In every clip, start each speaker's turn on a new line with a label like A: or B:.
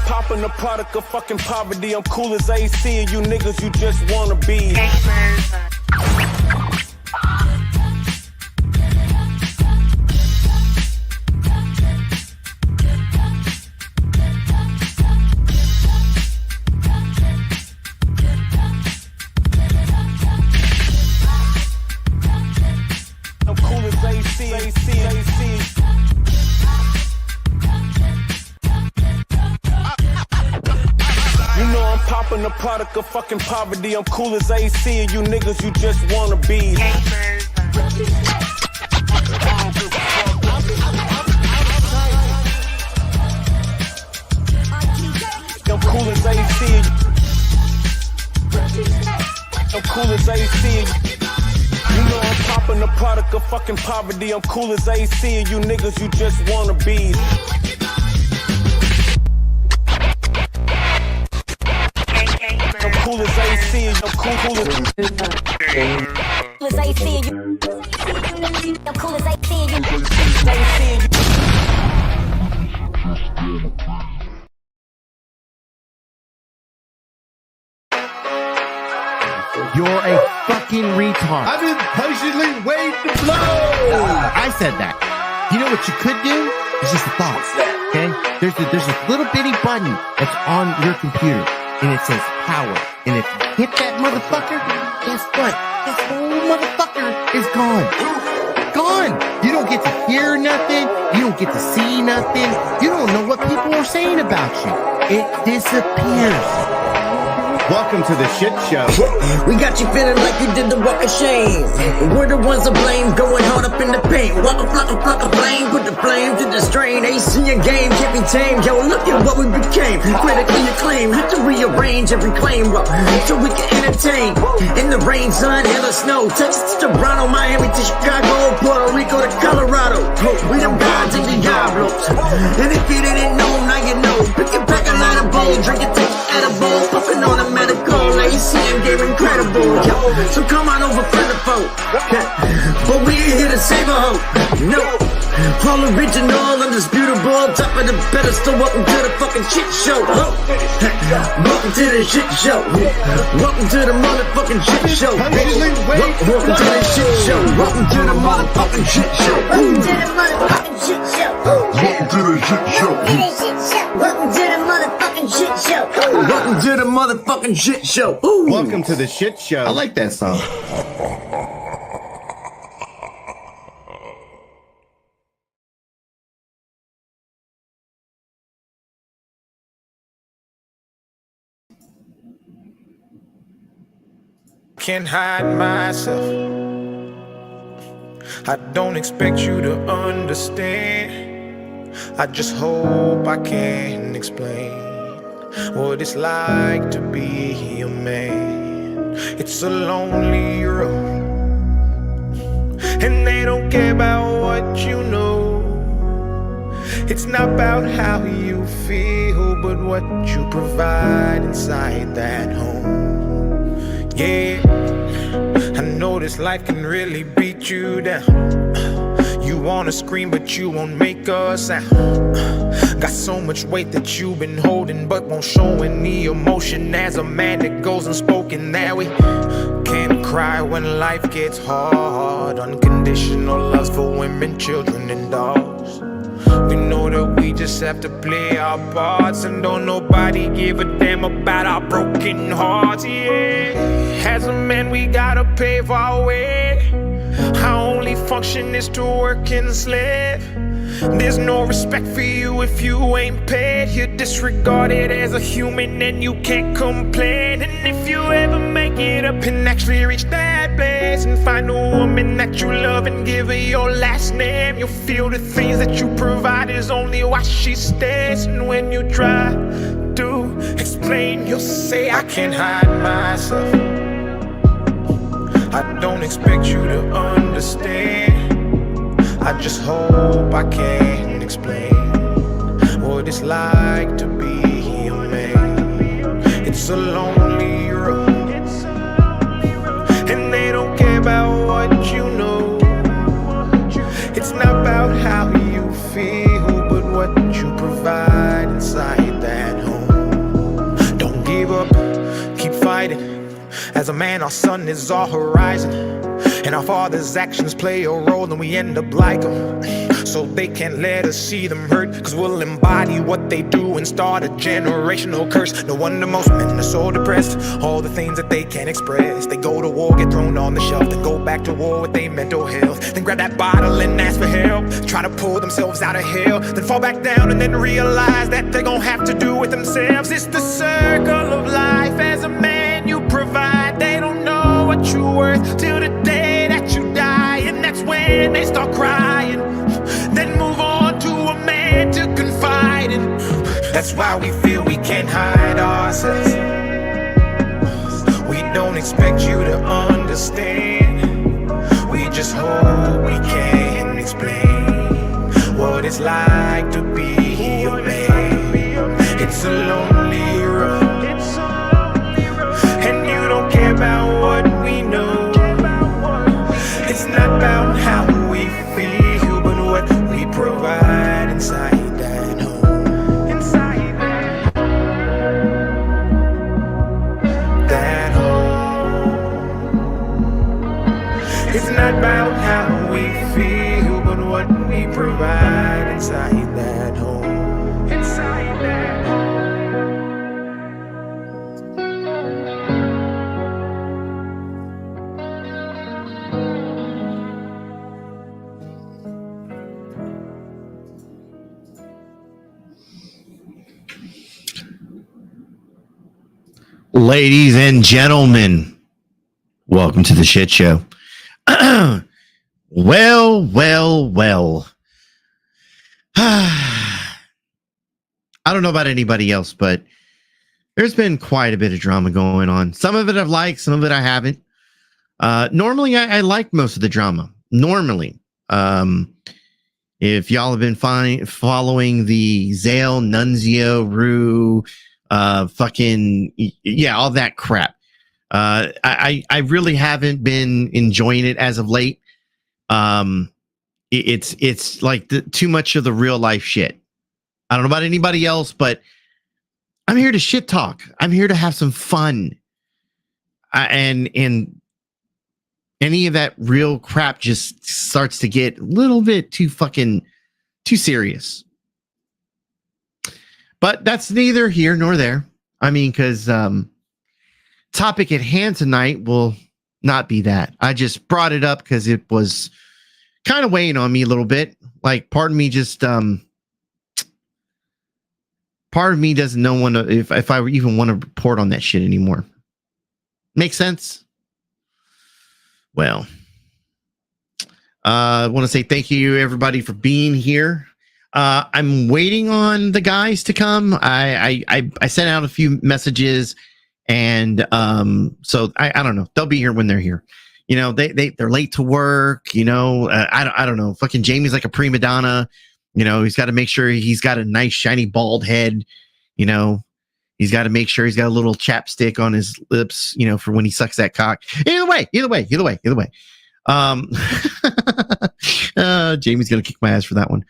A: popping the product of fucking poverty. I'm cool as AC, and you niggas, you just wanna be. I'm cool as AC, AC, AC. You know I'm popping the product of fucking poverty. I'm cool as AC, and you niggas, you just wanna be. I'm cool as AC. I'm cool as AC. You know I'm popping the product of fucking poverty. I'm cool as AC, and you niggas, you just wanna be. I'm cool as AC, I'm cool as AC, I'm cool as AC,
B: You're a fucking retard.
C: I've been patiently waiting to blow.
B: I said that. You know what you could do? It's just a thought. Okay? There's a little bitty button that's on your computer, and it says power. And if you hit that motherfucker, guess what? This whole motherfucker is gone. Gone. You don't get to hear nothing. You don't get to see nothing. You don't know what people are saying about you. It disappears.
C: Welcome to the shit show.
D: We got you feeling like you did the walk of shame. We're the ones to blame, going hard up in the paint. Walk a flock of flame, put the flame to the strain. AC a game, can't be tamed. Yo, look at what we became. Critically acclaimed, had to rearrange and reclaim so we can entertain. In the rain, sun, hail or snow. Texas to Toronto, Miami to Chicago, Puerto Rico to Colorado. We them gods and diablos. And if you didn't know, now you know. Pick your pack a light of bowl, drink it, take it edible, puffing on a medical, AC and game incredible, yo. So come on over, friend of foe. But we ain't here to save a hoe, no. All original, undisputable, top of the pedestal. Welcome to the fucking shit show. Welcome to the shit show. Welcome to the motherfucking shit show. Welcome to the shit show. Welcome to the motherfucking shit show. Welcome to the motherfucking shit show. Welcome to the shit show. Welcome to the motherfucking shit show. Welcome to the motherfucking shit show.
C: Welcome to the shit show.
B: I like that song.
E: Can't hide myself. I don't expect you to understand. I just hope I can explain what it's like to be a man. It's a lonely road, and they don't care about what you know. It's not about how you feel, but what you provide inside that home. Yeah, I know this life can really beat you down. You wanna scream, but you won't make a sound. Got so much weight that you've been holding, but won't show any emotion. As a man that goes unspoken, that we can't cry when life gets hard. Unconditional loves for women, children, and dogs. We know that we just have to play our parts, and don't nobody give a damn about our broken hearts, yeah. As a man, we gotta pave our way. Our only function is to work and slave. There's no respect for you if you ain't paid. You're disregarded as a human and you can't complain. And if you ever make it up and actually reach that place and find a woman that you love and give her your last name, you'll feel the things that you provide is only why she stays. And when you try to explain, you'll say, I can't hide myself. I don't expect you to understand. I just hope I can explain what it's like to be a man. It's a lonely road, and they don't care about what you know. It's not about how you feel, but what you provide inside that home. As a man, our sun is our horizon, and our father's actions play a role, and we end up like them. So they can't let us see them hurt, cause we'll embody what they do and start a generational curse. No wonder most men are so depressed, all the things that they can't express. They go to war, get thrown on the shelf, then go back to war with their mental health, then grab that bottle and ask for help, try to pull themselves out of hell, then fall back down and then realize that they're gonna have to do it themselves. It's the circle of life. As a man you provide, they don't know what you're worth till the day that you die, and that's when they start crying. Then move on to a man to confide in. That's why we feel we can't hide ourselves. We don't expect you to understand. We just hope we can explain what it's like to be a man. It's a lonely road, and you don't care about what we know. It's not about how we feel, but what we provide inside that home. Inside that home. It's not about how we feel, but what we provide inside that home. Inside that home.
B: Ladies and gentlemen, welcome to the shit show. Well. I don't know about anybody else, but there's been quite a bit of drama going on. Some of it I've liked, some of it I haven't. Normally, I like most of the drama. Normally, if y'all have been following the Zale, Nunzio, Rue, fucking yeah, all that crap. I really haven't been enjoying it as of late. It's like too much of the real life shit. I don't know about anybody else, but I'm here to shit talk. I'm here to have some fun. And any of that real crap just starts to get a little bit too serious. But that's neither here nor there. I mean, because topic at hand tonight will not be that. I just brought it up because it was kind of weighing on me a little bit. Like, part of me just part of me doesn't know if I even want to report on that shit anymore. Make sense? Well, I want to say thank you everybody for being here. I'm waiting on the guys to come. I sent out a few messages, and so I don't know. They'll be here when they're here. You know, they're late to work. You know, I don't know. Fucking Jamie's like a prima donna. You know, he's got to make sure he's got a nice shiny bald head. You know, he's got to make sure he's got a little chapstick on his lips. You know, for when he sucks that cock. Either way. Jamie's gonna kick my ass for that one.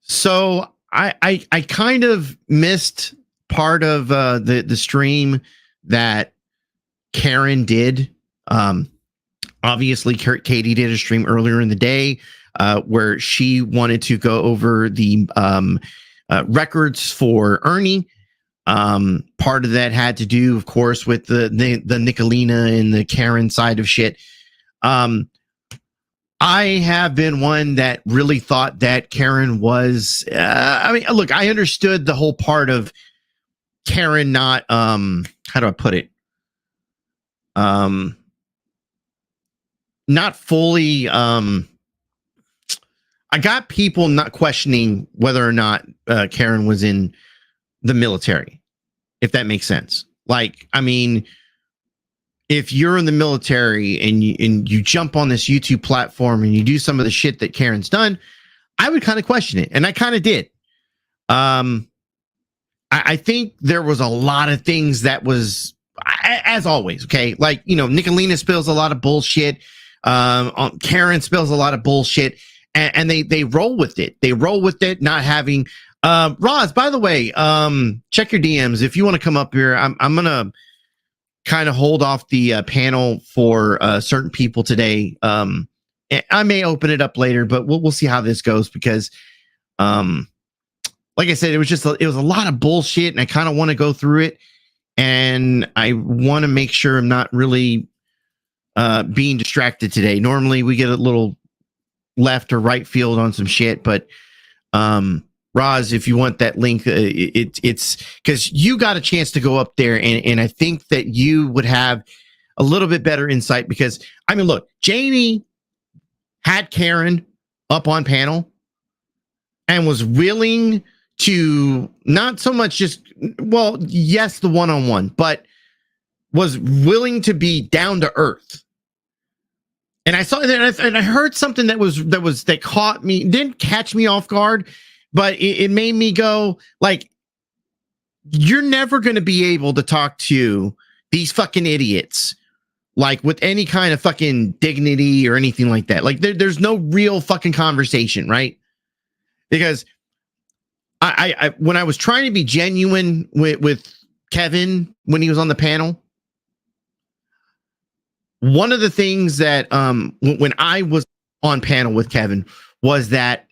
B: So I kind of missed part of the stream that Karen did. Obviously Katie did a stream earlier in the day where she wanted to go over the records for Ernie. Part of that had to do, of course, with the Nicolina and the Karen side of shit. I have been one that really thought that Karen was, I mean, look, I understood the whole part of Karen not, how do I put it? Not fully, I got people not questioning whether or not Karen was in the military, if that makes sense. Like, I mean, if you're in the military and you jump on this YouTube platform and you do some of the shit that Karen's done, I would kind of question it. And I kind of did. I think there was a lot of things that was, as always, okay? Like, you know, Nicolina spills a lot of bullshit. Karen spills a lot of bullshit. And they roll with it. They roll with it, not having Roz, by the way, check your DMs if you want to come up here. I'm gonna kind of hold off the panel for certain people today. I may open it up later, but we'll see how this goes because, like I said, it was a lot of bullshit, and I kind of want to go through it, and I want to make sure I'm not really being distracted today. Normally, we get a little left or right field on some shit, but Roz, if you want that link, it's because you got a chance to go up there, and I think that you would have a little bit better insight because, I mean, look, Jamie had Karen up on panel and was willing to not so much just, well, yes, the one-on-one, but was willing to be down to earth. And I saw that, and I heard something that caught me, didn't catch me off guard, but it made me go like, you're never going to be able to talk to these fucking idiots like with any kind of fucking dignity or anything like that. Like there's no real fucking conversation, right? Because I when I was trying to be genuine with Kevin when he was on the panel, one of the things that when I was on panel with Kevin was that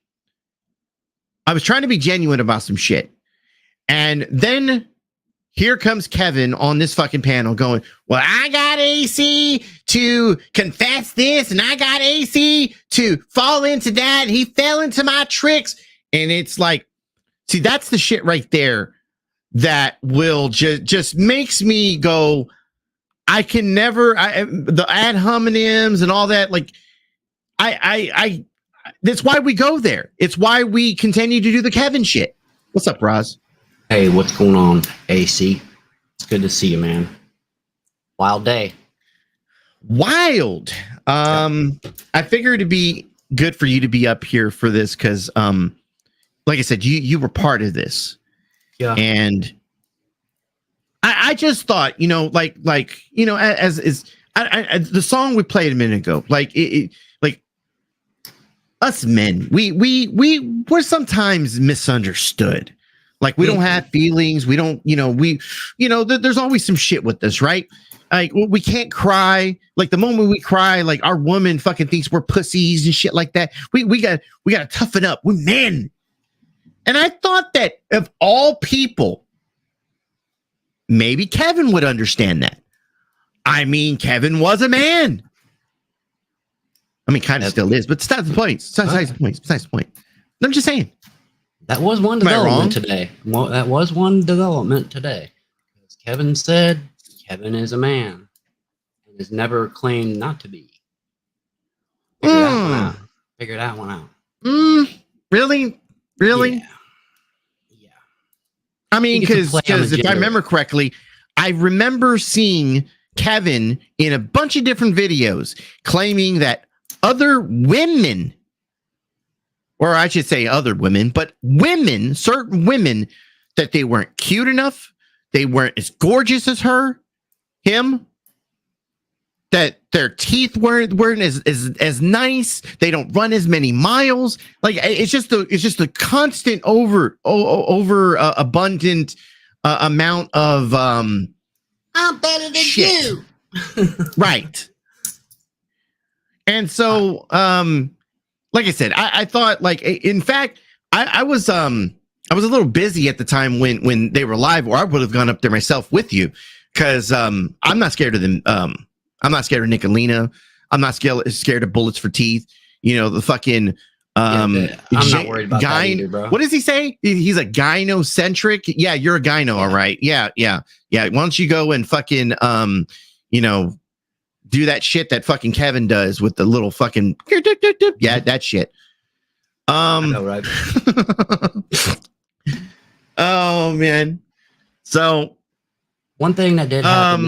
B: I was trying to be genuine about some shit. And then here comes Kevin on this fucking panel going, well, I got AC to confess this, and I got AC to fall into that. And he fell into my tricks. And it's like, see, that's the shit right there that will just makes me go, I can never, the ad hominems and all that. Like, that's why we go there. It's why we continue to do the Kevin shit. What's up, Roz?
F: Hey, what's going on, AC? It's good to see you, man. Wild day.
B: Wild. I figured it'd be good for you to be up here for this because, like I said, you were part of this.
F: Yeah.
B: And I just thought, like as the song we played a minute ago, like like us men, we're sometimes misunderstood. Like we don't have feelings. We don't, there's always some shit with us, right? Like we can't cry. Like the moment we cry, like our woman fucking thinks we're pussies and shit like that. We got to toughen up. We're men. And I thought that of all people, maybe Kevin would understand that. I mean, Kevin was a man. I mean, kind of still is, but besides the point. Besides the point. I'm just saying.
F: That was one development today. Well, that was one development today. As Kevin said, Kevin is a man and has never claimed not to be. Figure that one out.
B: Really?
F: Yeah.
B: I mean, because if I remember correctly, I remember seeing Kevin in a bunch of different videos claiming that other women, or I should say other women, but women, certain women, that they weren't cute enough, they weren't as gorgeous as him, that their teeth weren't as nice, they don't run as many miles. Like it's just a constant over abundant amount of I'm better than shit. You. Right. And so like I said, I thought, like, in fact, I was a little busy at the time when they were live, or I would have gone up there myself with you, because I'm not scared of them. I'm not scared of Nicolina. I'm not scared of bullets for teeth. The fucking
F: I'm not worried about that either, bro.
B: What does he say? He's a gynocentric. Yeah, you're a gyno, all right. Yeah. Why don't you go and fucking do that shit that fucking Kevin does with the little fucking that shit.
F: I know, right?
B: Oh man. So
F: one thing that did happen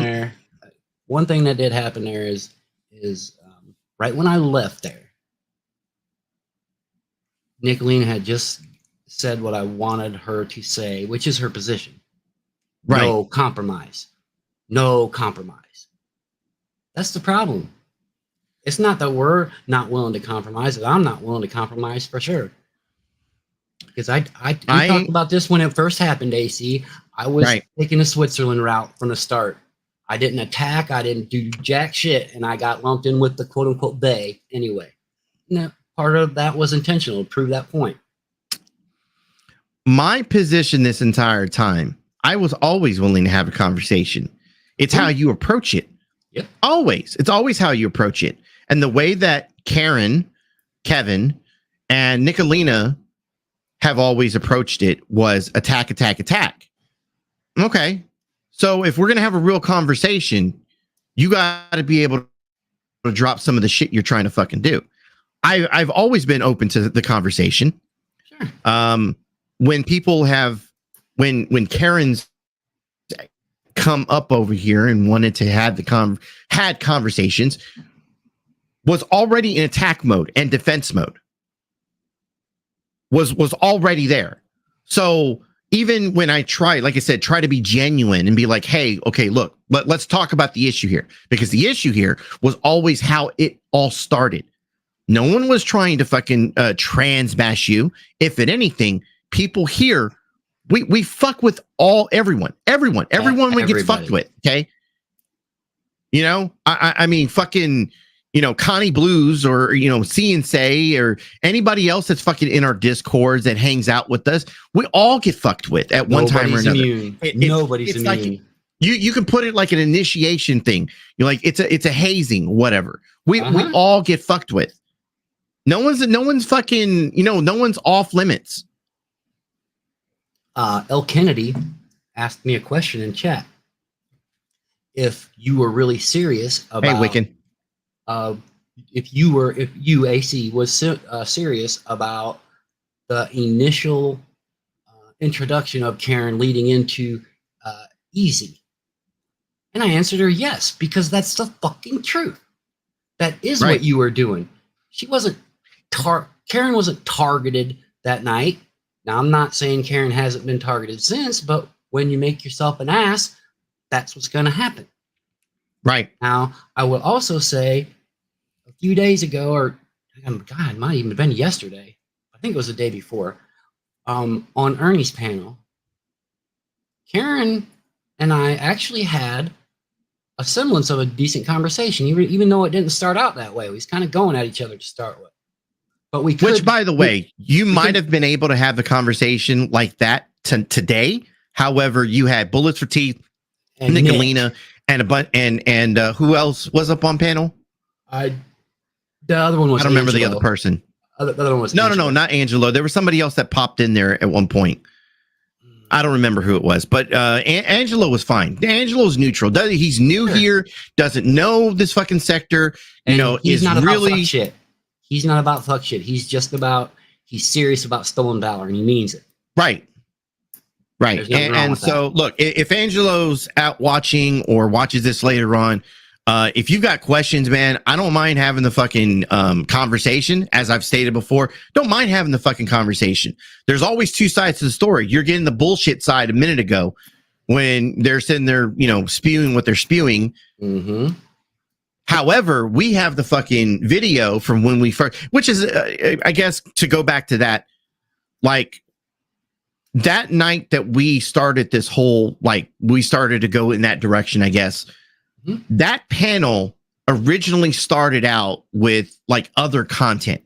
F: there is right when I left there, Nicolina had just said what I wanted her to say, which is her position.
B: Right.
F: No compromise. That's the problem. It's not that we're not willing to compromise. I'm not willing to compromise for sure. Because we talked about this when it first happened, AC. I was taking the Switzerland route from the start. I didn't attack. I didn't do jack shit. And I got lumped in with the quote unquote they anyway. No, part of that was intentional to prove that point.
B: My position this entire time, I was always willing to have a conversation. It's how you approach it.
F: Yep.
B: Always. It's always how you approach it. And the way that Karen, Kevin, and Nicolina have always approached it was attack, attack, attack. Okay. So if we're going to have a real conversation, you got to be able to drop some of the shit you're trying to fucking do. I've always been open to the conversation.
F: Sure.
B: When people have, when Karen's come up over here and wanted to have had conversations, was already in attack mode and defense mode. Was already there. So even when I try, like I said, try to be genuine and be like, hey, okay, look, let's talk about the issue here, because the issue here was always how it all started. No one was trying to fucking trans bash you. If at anything, people here, we fuck with everyone we get fucked with. Okay. You know, I mean, fucking, you know, Connie Blues or, you know, CNC or anybody else that's fucking in our Discords that hangs out with us. We all get fucked with at one time or another.
F: Nobody's immune.
B: Like, you can put it like an initiation thing. You're like, it's a hazing, whatever. We all get fucked with. No one's fucking, you know, no one's off limits.
F: L. Kennedy asked me a question in chat. If you were really serious about,
B: hey, Wiccan,
F: if you AC was serious about the initial introduction of Karen leading into Easy, and I answered her yes, because that's the fucking truth. That is what you were doing. She wasn't Karen wasn't targeted that night. Now, I'm not saying Karen hasn't been targeted since, but when you make yourself an ass, that's what's going to happen.
B: Right.
F: Now, I would also say a few days ago, or God, it might even have been yesterday. I think it was the day before, on Ernie's panel, Karen and I actually had a semblance of a decent conversation, even though it didn't start out that way. We was kind of going at each other to start with. But we could,
B: which, by the way, you might have been able to have the conversation like that today. However, you had Bullets for Teeth, and Nicolina, and who else was up on panel?
F: The other one was.
B: I don't remember the other person.
F: The other one was
B: no, not Angelo. There was somebody else that popped in there at one point. I don't remember who it was, but Angelo was fine. Angelo's neutral. He's new here, doesn't know this fucking sector.
F: And
B: you know,
F: he's not
B: really
F: about fuck shit. He's not about fuck shit. He's serious about stolen valor, and he means it. Right.
B: And so, look, if Angelo's out watching or watches this later on, if you've got questions, man, I don't mind having the fucking conversation. As I've stated before, don't mind having the fucking conversation. There's always two sides to the story. You're getting the bullshit side a minute ago when they're sitting there, you know, spewing what they're spewing.
F: Mm-hmm.
B: However, we have the fucking video from when we first, which is, I guess, to go back to that, like that night that we started this whole, like we started to go in that direction, I guess. Mm-hmm. That panel originally started out with like other content.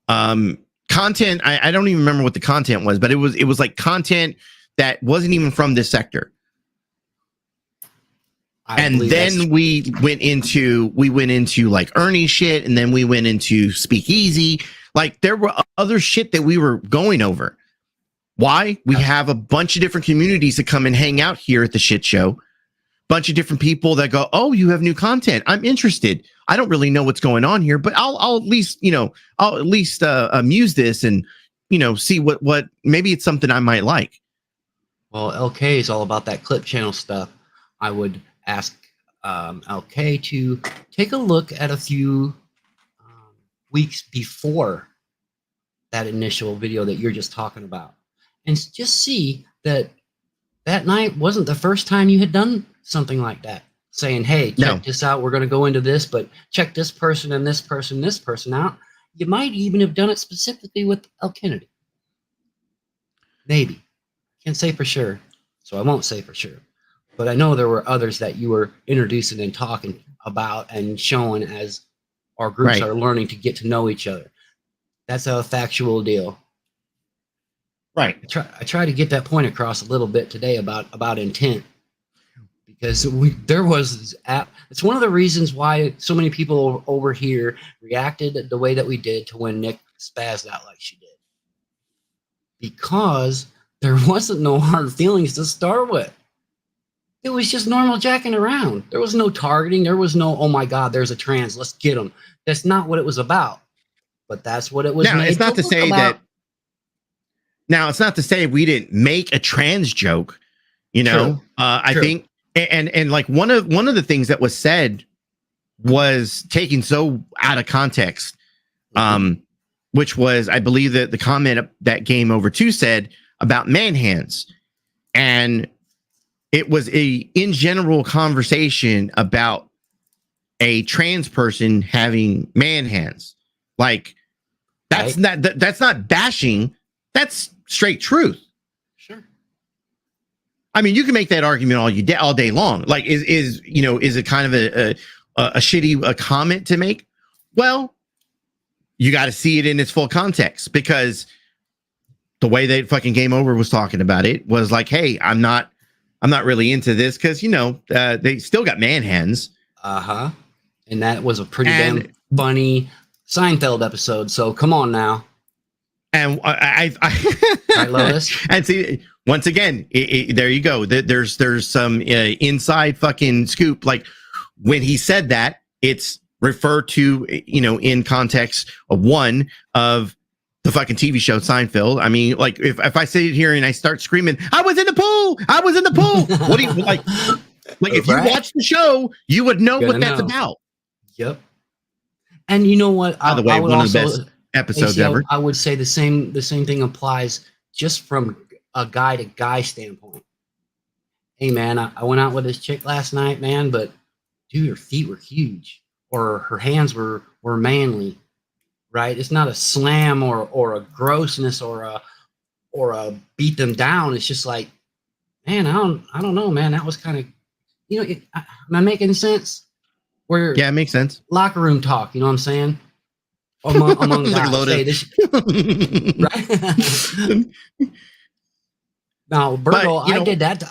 B: I don't even remember what the content was, but it was like content that wasn't even from this sector. And then we went into like Ernie shit, and then we went into Speakeasy. Like there were other shit that we were going over. Why? We have a bunch of different communities that come and hang out here at the shit show. Bunch of different people that go, oh, you have new content. I'm interested. I don't really know what's going on here, but I'll at least, you know, amuse this and, you know, see what maybe it's something I might like.
F: Well, LK is all about that clip channel stuff. I would ask LK to take a look at a few weeks before that initial video that you're just talking about, and just see that night wasn't the first time you had done something like that, saying, hey, check this out, we're going to go into this, but check this person and this person out. You might even have done it specifically with El Kennedy. Maybe. Can't say for sure, so I won't say for sure. But I know there were others that you were introducing and talking about and showing as our groups
B: Right.
F: are learning to get to know each other. That's a factual deal.
B: Right.
F: I try to get that point across a little bit today about intent, because there was it's one of the reasons why so many people over here reacted the way that we did to when Nick spazzed out like she did, because there wasn't no hard feelings to start with. It was just normal jacking around. There was no targeting. There was no, oh my God, there's a trans, let's get them. That's not what it was about. But that's what it was.
B: Now,
F: made
B: it's not to
F: look
B: say
F: about.
B: Now, it's not to say we didn't make a trans joke, you know.
F: True.
B: I
F: True.
B: think, and like one of the things that was said was taken so out of context, which was, I believe, that the comment that Game Over 2 said about man hands, and it was a in general conversation about a trans person having man hands. Like that's
F: Right.
B: that's not bashing. That's straight truth.
F: Sure.
B: I mean, you can make that argument all day long. Like, is it kind of a shitty comment to make? Well, you got to see it in its full context, because the way that fucking Game Over was talking about it was like, hey, I'm not really into this, because they still got man hands.
F: And that was a pretty damn funny Seinfeld episode. So come on now.
B: And I
F: Right, Lotus?
B: and see, once again, there you go. There's some inside fucking scoop. Like, when he said that, it's referred to, in context of one of the fucking TV show Seinfeld. I mean, like, if I sit here and I start screaming, I was in the pool, what do you like? Like, if you watch the show, you would know what that's about.
F: Yep. And you know what?
B: By the way, one of the best episodes ever.
F: I would say the same thing applies just from a guy to guy standpoint. Hey man, I went out with this chick last night, man, but dude, her feet were huge, or her hands were manly, right? It's not a slam or a grossness or a beat them down. It's just like, man, I don't know, man. That was kind of, am I making sense?
B: Yeah, it makes sense.
F: Locker room talk, you know what I'm saying? Among
B: Like
F: guys. Hey, right? Now, Berto,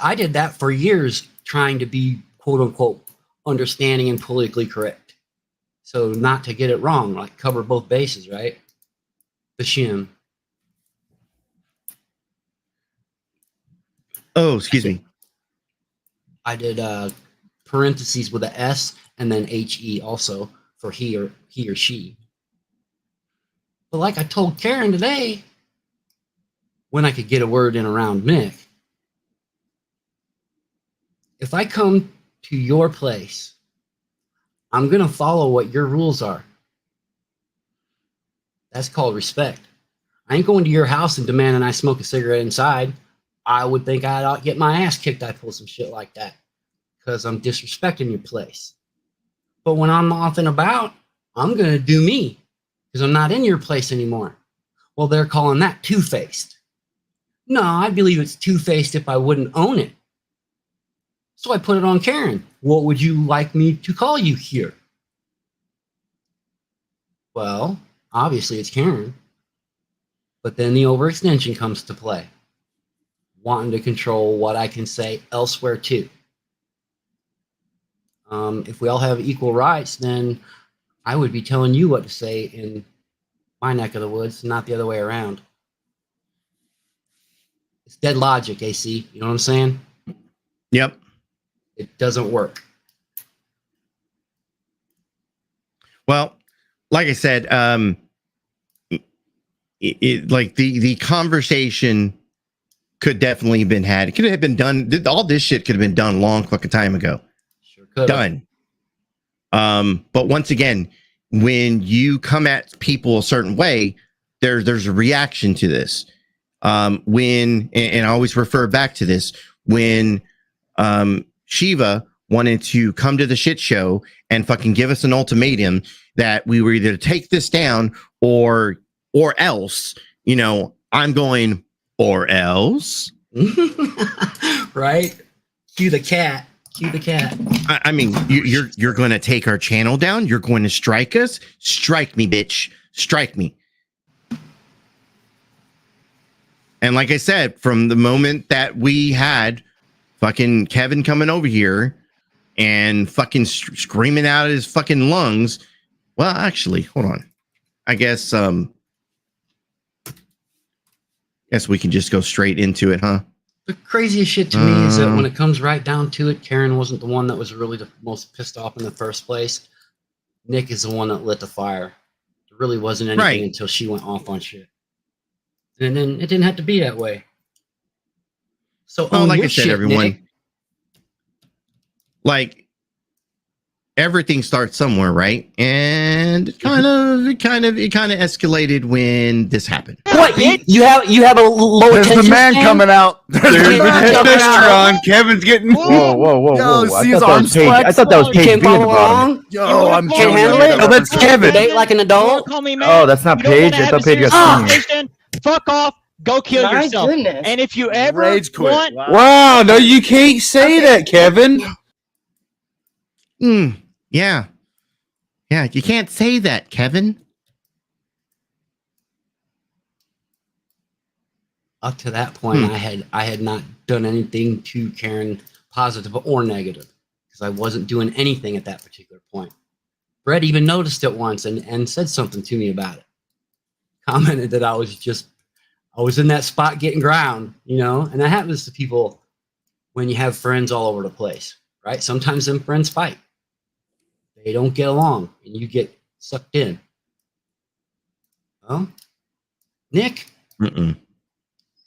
F: I did that for years, trying to be quote unquote understanding and politically correct. So not to get it wrong, like cover both bases, right? The shim.
B: Oh, excuse me.
F: I did parentheses with a S and then HE also for he or she. But like I told Karen today, when I could get a word in around Nick, if I come to your place, I'm going to follow what your rules are. That's called respect. I ain't going to your house and demanding I smoke a cigarette inside. I would think I'd get my ass kicked. I pull some shit like that because I'm disrespecting your place. But when I'm off and about, I'm going to do me because I'm not in your place anymore. Well, they're calling that two-faced. No, I believe it's two-faced if I wouldn't own it. So I put it on Karen. What would you like me to call you here? Well, obviously it's Karen. But then the overextension comes to play. Wanting to control what I can say elsewhere too. If we all have equal rights, then I would be telling you what to say in my neck of the woods, not the other way around. It's dead logic, AC. You know what I'm saying?
B: Yep.
F: It doesn't work.
B: Well, like I said, like the conversation could definitely have been had. It could have been done. All this shit could have been done a long fucking time ago.
F: Sure could. Done.
B: But once again, when you come at people a certain way, there's a reaction to this. And I always refer back to this, when Shiva wanted to come to the shit show and fucking give us an ultimatum that we were either to take this down or else, I'm going Or else.
F: Right? Cue the cat. Cue the cat.
B: I mean, you're going to take our channel down. You're going to strike us. Strike me, bitch. Strike me. And like I said, from the moment that we had fucking Kevin coming over here and fucking screaming out of his fucking lungs. Well, actually, hold on. I guess we can just go straight into it, huh?
F: The craziest shit to me is that when it comes right down to it, Karen wasn't the one that was really the most pissed off in the first place. Nick is the one that lit the fire. There really wasn't anything until she went off on shit. And then it didn't have to be that way. So,
B: like I said, shit, everyone, Nick. Like everything starts somewhere, right? And it kind of escalated when this happened.
G: What? You have a low attention.
H: There's the man coming out.
C: Kevin's getting.
H: Whoa!
C: Yo, see his arms flex.
H: I thought that was Paige being
G: along.
H: Yo, I'm
G: can't handle it.
H: Oh, that's Kevin.
G: Date like an adult.
I: Call me man.
H: Oh, that's not Paige. I thought Paige got seen.
I: Fuck off. Go kill yourself.
G: Goodness.
I: And if you ever
C: Rage quit.
I: want,
H: Wow, no, you can't say that, Kevin.
B: Yeah, you can't say that, Kevin.
F: Up to that point, I had not done anything to Karen, positive or negative, because I wasn't doing anything at that particular point. Brett even noticed it once and said something to me about it. Commented that I was in that spot getting ground, you know, and that happens to people when you have friends all over the place, right? Sometimes them friends fight. They don't get along and you get sucked in. Well, Nick,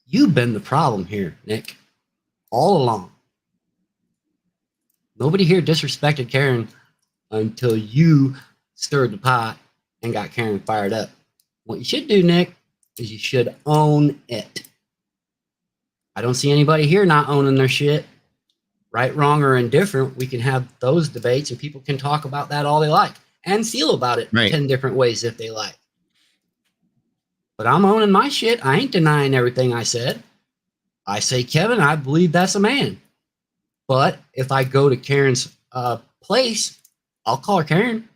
F: you've been the problem here, Nick, all along. Nobody here disrespected Karen until you stirred the pot and got Karen fired up. What you should do, Nick, is you should own it. I don't see anybody here not owning their shit. Right, wrong, or indifferent, we can have those debates and people can talk about that all they like and feel about it 10 different ways if they like. But I'm owning my shit. I ain't denying everything I said. I say, Kevin, I believe that's a man. But if I go to Karen's place, I'll call her Karen.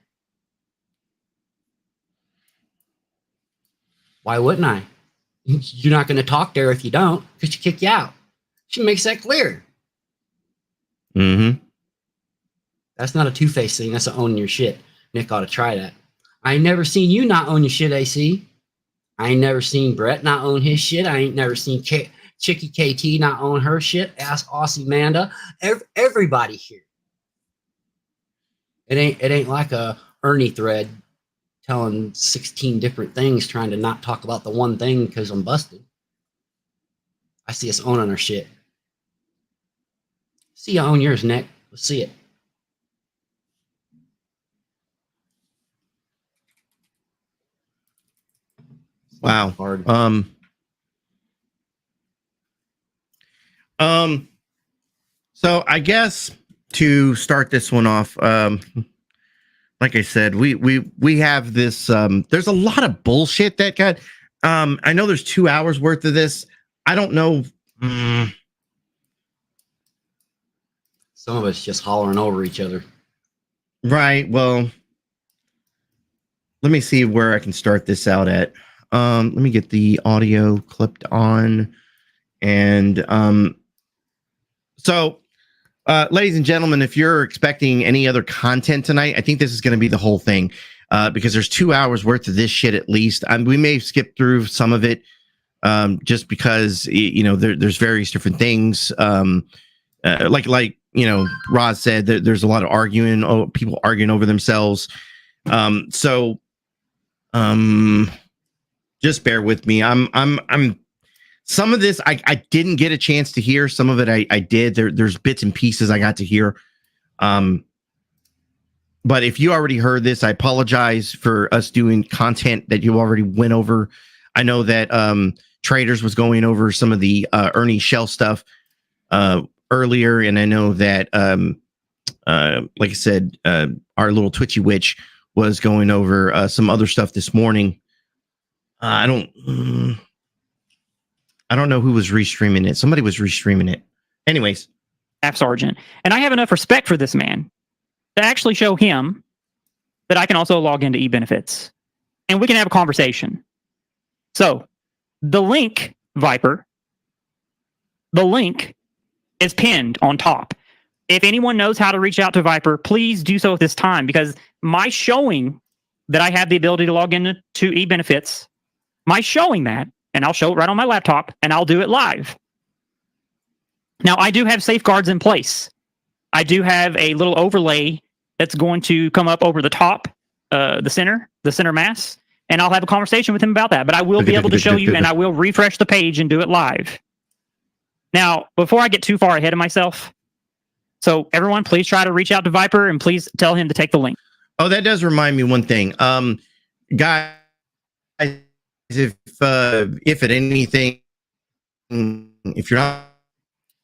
F: Why wouldn't I? You're not going to talk to her if you don't, because she kick you out. She makes that clear. That's not a two-faced thing. That's owning your shit. Nick ought to try that. I ain't never seen you not own your shit, AC. I ain't never seen Brett not own his shit. I ain't never seen Chicky KT not own her shit. Ask Aussie Manda. Everybody here. It ain't like a Ernie thread telling 16 different things trying to not talk about the one thing because I'm busted. I see us owning our shit. See you own yours, Nick. Let's see it.
B: Wow.
F: Hard.
B: So I guess to start this one off, like I said, we have this. There's a lot of bullshit that got. I know there's 2 hours worth of this. I don't know.
F: Some of us just hollering over each other.
B: Right. Well, let me see where I can start this out at. Let me get the audio clipped on. And so, ladies and gentlemen, if you're expecting any other content tonight, I think this is going to be the whole thing because there's 2 hours worth of this shit at least. We may skip through some of it just because, you know, there's various different things. Like you know, Roz said that there's a lot of arguing, people arguing over themselves. So just bear with me. I'm some of this I didn't get a chance to hear. Some of it I did. There's bits and pieces I got to hear. But if you already heard this, I apologize for us doing content that you already went over. I know that Traders was going over some of the Ernie Shell stuff earlier, and I know that like I said, our little Twitchy Witch was going over some other stuff this morning. I I don't know who was restreaming it. Somebody was restreaming it. Anyways.
J: Staff Sergeant. And I have enough respect for this man to actually show him that I can also log into eBenefits. And we can have a conversation. So, the link, Viper, the link is pinned on top. If anyone knows how to reach out to Viper, please do so at this time, because my showing that I have the ability to log into eBenefits, my showing that, and I'll show it right on my laptop, and I'll do it live. Now, I do have safeguards in place. I do have a little overlay that's going to come up over the top, the center mass, and I'll have a conversation with him about that. But I will be able to show you, and I will refresh the page and do it live. Now, before I get too far ahead of myself, so everyone, please try to reach out to Viper, and please tell him to take the link.
B: Oh, that does remind me one thing. Guys, if at anything, if you're not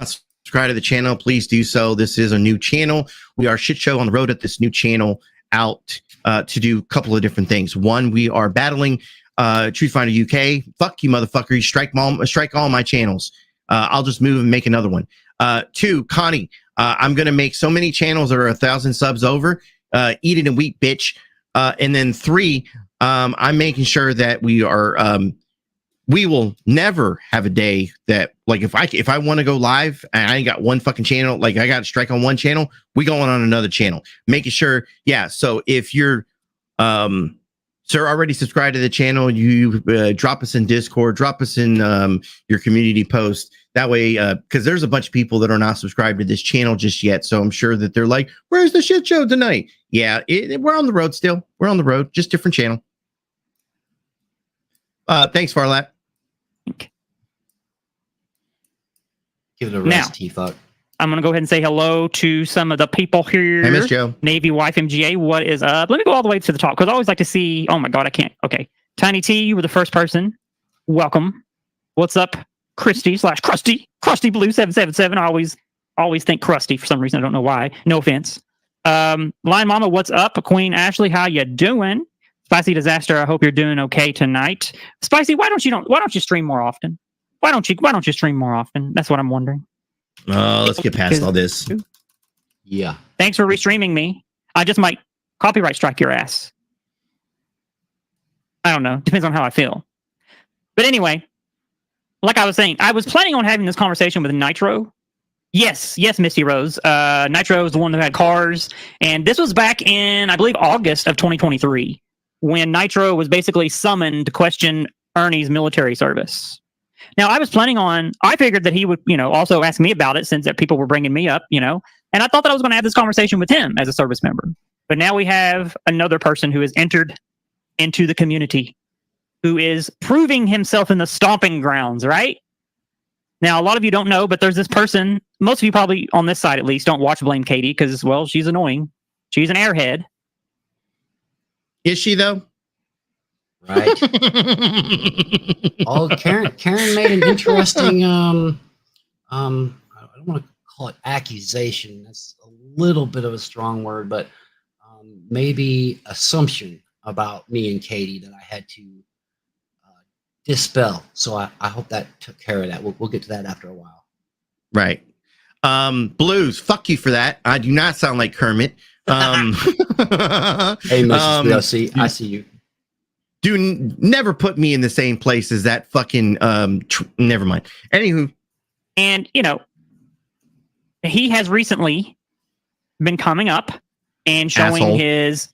B: subscribed to the channel, please do so. This is a new channel. We are Shit Show on the road at this new channel out to do a couple of different things. One, we are battling Truth Finder UK. Fuck you, motherfucker. You strike all my channels. I'll just move and make another one. Two, Connie, I'm going to make so many channels that are 1,000 subs over. Eat it and weep, bitch. And then three, I'm making sure that we will never have a day that, like, if I want to go live and I ain't got one fucking channel, like I got to strike on one channel, we going on another channel, making sure. Yeah. So if you're, sir, already subscribed to the channel, you drop us in Discord, drop us in your community post. That way, because there's a bunch of people that are not subscribed to this channel just yet. So I'm sure that they're like, where's the Shit Show tonight? Yeah, we're on the road still. We're on the road, just different channel. Thanks, Farlap.
F: Give it a rest, T-Fuck.
J: I'm going to go ahead and say hello to some of the people here.
B: Hey, Miss Joe.
J: Navy Wife MGA, what is up? Let me go all the way to the top, because I always like to see... Oh, my God, I can't. Okay. Tiny T, you were the first person. Welcome. What's up, Christy / Krusty? Krusty Blue 777. I always think Krusty for some reason. I don't know why. No offense. Lion Mama, what's up? Queen Ashley, how you doing? Spicy Disaster, I hope you're doing okay tonight. Spicy, why don't you stream more often? Why don't you stream more often? That's what I'm wondering.
B: Let's get past all this.
F: Yeah.
J: Thanks for restreaming me. I just might copyright strike your ass. I don't know. Depends on how I feel. But anyway, like I was saying, I was planning on having this conversation with Nitro. Yes, Misty Rose. Nitro is the one who had cars. And this was back in, I believe, August of 2023, when Nitro was basically summoned to question Ernie's military service. Now, I figured that he would, also ask me about it, since that people were bringing me up, and I thought that I was going to have this conversation with him as a service member. But now we have another person who has entered into the community, who is proving himself in the stomping grounds, right? Now, a lot of you don't know, but there's this person, most of you probably on this side at least don't watch Blame Katie, because, well, she's annoying. She's an airhead.
B: Is she, though?
F: Right. Oh, Karen made an interesting I don't want to call it accusation. That's a little bit of a strong word, but maybe assumption about me and Katie that I had to dispel. So I hope that took care of that. We'll get to that after a while.
B: Right. Blues, fuck you for that. I do not sound like Kermit.
F: Hey, Mrs. BLC, I see you.
B: Never put me in the same place as that fucking never mind. Anywho,
J: and he has recently been coming up and showing his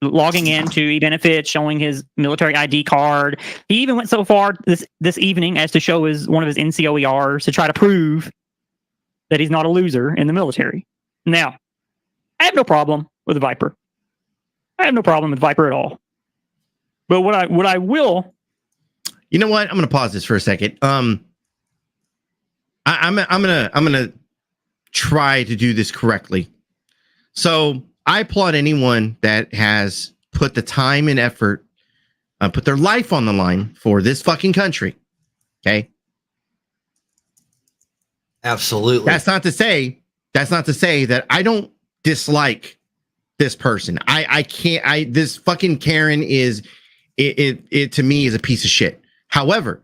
J: logging into eBenefits, showing his military ID card. He even went so far this evening as to show one of his NCOERs to try to prove that he's not a loser in the military. Now, I have no problem with Viper. I have no problem with Viper at all. But what I will,
B: you know what? I'm going to pause this for a second. I'm gonna try to do this correctly. So I applaud anyone that has put the time and effort, put their life on the line for this fucking country. Okay.
F: Absolutely.
B: That's not to say that I don't dislike this person. I can't. This fucking Karen is. It to me is a piece of shit. However,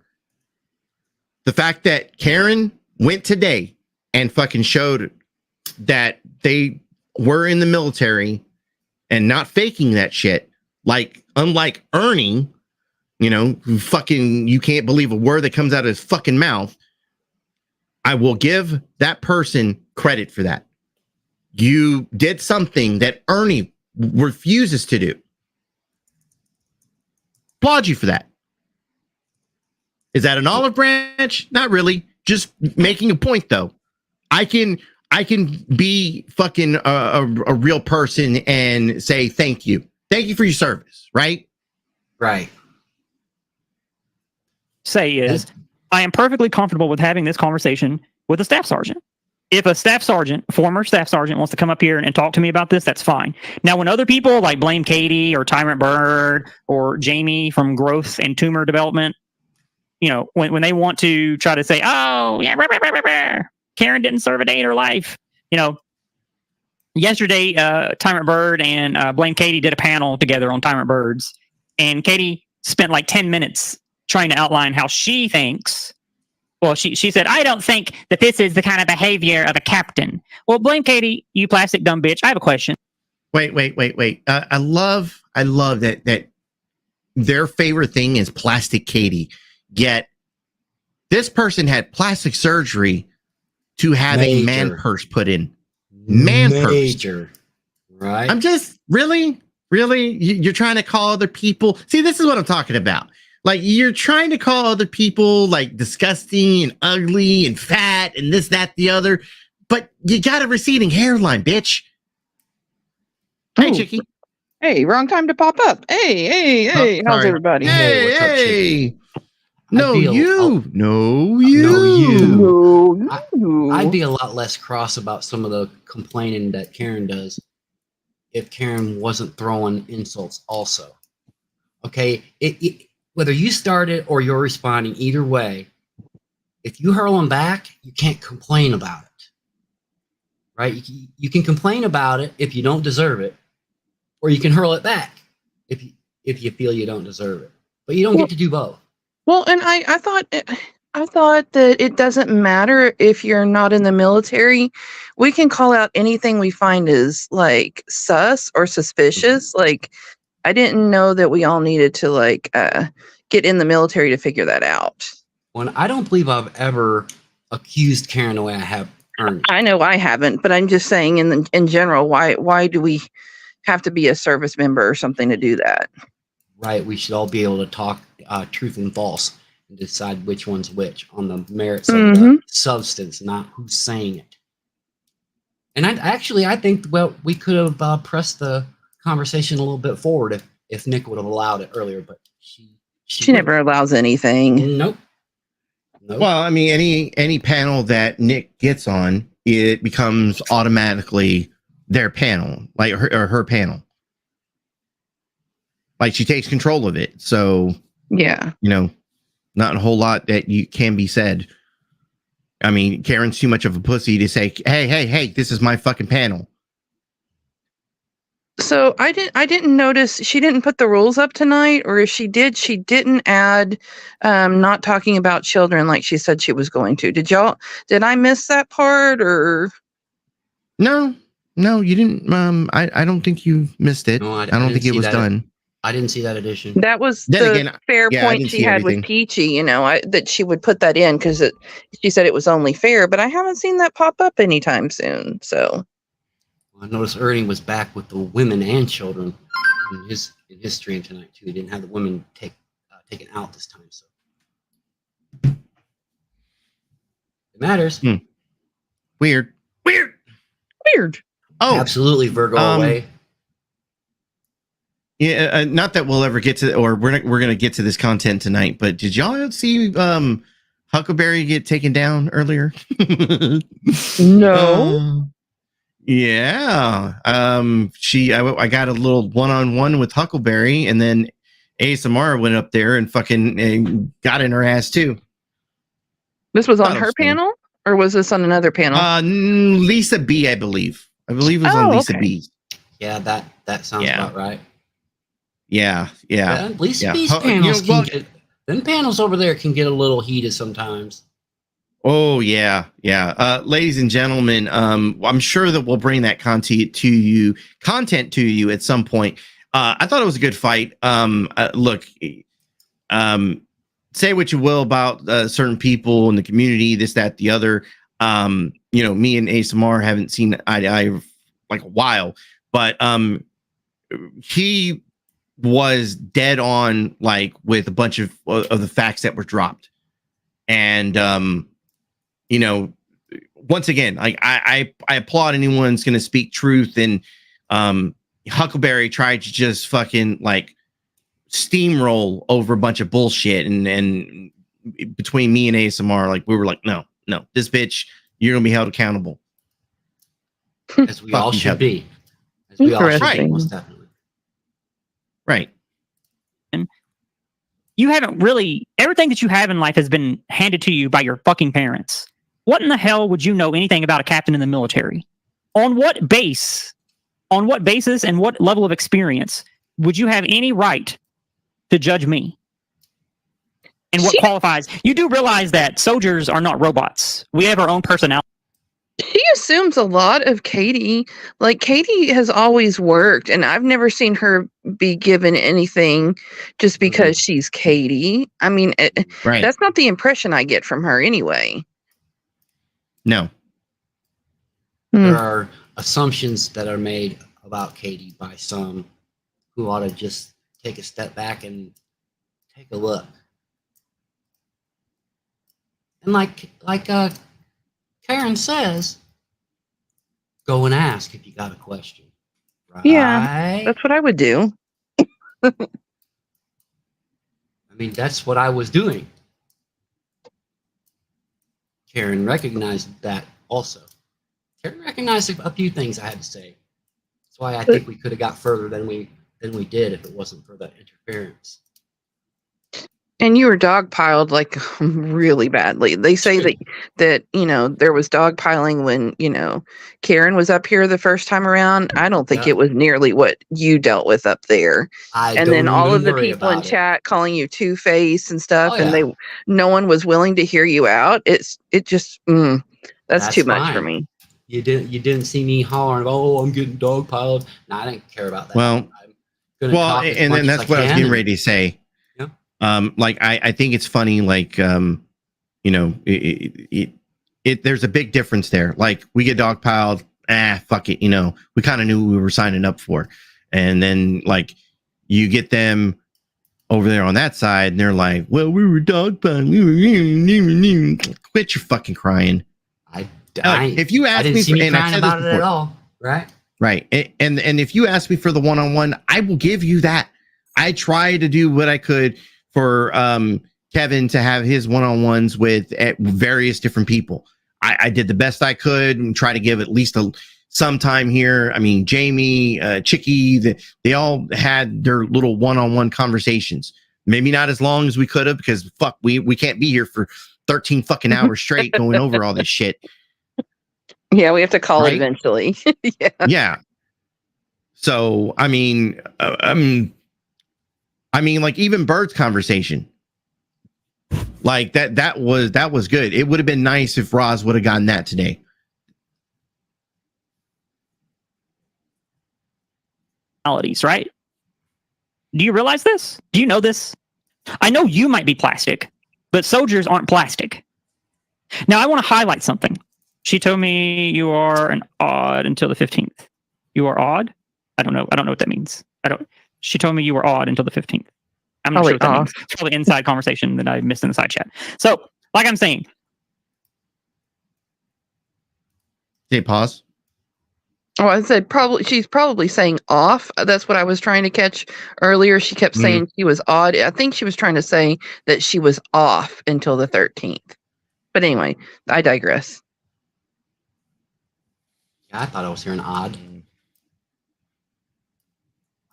B: The fact that Karen went today and fucking showed that they were in the military and not faking that shit, like unlike Ernie, you know, who fucking you can't believe a word that comes out of his fucking mouth. I will give that person credit for that. You did something that Ernie refuses to do. Applaud you for that. Is that an olive branch? Not really. Just making a point, though. I can be fucking a real person and say thank you. Thank you for your service, right?
F: Right.
J: Say is, I am perfectly comfortable with having this conversation with a staff sergeant. If a staff sergeant, former staff sergeant, wants to come up here and talk to me about this, that's fine. Now, when other people like Blame Katie or Tyrant Bird or Jamie from Growth and Tumor Development, you know, when they want to try to say, oh, yeah, rah, rah, rah, rah, rah, Karen didn't serve a day in her life. You know, yesterday, Tyrant Bird and Blame Katie did a panel together on Tyrant Birds. And Katie spent like 10 minutes trying to outline how she thinks. Well, she said, I don't think that this is the kind of behavior of a captain. Well, Blame Katie, you plastic dumb bitch. I have a question.
B: Wait. I love that their favorite thing is plastic Katie. Yet this person had plastic surgery to have a man purse put in. Major. Right. I'm just really you're trying to call other people. See, this is what I'm talking about. Like, you're trying to call other people like disgusting and ugly and fat and this, that, the other, but you got a receding hairline, bitch. Hey, Chicky.
K: Hey, wrong time to pop up. Hey, how's everybody?
B: Hey.
F: I'd be a lot less cross about some of the complaining that Karen does if Karen wasn't throwing insults also. Okay, whether you start it or you're responding, either way, if you hurl them back, you can't complain about it, right? You can complain about it if you don't deserve it, or you can hurl it back if you feel you don't deserve it, but you don't get to do both.
K: Well, and I thought that it doesn't matter if you're not in the military. We can call out anything we find is like sus or suspicious. Like, I didn't know that we all needed to like get in the military to figure that out.
F: Well, I don't believe I've ever accused Karen the way I have earned.
K: I know I haven't, but I'm just saying in general, why do we have to be a service member or something to do that?
F: Right, we should all be able to talk truth and false and decide which one's which on the merits of the substance, not who's saying it. And I think, well, we could have pressed the conversation a little bit forward if Nick would have allowed it earlier, but she
K: never allows anything.
F: Nope.
B: Well, I mean, any panel that Nick gets on, it becomes automatically their panel, like her panel. Like, she takes control of it. So,
K: yeah,
B: you know, not a whole lot that you can be said. I mean, Karen's too much of a pussy to say, hey, this is my fucking panel.
K: So I didn't notice she didn't put the rules up tonight, or if she did, she didn't add not talking about children like she said she was going to. Did I miss that part, or?
B: No, you didn't. I don't think you missed it. No, I don't think it was done.
F: I didn't see that addition.
K: That was the fair point she had with Peachy, you know, that she would put that in because she said it was only fair, but I haven't seen that pop up anytime soon. So
F: I noticed Ernie was back with the women and children in his stream tonight too. He didn't have the women taken out this time, so it matters.
B: Weird.
F: Oh, absolutely, Virgo away.
B: Yeah, not that we'll ever get to, or we're gonna get to this content tonight. But did y'all see Huckleberry get taken down earlier?
K: No.
B: Yeah. I got a little one-on-one with Huckleberry, and then ASMR went up there and fucking got in her ass too.
K: This was on her panel, or was this on another panel?
B: Lisa B, I believe. I believe it was on Lisa B.
F: Yeah, that sounds about right.
B: Yeah.
F: Lisa B's panels them panels over there can get a little heated sometimes.
B: Oh yeah, yeah. Ladies and gentlemen, I'm sure that we'll bring that content to you at some point. I thought it was a good fight. Look, say what you will about certain people in the community, this, that, the other. Me and ASMR haven't seen eye to eye like a while, but he was dead on, like, with a bunch of the facts that were dropped, and once again, like I applaud anyone who's going to speak truth. And Huckleberry tried to just fucking like steamroll over a bunch of bullshit, and between me and ASMR, like we were like, no, this bitch, you're gonna be held accountable,
F: as we all should be. As we all should be, most definitely.
B: Right.
J: You haven't really, everything that you have in life has been handed to you by your fucking parents. What in the hell would you know anything about a captain in the military? On what basis and what level of experience would you have any right to judge me? And what qualifies? You do realize that soldiers are not robots. We have our own personality.
K: She assumes a lot of Katie. Like, Katie has always worked, and I've never seen her be given anything just because she's Katie. I mean, that's not the impression I get from her anyway.
B: No.
F: There are assumptions that are made about Katie by some who ought to just take a step back and take a look. And like Karen says, go and ask if you got a question. Right?
K: Yeah, that's what I would do.
F: I mean, that's what I was doing. Karen recognized that also. Karen recognized a few things I had to say. That's why I think we could have got further than we did if it wasn't for that interference.
K: And you were dogpiled like really badly. They say that there was dogpiling when Karen was up here the first time around. I don't think it was nearly what you dealt with up there. And then all of the people in chat calling you Two-Face and stuff, and no one was willing to hear you out. That's too much for me.
F: You didn't see me hollering, "Oh, I'm getting dogpiled." No, I didn't care about that.
B: Well, and then that's what I was getting ready to say. I think it's funny, like, there's a big difference there. Like, we get dogpiled, fuck it, we kind of knew what we were signing up for. And then, like, you get them over there on that side, and they're like, well, we were dogpiled. Quit your fucking crying. If you ask me for, and I said
F: about it at all, right?
B: Right. And if you ask me for the one-on-one, I will give you that. I try to do what I could for Kevin to have his one-on-ones with various different people. I did the best I could and try to give at least some time here. I mean, Jamie, Chicky, they all had their little one-on-one conversations. Maybe not as long as we could have, because fuck, we can't be here for 13 fucking hours straight going over all this shit.
K: Yeah, we have to call it eventually.
B: Yeah. So, I mean, like, even Bird's conversation, like that was good. It would have been nice if Roz would have gotten that today.
J: Right? Do you realize this? Do you know this? I know you might be plastic, but soldiers aren't plastic. Now, I want to highlight something. She told me you are an odd until the 15th. You are odd? I don't know what that means. She told me you were odd until the 15th. I'm not sure what that means. It's probably inside conversation that I missed in the side chat. So, like I'm saying.
B: Okay, pause.
K: Oh, I said she's probably saying off. That's what I was trying to catch earlier. She kept saying she was odd. I think she was trying to say that she was off until the 13th. But anyway, I digress.
F: Yeah, I thought I was hearing odd.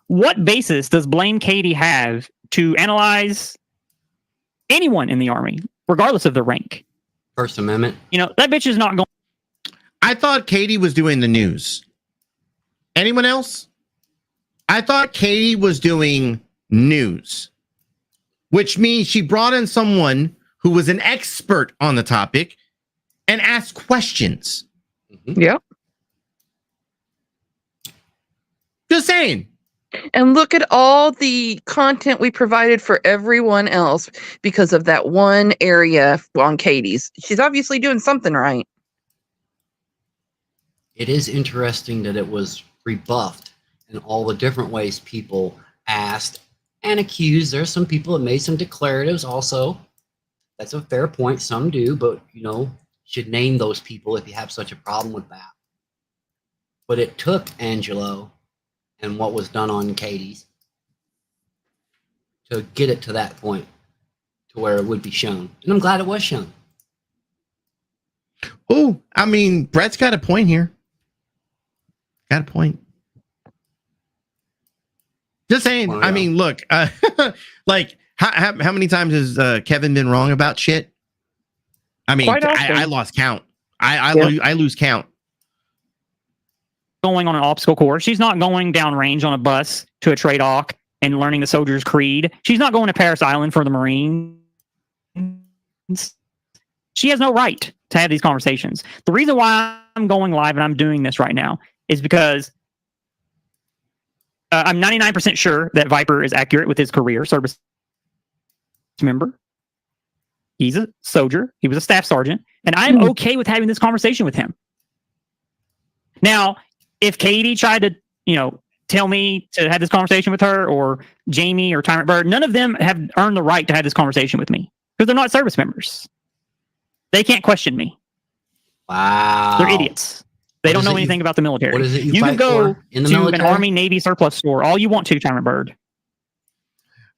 J: What basis does Blame Katie have to analyze anyone in the Army, regardless of their rank?
F: First Amendment.
J: That bitch is not going.
B: I thought Katie was doing the news. Anyone else? I thought Katie was doing news, which means she brought in someone who was an expert on the topic and ask questions.
K: Yep.
B: Just saying.
K: And look at all the content we provided for everyone else because of that one area on Katie's. She's obviously doing something right.
F: It is interesting that it was rebuffed in all the different ways people asked and accused. There's some people that made some declaratives also. That's a fair point. Some do, but you know, should name those people if you have such a problem with that. But it took Angelo and what was done on Katie's to get it to that point to where it would be shown. And I'm glad it was shown.
B: Oh, I mean, Brett's got a point here. Got a point. Just saying.
F: Well, yeah.
B: I mean, look, like how many times has Kevin been wrong about shit? I mean, I lost count. I lose count.
J: Going on an obstacle course. She's not going downrange on a bus to a trade arc and learning the soldier's creed. She's not going to Paris Island for the Marines. She has no right to have these conversations. The reason why I'm going live and I'm doing this right now is because I'm 99% sure that Viper is accurate with his career service member. He's a soldier. He was a staff sergeant. And I'm okay with having this conversation with him. Now, if Katie tried to, you know, tell me to have this conversation with her, or Jamie or Tyrant Bird, none of them have earned the right to have this conversation with me because they're not service members. They can't question me.
F: Wow.
J: They're idiots. They don't know anything about the military.
F: What is it
J: you can
F: fight
J: go
F: for in the
J: to
F: military?
J: an Army Navy surplus store all you want to, Tyrant Bird.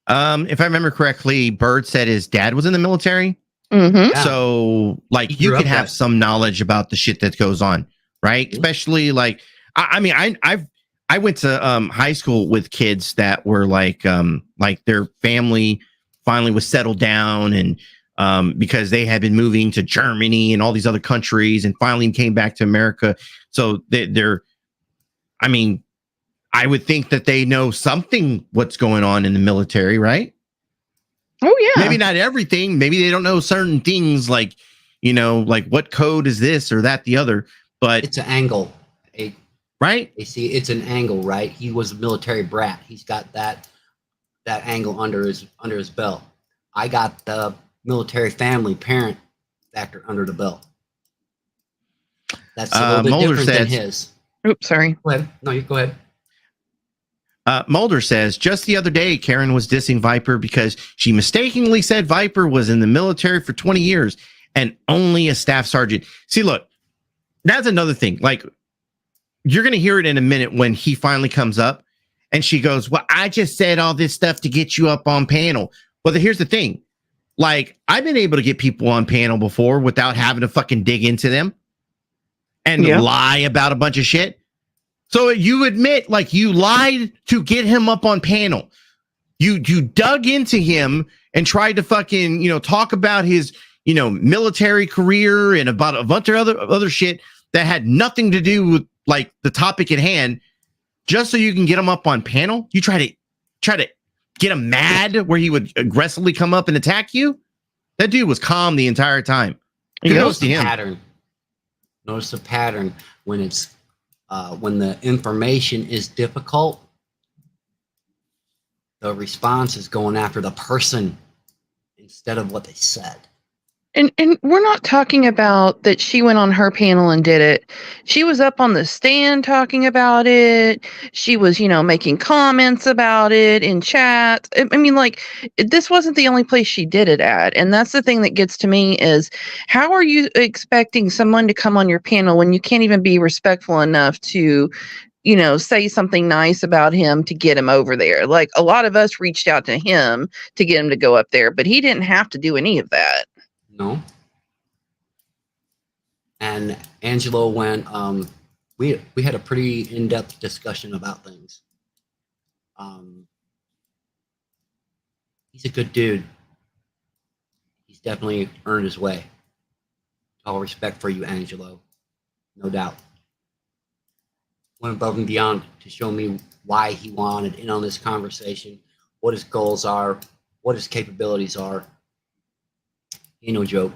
B: If I remember correctly, Bird said his dad was in the military.
K: Mm-hmm.
B: So, like, you can have some knowledge about the shit that goes on, right? Mm-hmm. Especially, like, I mean, I went to high school with kids that were like their family finally was settled down, and because they had been moving to Germany and all these other countries, and finally came back to America. So they're, I mean, I would think that they know something what's going on in the military, right?
K: Oh yeah.
B: Maybe not everything. Maybe they don't know certain things, like, you know, like what code is this or that, the other. But
F: it's an angle,
B: right?
F: You see, it's an angle, right? He was a military brat. He's got that angle under his belt. I got the military family parent factor under the belt. That's a little bit different than his.
K: Oops, sorry.
F: Go ahead. No, you go ahead.
B: Mulder says, just the other day, Karen was dissing Viper because she mistakenly said Viper was in the military for 20 years and only a staff sergeant. See, look, that's another thing. Like, you're going to hear it in a minute when he finally comes up and she goes, well, I just said all this stuff to get you up on panel. Well, here's the thing. Like, I've been able to get people on panel before without having to fucking dig into them and lie about a bunch of shit. So you admit, like, you lied to get him up on panel. You dug into him and tried to fucking, you know, talk about his, you know, military career and about a bunch of other shit that had nothing to do with, like, the topic at hand, just so you can get him up on panel. You try to get him mad where he would aggressively come up and attack you. That dude was calm the entire time.
F: Notice the pattern. Notice the pattern when it's when the information is difficult. The response is going after the person instead of what they said.
K: And we're not talking about that she went on her panel and did it. She was up on the stand talking about it. She was, you know, making comments about it in chat. I mean, like, this wasn't the only place she did it at. And that's the thing that gets to me is, how are you expecting someone to come on your panel when you can't even be respectful enough to, you know, say something nice about him to get him over there? Like, a lot of us reached out to him to get him to go up there, but he didn't have to do any of that.
F: No. And Angelo went, we had a pretty in-depth discussion about things. He's a good dude. He's definitely earned his way. All respect for you, Angelo. No doubt. Went above and beyond to show me why he wanted in on this conversation, what his goals are, what his capabilities are. Ain't no joke.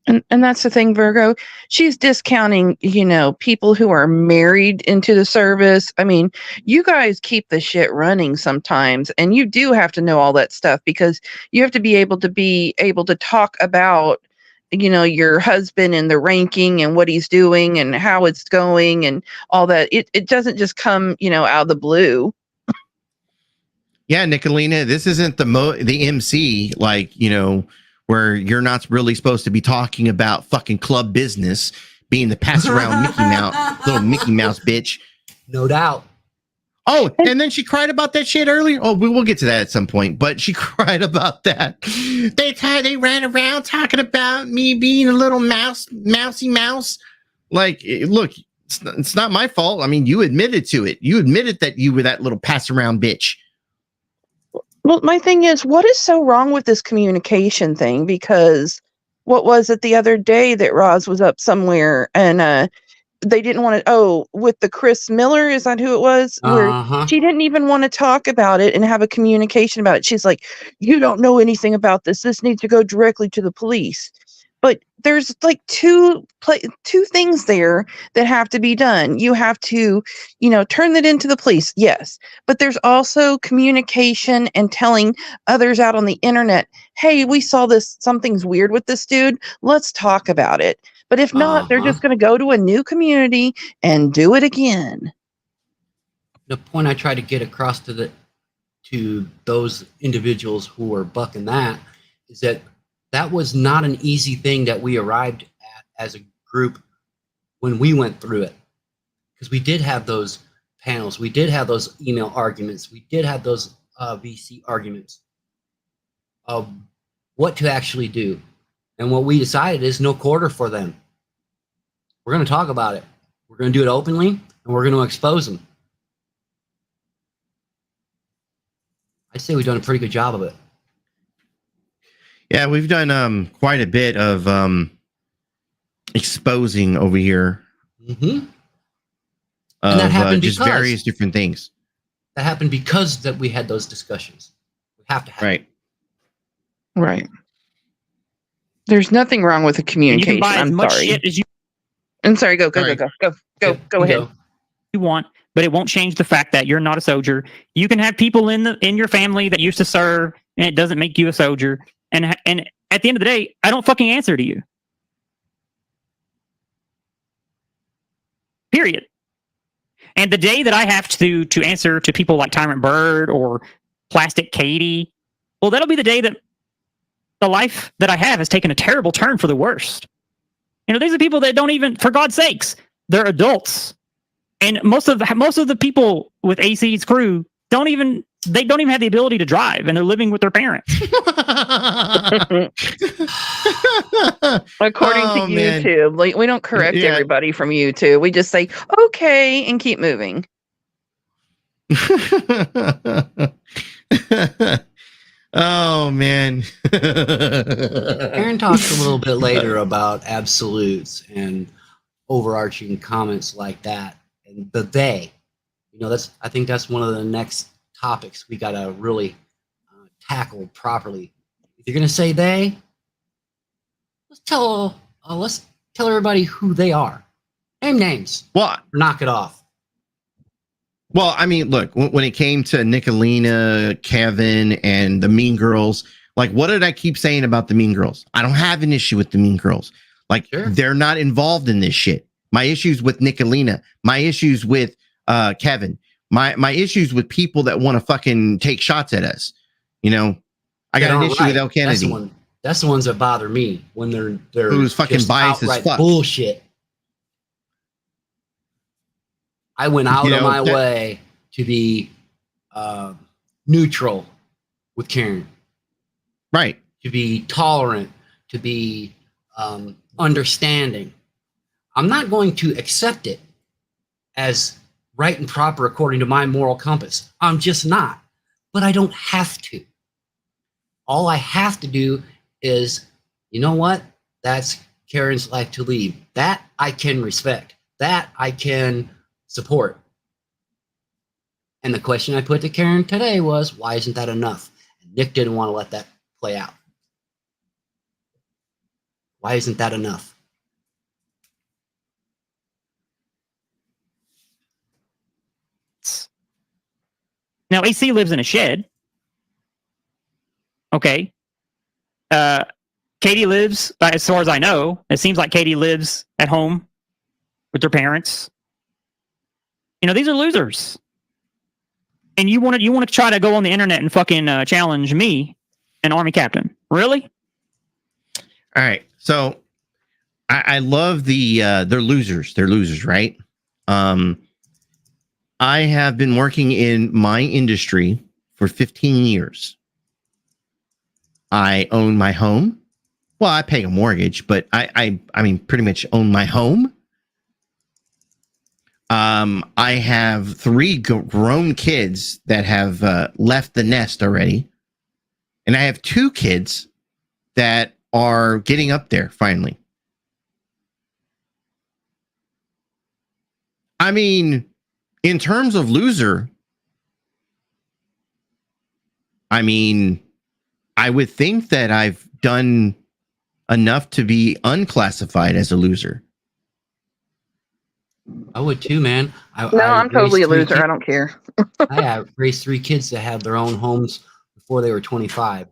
K: And that's the thing, Virgo. She's discounting, people who are married into the service. I mean, you guys keep the shit running sometimes, and you do have to know all that stuff because you have to be able to talk about, your husband and the ranking and what he's doing and how it's going and all that. It doesn't just come, out of the blue.
B: Yeah, Nicolina, this isn't the MC, where you're not really supposed to be talking about fucking club business, being the pass around little Mickey Mouse bitch.
F: No doubt.
B: Oh, and then she cried about that shit earlier. Oh, we'll get to that at some point, but she cried about that. They ran around talking about me being a little mousy mouse. Like, look, it's not my fault. I mean, you admitted to it. You admitted that you were that little pass around bitch.
K: Well, my thing is, what is so wrong with this communication thing? Because what was it the other day that Roz was up somewhere and they didn't want to, with the Chris Miller, is that who it was? Where she didn't even want to talk about it and have a communication about it. She's like, you don't know anything about this. This needs to go directly to the police. But there's like two things there that have to be done. You have to, turn that into the police. Yes. But there's also communication and telling others out on the internet, hey, we saw this, something's weird with this dude. Let's talk about it. But if not, they're just going to go to a new community and do it again.
F: The point I try to get across to those individuals who are bucking that is that was not an easy thing that we arrived at as a group when we went through it. Because we did have those panels. We did have those email arguments. We did have those VC arguments of what to actually do. And what we decided is no quarter for them. We're going to talk about it. We're going to do it openly, and we're going to expose them. I'd say we've done a pretty good job of it.
B: Yeah, we've done quite a bit of exposing over here.
F: Mm-hmm. And that happened
B: just
F: because
B: various different things.
F: That happened because that we had those discussions. We have to have it.
K: Right. There's nothing wrong with the communication. I'm sorry.
J: Shit as you
K: I'm sorry. Go ahead.
J: You want, but it won't change the fact that you're not a soldier. You can have people in your family that used to serve, and it doesn't make you a soldier. And at the end of the day, I don't fucking answer to you. Period. And the day that I have to answer to people like Tyrant Bird or Plastic Katie, well, that'll be the day that the life that I have has taken a terrible turn for the worst. These are people that don't even, for God's sakes, they're adults. And most of the people with AC's crew don't even have the ability to drive, and they're living with their parents.
K: According to YouTube, like, we don't correct everybody from YouTube. We just say okay and keep moving.
B: Oh man.
F: Aaron talks a little bit later about absolutes and overarching comments like that, and the they. I think that's one of the next topics we gotta really tackle properly. If you're gonna say they, let's tell everybody who they are. Name names.
B: What?
F: Knock it off.
B: Well, I mean, look, when it came to Nicolina, Kevin, and the Mean Girls, like, what did I keep saying about the Mean Girls? I don't have an issue with the Mean Girls. Like, they're not involved in this shit. My issues with Nicolina, my issues with Kevin, my issues with people that want to fucking take shots at us. I got an issue with El Kennedy.
F: That's the ones that bother me when they're
B: who's fucking biased as fuck.
F: Bullshit. I went out of my way to be neutral with Karen.
B: Right.
F: To be tolerant, to be understanding. I'm not going to accept it as right and proper according to my moral compass. I'm just not. But I don't have to. All I have to do is, you know what? That's Karen's life to lead. That I can respect. That I can support. And the question I put to Karen today was, why isn't that enough? And Nick didn't want to let that play out. Why isn't that enough?
J: Now, AC lives in a shed. Okay. Katie lives, as far as I know, it seems like Katie lives at home with her parents. You know, these are losers. And you want to try to go on the internet and fucking challenge me, an army captain? Really?
B: All right. So I love they're losers. They're losers, right? I have been working in my industry for 15 years. I own my home. Well, I pay a mortgage, but I mean, pretty much own my home. I have 3 grown kids that have left the nest already. And I have 2 kids that are getting up there finally. I mean, in terms of loser, I mean, I would think that I've done enough to be unclassified as a loser.
F: I would too, man.
K: I'm totally a loser. I don't care.
F: I have raised 3 kids that have their own homes before they were 25.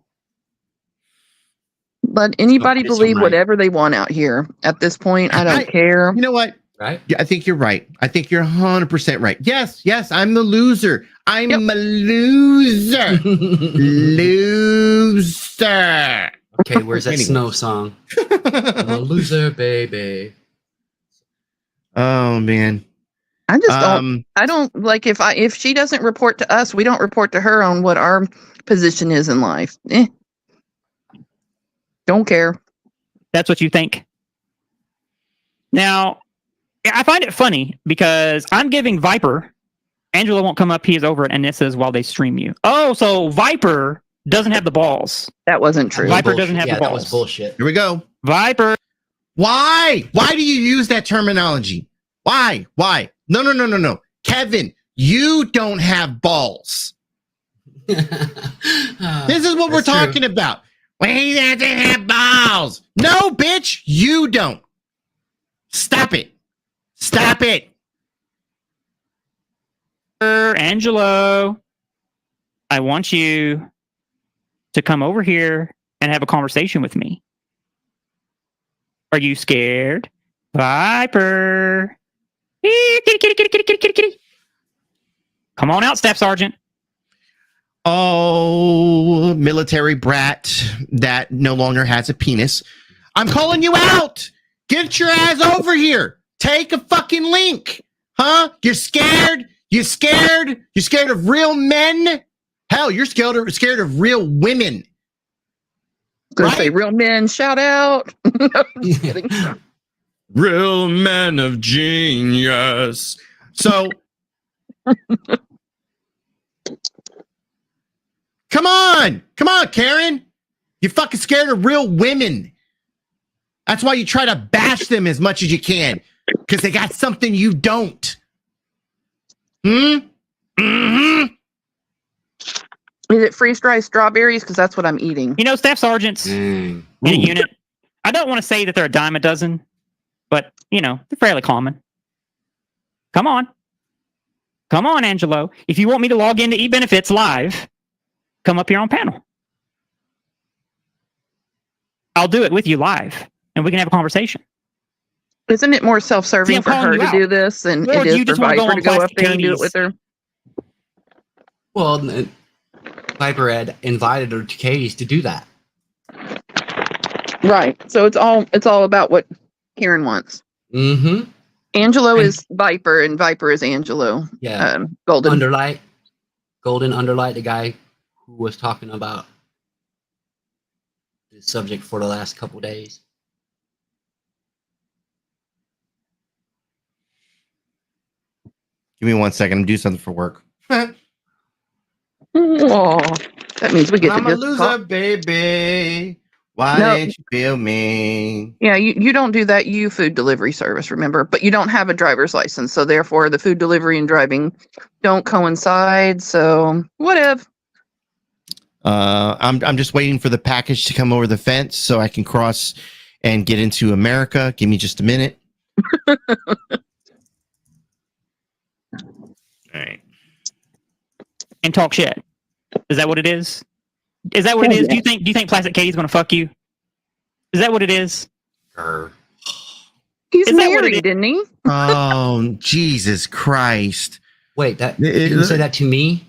K: Let anybody
F: It's
K: believe
F: right.
K: whatever they want out here. At this point, I don't care.
B: You know what?
F: Right?
B: Yeah, I think you're right. I think you're 100% right. Yes, I'm the loser. I'm a loser. Loser.
F: Okay, where's that
B: Anyways.
F: snow song? I'm a loser, baby.
B: Oh man.
K: I just don't. I don't like if she doesn't report to us, we don't report to her on what our position is in life. Don't care.
J: That's what you think. Now, I find it funny because I'm giving Viper. Angela won't come up. He is over at Anissa's while they stream you. Oh, so Viper doesn't have the balls.
K: That wasn't true.
J: Viper doesn't have the balls.
F: That was bullshit.
B: Here we go.
J: Viper.
B: Why? Why do you use that terminology? Why? No. Kevin, you don't have balls. This is what we're talking about. We don't have balls. No, bitch, you don't. Stop it. Stop it.
J: Angelo, I want you to come over here and have a conversation with me. Are you scared? Viper. Kitty. Come on out, Staff Sergeant.
B: Oh, military brat that no longer has a penis. I'm calling you out. Get your ass over here. Take a fucking link. Huh? You're scared? You scared? You're scared of real men? Hell, you're scared of real women.
K: Gonna say real men, shout out. No, I'm just kidding.
B: Real men of genius. So Come on, Karen. You're fucking scared of real women. That's why you try to bash them as much as you can, because they got something you don't. Mm-hmm.
K: Is it freeze-dried strawberries? Because that's what I'm eating.
J: You know, Staff Sergeants in a unit, I don't want to say that they're a dime a dozen, but, you know, they're fairly common. Come on, Angelo. If you want me to log into eBenefits live, come up here on panel. I'll do it with you live, and we can have a conversation.
K: Isn't it more self-serving for her to do this than it is for Viper to go up there and do it with her?
F: Well, Viper had invited her to Katie's to do that.
K: Right. So it's all about what Karen wants.
F: Mm-hmm.
K: Angelo is Viper, and Viper is Angelo.
F: Yeah.
K: Golden
F: Underlight, the guy who was talking about the subject for the last couple days.
B: Give me 1 second. I'm doing something for work.
K: Oh, that means we get
B: I'm
K: to
B: a
K: just
B: loser,
K: talk.
B: baby. Why didn't you feel me?
K: Yeah, you don't do that. You food delivery service, remember? But you don't have a driver's license, so therefore the food delivery and driving don't coincide. So whatever.
B: I'm just waiting for the package to come over the fence so I can cross and get into America. Give me just a minute. All right.
J: And talk shit. Is that what it is? Is that what it is? Do you think Plastic Katie's gonna fuck you? Is that what it is?
K: He's
J: Is that what it
K: married,
J: is?
K: isn't he?
B: Oh, Jesus Christ.
F: Wait, did you say that to me?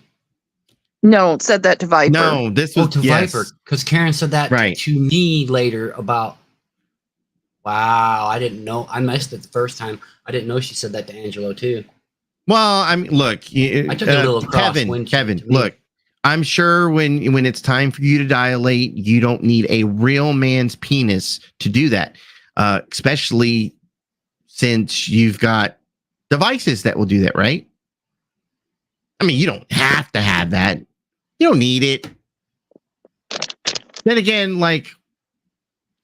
K: No, said that to Viper.
B: No, this was
F: to Viper, because Karen said that to me later about. Wow, I didn't know. I missed it the first time. I didn't know she said that to Angelo too.
B: Well, I mean, look,
F: I took a little
B: Kevin, look, I'm sure when it's time for you to dilate, you don't need a real man's penis to do that, especially since you've got devices that will do that, right? I mean, you don't have to have that. You don't need it. Then again, like,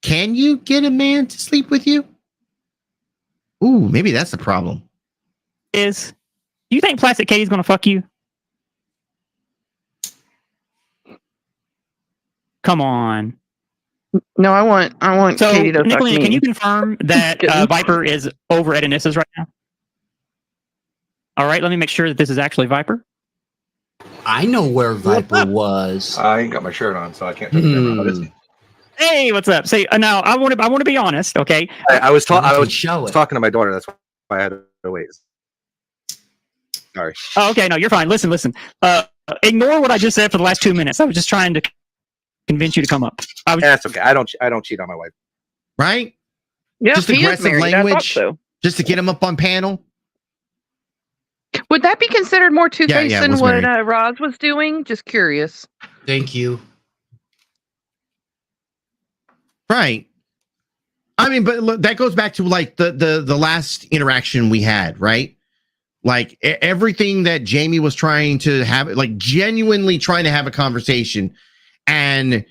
B: can you get a man to sleep with you? Ooh, maybe that's the problem.
J: Do you think Plastic Katie's gonna fuck you? Come on.
K: No, I want
J: So,
K: Katie to fuck
J: Nicolina,
K: me.
J: can you confirm that Viper is over at Anissa's right now? All right, let me make sure that this is actually Viper.
F: I know where Viper was.
L: I ain't got my shirt on, so I can't tell you what it is.
J: Hey, what's up? Say now, I want to be honest, okay?
L: I was talking
F: to
L: my daughter. That's why I had to wait. Sorry.
J: Oh, okay, no, you're fine. Listen. Ignore what I just said for the last 2 minutes. I was just trying to convince you to come up.
L: That's okay. I don't cheat on my wife.
B: Right?
K: Yeah,
B: just
K: he is
B: aggressive
K: married. I thought
B: language,
K: so.
B: just to get him up on panel.
K: Would that be considered more two-faced
B: Yeah,
K: than
B: was
K: what
B: married.
K: Roz was doing? Just curious.
F: Thank you.
B: Right. I mean, but look, that goes back to like the last interaction we had, right? Like everything that Jamie was trying to have, like genuinely trying to have a conversation, and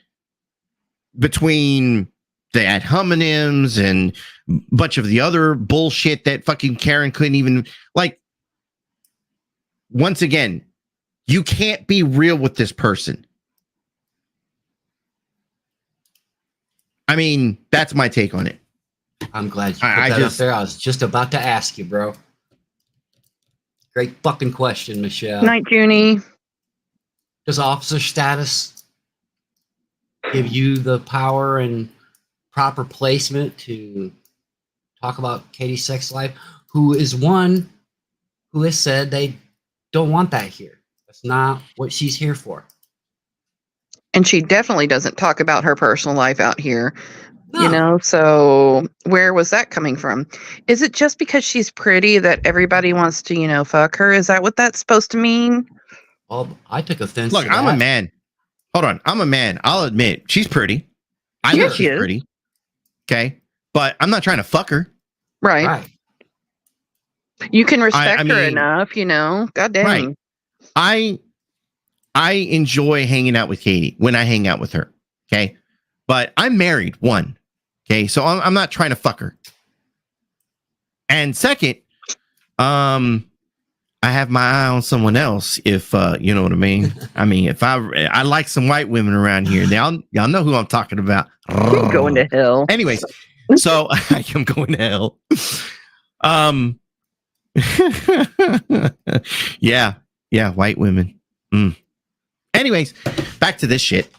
B: between the ad hominems and a bunch of the other bullshit that fucking Karen couldn't even, like, once again, you can't be real with this person. I mean, that's my take on it.
F: I'm glad you put that up there. I was just about to ask you, bro. Great fucking question, Michelle.
K: Night, Junie.
F: Does officer status give you the power and proper placement to talk about Katie's sex life, who is one who has said they don't want that here? That's not what she's here for.
K: And she definitely doesn't talk about her personal life out here.
F: No.
K: You know, so where was that coming from? Is it just because she's pretty that everybody wants to, you know, fuck her? Is that what that's supposed to mean?
F: Well, I took offense.
B: Look,
F: to
B: I'm
F: that.
B: a man. Hold on. I'm a man. I'll admit she's pretty. I
K: Yeah,
B: know
K: she
B: she's
K: is.
B: pretty. Okay. But I'm not trying to fuck her.
K: Right.
F: Right.
K: You can respect
B: I
K: her
B: mean,
K: enough, you know. God dang.
B: Right. I enjoy hanging out with Katie when I hang out with her. Okay. But I'm married, one. Okay. So I'm not trying to fuck her. And second, I have my eye on someone else, if you know what I mean. I mean, if I like some white women around here, y'all know who I'm talking about.
K: You're going to hell.
B: Anyways, so I am going to hell. Yeah, white women. Anyways, back to this shit.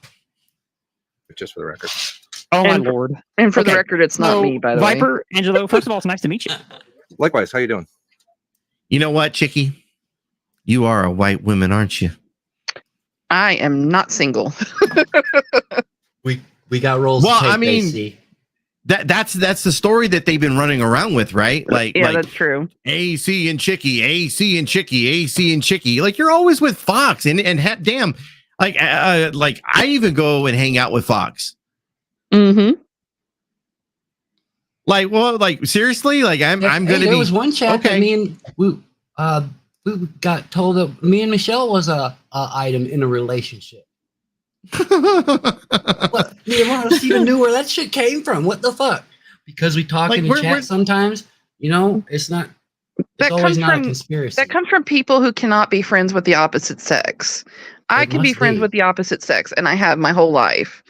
L: Just for the record.
J: Oh my
K: And-
J: lord.
K: And for the
J: Okay,
K: record, it's not
J: so,
K: me, by the way.
J: Viper, Angelo, first of all, it's nice to meet you.
L: Likewise, how you doing?
B: You know what, Chicky? You are a white woman, aren't you?
K: I am not single.
F: We got roles.
B: Well,
F: to take,
B: I mean,
F: AC.
B: that's the story that they've been running around with, right? Like,
K: Yeah,
B: like
K: that's true.
B: AC and Chicky, AC and Chicky, AC and Chicky. Like, you're always with Fox, and damn, like I even go and hang out with Fox.
K: Mm-hmm.
B: Like, well, like seriously, like I'm gonna
F: There
B: be.
F: was one chat that
B: okay.
F: me and we got told that me and Michelle was a item in a relationship. What? Me and Ross even knew where that shit came from. What the fuck? Because we talk
B: Like,
F: in the
B: we're-
F: chat sometimes. You know, it's not. It's
K: That
F: always
K: comes
F: not a
K: from-
F: conspiracy.
K: That comes from people who cannot be friends with the opposite sex. I
F: It
K: can be
F: must
K: friends
F: be.
K: with the opposite sex, and I have my whole life.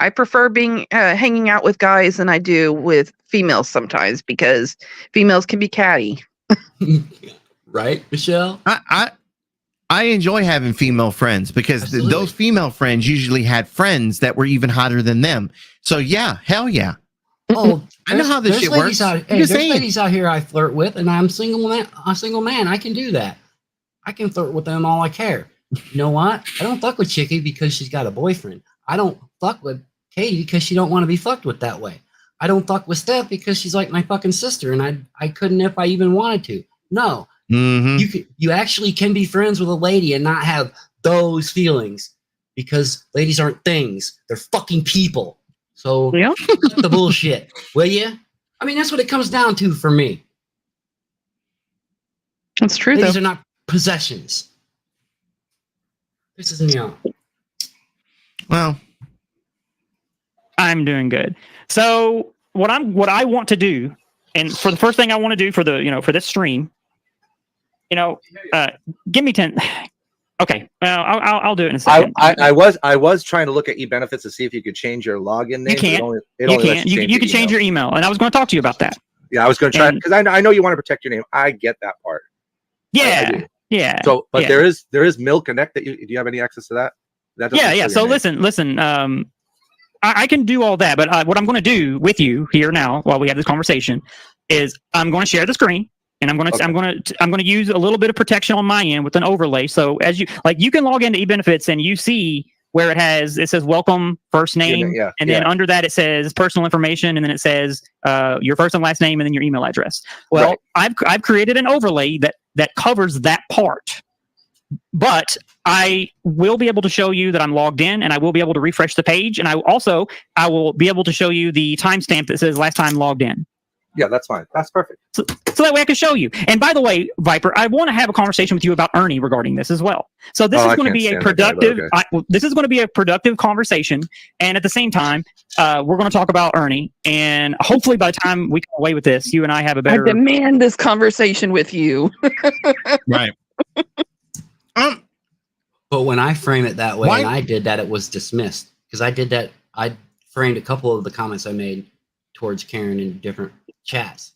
K: I prefer being hanging out with guys than I do with females sometimes because females can be catty.
F: Right, Michelle?
B: I enjoy having female friends because
F: Absolutely.
B: those female friends usually had friends that were even hotter than them. So yeah, hell yeah.
F: Oh,
B: I know how this
F: there's
B: shit
F: ladies
B: works.
F: Out,
B: I'm
F: hey,
B: just
F: there's
B: saying.
F: ladies out here I flirt with, and I'm single man. A single man. I can do that. I can flirt with them all I care. You know what? I don't fuck with Chicky because she's got a boyfriend. I don't fuck with Katie because she don't want to be fucked with that way. I don't fuck with Steph because she's like my fucking sister, and I couldn't if I even wanted to. No, you actually can be friends with a lady and not have those feelings because ladies aren't things; they're fucking people. So cut the bullshit, will you? I mean, that's what it comes down to for me.
K: That's true,
F: Ladies
K: though.
F: are not possessions. Pisses me off.
B: Well,
J: I'm doing good. So what I want to do, and for the first thing I want to do for the for this stream, give me 10. Okay, I'll do it in a second.
L: I was trying to look at e-benefits to see if you could change your login name.
J: You can't. You can change your email, and I was going to talk to you about that.
L: Yeah, I was going to try because I know you want to protect your name. I get that part.
J: Yeah, yeah.
L: So, but
J: yeah.
L: there is Mill Connect. Do you have any access to that?
J: Yeah. So listen. I can do all that, but what I'm going to do with you here now, while we have this conversation, is I'm going to share the screen. And I'm going to use a little bit of protection on my end with an overlay. So as you can log into eBenefits and you see where it says welcome first name, and then under that it says personal information, and then it says your first and last name, and then your email address. Well, I've created an overlay that covers that part, but I will be able to show you that I'm logged in, and I will be able to refresh the page, and I will be able to show you the timestamp that says last time logged in.
L: Yeah, that's fine. That's perfect.
J: So that way I can show you. And by the way, Viper, I want to have a conversation with you about Ernie regarding this as well. So this is going to be a productive. This is going to be a productive conversation. And at the same time, we're going to talk about Ernie. And hopefully, by the time we come away with this, you and I have a better.
K: I demand this conversation with you.
B: Right.
F: But when I frame it that way, and I did that, it was dismissed because I did that. I framed a couple of the comments I made towards Karen in different chats,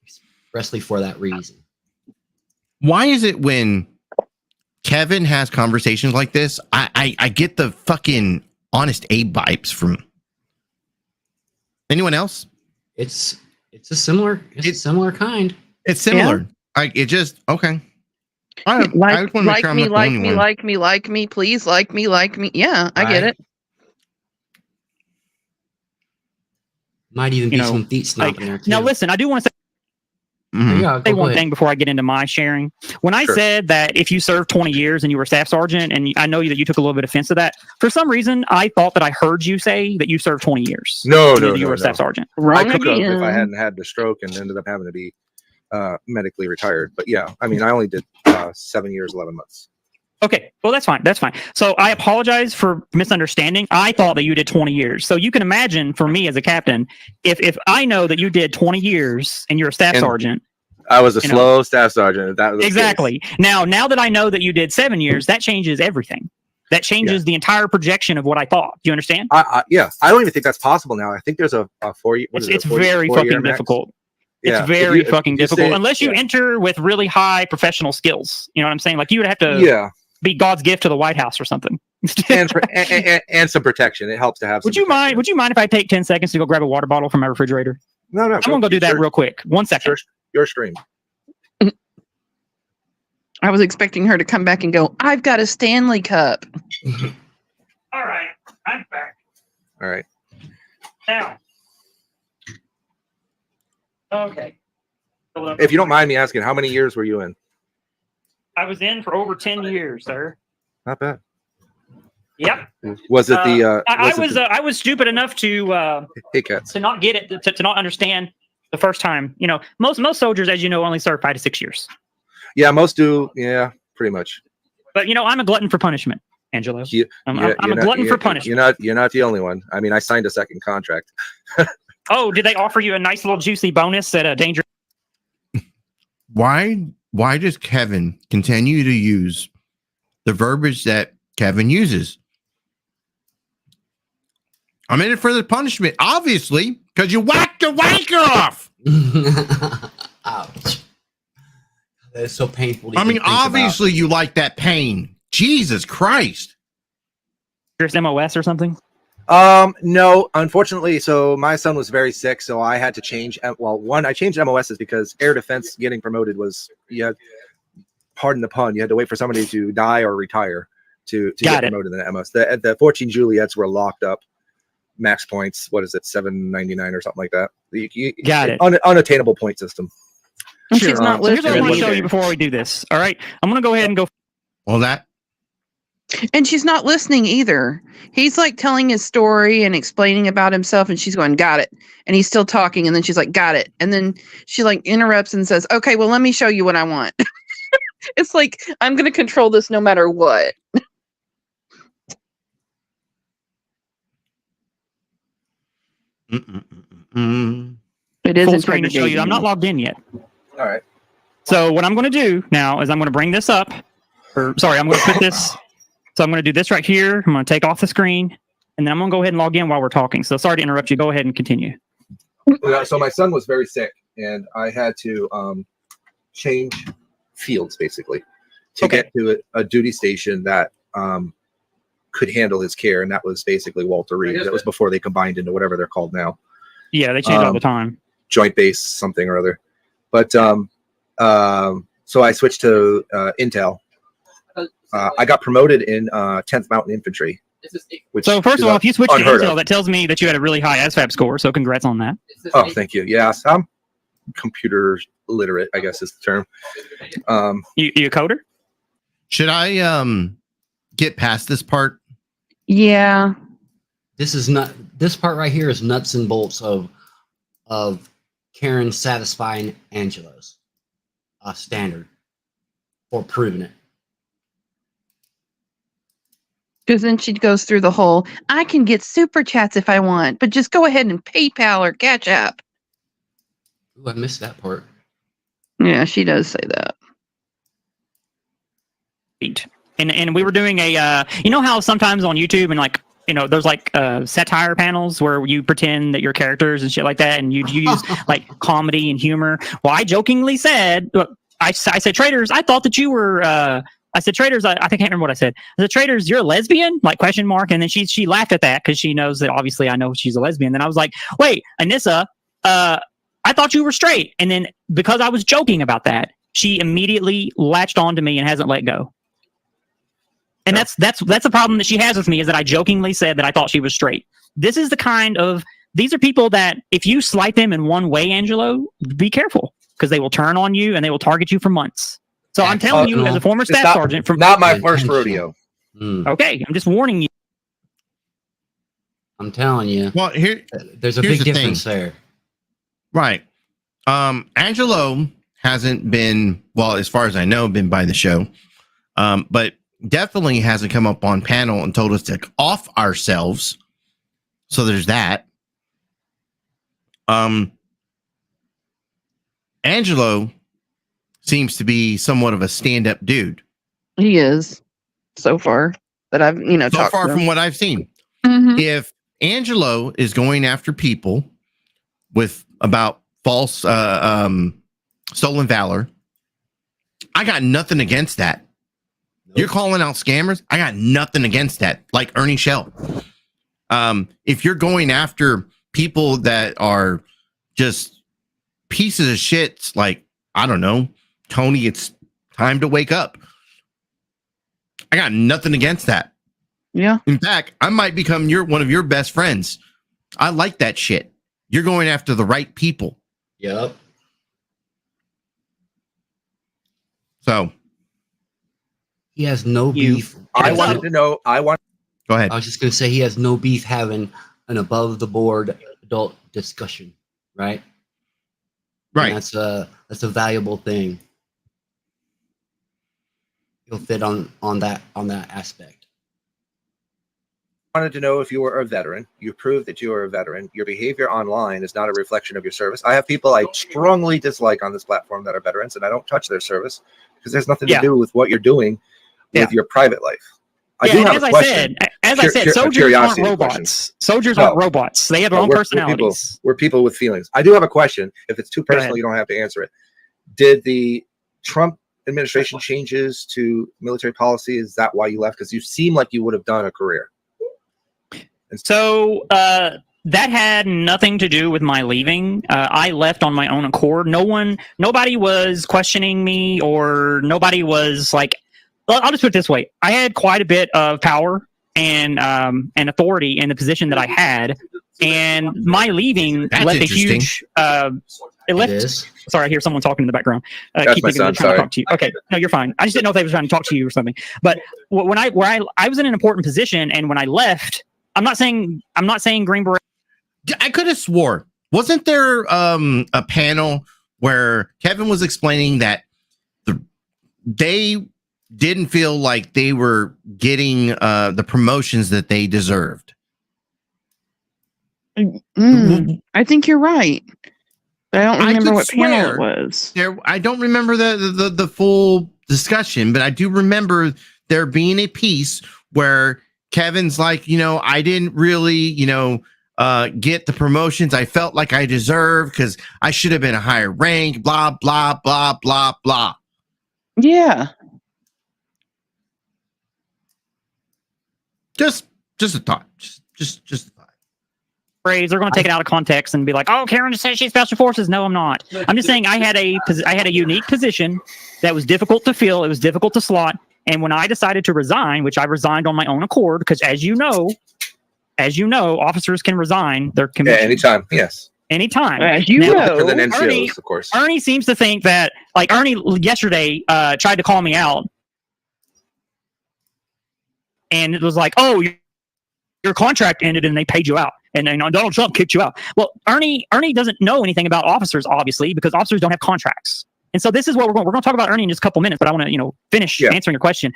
F: expressly for that reason.
B: Why is it when Kevin has conversations like this, I get the fucking Honest Abe vibes from anyone else?
F: It's a similar kind.
B: It's similar. Yeah. It just okay. I just want to make sure I'm not the only one.
K: like me, please like me. Yeah, I get it.
F: Might even be some feet stomping there too.
J: Now listen, I do want to say one thing before I get into my sharing. When I said that if you served 20 years and you were staff sergeant, and I know that you took a little bit of offense to that, for some reason I thought that I heard you say that you served 20 years.
L: No,
J: you were a staff sergeant.
L: I could have if I hadn't had the stroke and ended up having to be medically retired. But yeah, I mean, I only did 7 years, 11 months.
J: Okay, well, that's fine. That's fine. So I apologize for misunderstanding. I thought that you did 20 years. So you can imagine for me as a captain, if I know that you did 20 years and you're a staff sergeant.
L: I was a slow staff sergeant. That was
J: exactly. Now that I know that you did 7 years, that changes everything. That changes the entire projection of what I thought. Do you understand?
L: Yeah. I don't even think that's possible now. I think there's a 4 year.
J: It's very fucking difficult. It's very fucking difficult unless you enter with really high professional skills. You know what I'm saying? Like you would have to be God's gift to the White House or something.
L: and some protection. It helps to have.
J: Would you mind if I take 10 seconds to go grab a water bottle from my refrigerator?
L: No.
J: I'm gonna go do that real quick. 1 second.
L: Your stream.
K: I was expecting her to come back and go, I've got a Stanley Cup.
J: All right, I'm back.
L: All right.
J: Now. Okay.
L: If you don't mind me asking, how many years were you in?
J: I was in for over 10 years, sir.
L: Not bad.
J: Yep.
L: Was it the?
J: I was stupid enough to not get it, to not understand the first time. You know, most soldiers, as you know, only serve 5 to 6 years.
L: Yeah, most do. Yeah, pretty much.
J: But you know, I'm a glutton for punishment, Angelo. I'm a glutton for punishment.
L: You're not the only one. I mean, I signed a second contract.
J: Oh, did they offer you a nice little juicy bonus at a danger?
B: Why does Kevin continue to use the verbiage that Kevin uses? I'm in it for the punishment, obviously, because you whacked the wanker off.
F: Ouch. That is so painful. To
B: I mean,
F: even think
B: obviously, you like that pain. Jesus Christ.
J: Here's MOS or something.
L: No, unfortunately. So my son was very sick, so I had to change. Well, one, I changed MOSs because air defense getting promoted was, pardon the pun, you had to wait for somebody to die or retire to get promoted in the MOS. The 14 Juliets were locked up. Max points. What is it? 799 or something like that.
J: Got it.
L: Unattainable point system.
K: And she's not
J: So here's what I want to
K: listening.
J: show you before we do this. All right, I'm gonna go ahead and go.
B: Well, that.
K: And she's not listening either. He's like telling his story and explaining about himself, and she's going, "Got it." And he's still talking, and then she's like, "Got it." And then she like interrupts and says, "Okay, well, let me show you what I want." It's like, I'm going to control this no matter what. It is
J: full screen to show you. I'm not logged in yet.
L: All right.
J: So what I'm going to do now is I'm going to bring this up. Or sorry, I'm going to put this. So I'm going to do this right here. I'm going to take off the screen, and then I'm going to go ahead and log in while we're talking. So sorry to interrupt you. Go ahead and continue.
L: So my son was very sick, and I had to change fields basically to get to a duty station that could handle his care, and that was basically Walter Reed. That was before they combined into whatever they're called now.
J: Yeah, they change all the time.
L: Joint base something or other. But so I switched to Intel. I got promoted in 10th Mountain Infantry.
J: So first of all, if you switch to
L: unheard
J: Intel,
L: of.
J: that tells me that you had a really high SFAB score. So congrats on that.
L: Oh, thank you. Yes, I'm computer literate, I guess is the term.
J: You a coder?
B: Should I get past this part?
K: Yeah.
F: This is not. This part right here is nuts and bolts of Karen satisfying Angelo's standard or proving it.
K: Because then she goes through the whole, I can get super chats if I want, but just go ahead and PayPal or Cash App.
F: Ooh, I missed that part.
K: Yeah, she does say that.
J: And we were doing a you know how sometimes on YouTube and like there's like satire panels where you pretend that you're characters and shit like that, and you use like comedy and humor. Well, I jokingly said, I said, Traders, I thought that you were I said, Traders, I think I can't remember what I said. I said, Traders, you're a lesbian? Like question mark. And then she laughed at that because she knows that obviously I know she's a lesbian. Then I was like, wait, Anissa, I thought you were straight. And then because I was joking about that, she immediately latched on to me and hasn't let go. And that's a problem that she has with me, is that I jokingly said that I thought she was straight. This is the kind of, these are people that if you slight them in one way, Angelo, be careful, because they will turn on you and they will target you for months. So I'm telling you, as a former staff sergeant, from
L: not my first rodeo.
J: Okay, I'm just warning you.
F: I'm telling you.
B: Well,
F: there's a big difference there.
B: Right. Angelo hasn't been, well, as far as I know, been by the show, but definitely hasn't come up on panel and told us to off ourselves. So there's that. Angelo seems to be somewhat of a stand-up dude.
K: He is, so far, that I've,
B: so
K: talked
B: far
K: to
B: from
K: him.
B: what I've seen.
K: Mhm.
B: If Angelo is going after people with about false stolen valor, I got nothing against that. You're calling out scammers, I got nothing against that. Like Ernie Shell. If you're going after people that are just pieces of shit, like, I don't know, Tony, it's time to wake up, I got nothing against that.
K: Yeah.
B: In fact, I might become one of your best friends. I like that shit. You're going after the right people.
F: Yep.
B: So
F: he has no beef.
L: I wanted to know.
B: Go ahead.
F: I was just going to say he has no beef having an above the board adult discussion, right?
B: Right.
F: And that's a valuable thing. He'll fit on that aspect.
L: Wanted to know if you were a veteran. You proved that you are a veteran. Your behavior online is not a reflection of your service. I have people I strongly dislike on this platform that are veterans, and I don't touch their service because there's nothing to do with what you're doing with your private life. I do have
J: as
L: a
J: I
L: question.
J: said, soldiers aren't
L: Curiosity
J: robots.
L: question.
J: Soldiers
L: No.
J: aren't robots. They have their own personalities.
L: We're people with feelings. I do have a question. If it's too
J: Go
L: personal,
J: ahead.
L: you don't have to answer it. Did the Trump administration changes to military policy? Is that why you left? Because you seem like you would have done a career.
J: So that had nothing to do with my leaving. I left on my own accord. Nobody was questioning me, or nobody was like. I'll just put it this way: I had quite a bit of power and authority in the position that I had, and my leaving
B: That's
J: left a
B: interesting.
J: huge. It left. Sorry, I hear someone talking in the background.
L: That's
J: Keep
L: my
J: thinking they're
L: son,
J: trying to
L: sorry.
J: talk to you. Okay, no, you're fine. I just didn't know if they were trying to talk to you or something. But when I was in an important position, and when I left, I'm not saying Green Beret.
B: I could have swore, wasn't there a panel where Kevin was explaining that they didn't feel like they were getting the promotions that they deserved?
K: I think you're right. I don't remember
B: could
K: what panel
B: swear
K: it was.
B: I don't remember the full discussion, but I do remember there being a piece where Kevin's like, I didn't really, get the promotions I felt like I deserved because I should have been a higher rank, blah, blah, blah, blah, blah.
K: Yeah.
B: Just a thought. Just a thought.
J: Phrase, they're going to take it out of context and be like, "Oh, Karen just said she's special forces." No, I'm not. I'm just saying I had a unique position that was difficult to fill. It was difficult to slot. And when I decided to resign, which I resigned on my own accord, because as you know, officers can resign their commission
L: anytime. Yes.
J: anytime.
K: As you
J: Now,
K: know.
L: Other than NCOs, of course.
J: Ernie seems to think that, like Ernie yesterday tried to call me out, and it was like, "Oh, your contract ended and they paid you out, and then Donald Trump kicked you out." Well, Ernie doesn't know anything about officers, obviously, because officers don't have contracts. And so this is what we're going to talk about Ernie in just a couple minutes, but I want to finish answering your question.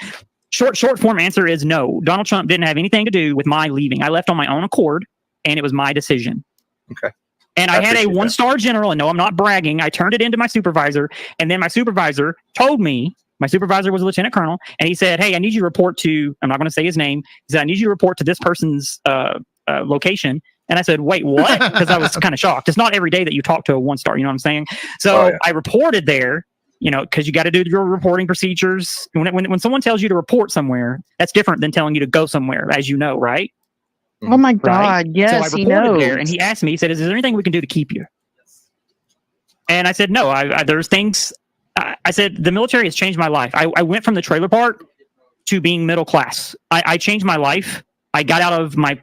J: Short form answer is no. Donald Trump didn't have anything to do with my leaving. I left on my own accord, and it was my decision.
L: Okay.
J: And I had a 1-star general, and no, I'm not bragging. I turned it into my supervisor, and then my supervisor told me, my supervisor was a lieutenant colonel, and he said, "Hey, I need you to report to," I'm not going to say his name. He said, "I need you to report to this person's location." And I said, "Wait, what?" Because I was kind of shocked. It's not every day that you talk to a 1-star, you know what I'm saying? So I reported there, because you got to do your reporting procedures. When someone tells you to report somewhere, that's different than telling you to go somewhere, as you know, right?
K: Oh my God!
J: Right?
K: Yes,
J: so I
K: he
J: reported
K: knows.
J: there, and he asked me. He said, "Is there anything we can do to keep you?" And I said, "No. There's things." I said, "The military has changed my life. I went from the trailer park to being middle class. I changed my life. I got out of my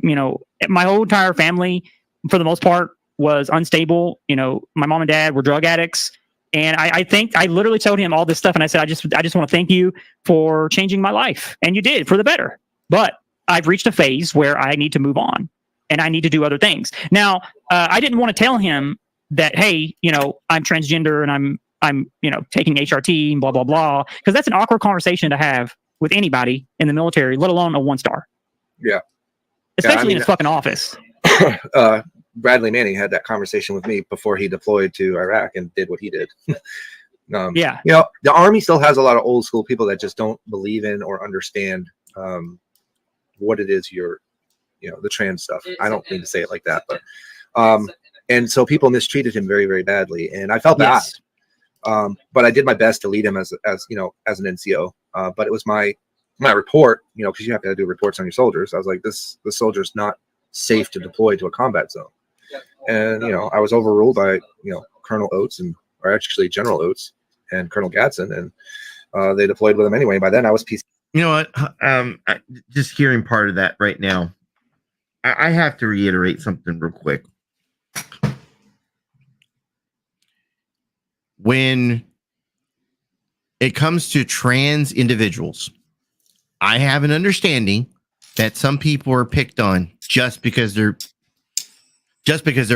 J: whole entire family, for the most part, was unstable. My mom and dad were drug addicts." And I think I literally told him all this stuff, and I said, I just want to thank you for changing my life, and you did, for the better. But I've reached a phase where I need to move on, and I need to do other things. Now, I didn't want to tell him that, hey, I'm transgender and I'm taking HRT and blah blah blah, because that's an awkward conversation to have with anybody in the military, let alone a 1-star.
L: Yeah.
J: Especially in his fucking office.
L: Bradley Manning had that conversation with me before he deployed to Iraq and did what he did.
J: Yeah.
L: The Army still has a lot of old school people that just don't believe in or understand what it is the trans stuff. I don't mean to say it like that, but and so people mistreated him very, very badly, and I felt bad. But I did my best to lead him as an NCO. But it was my report, because you have to do reports on your soldiers. I was like, the soldier's not safe to deploy to a combat zone. And, I was overruled by, Colonel Oates or actually General Oates and Colonel Gadsden, and they deployed with him anyway. By then I was PC.
B: You know what? Just hearing part of that right now, I have to reiterate something real quick. When it comes to trans individuals, I have an understanding that some people are picked on just because they're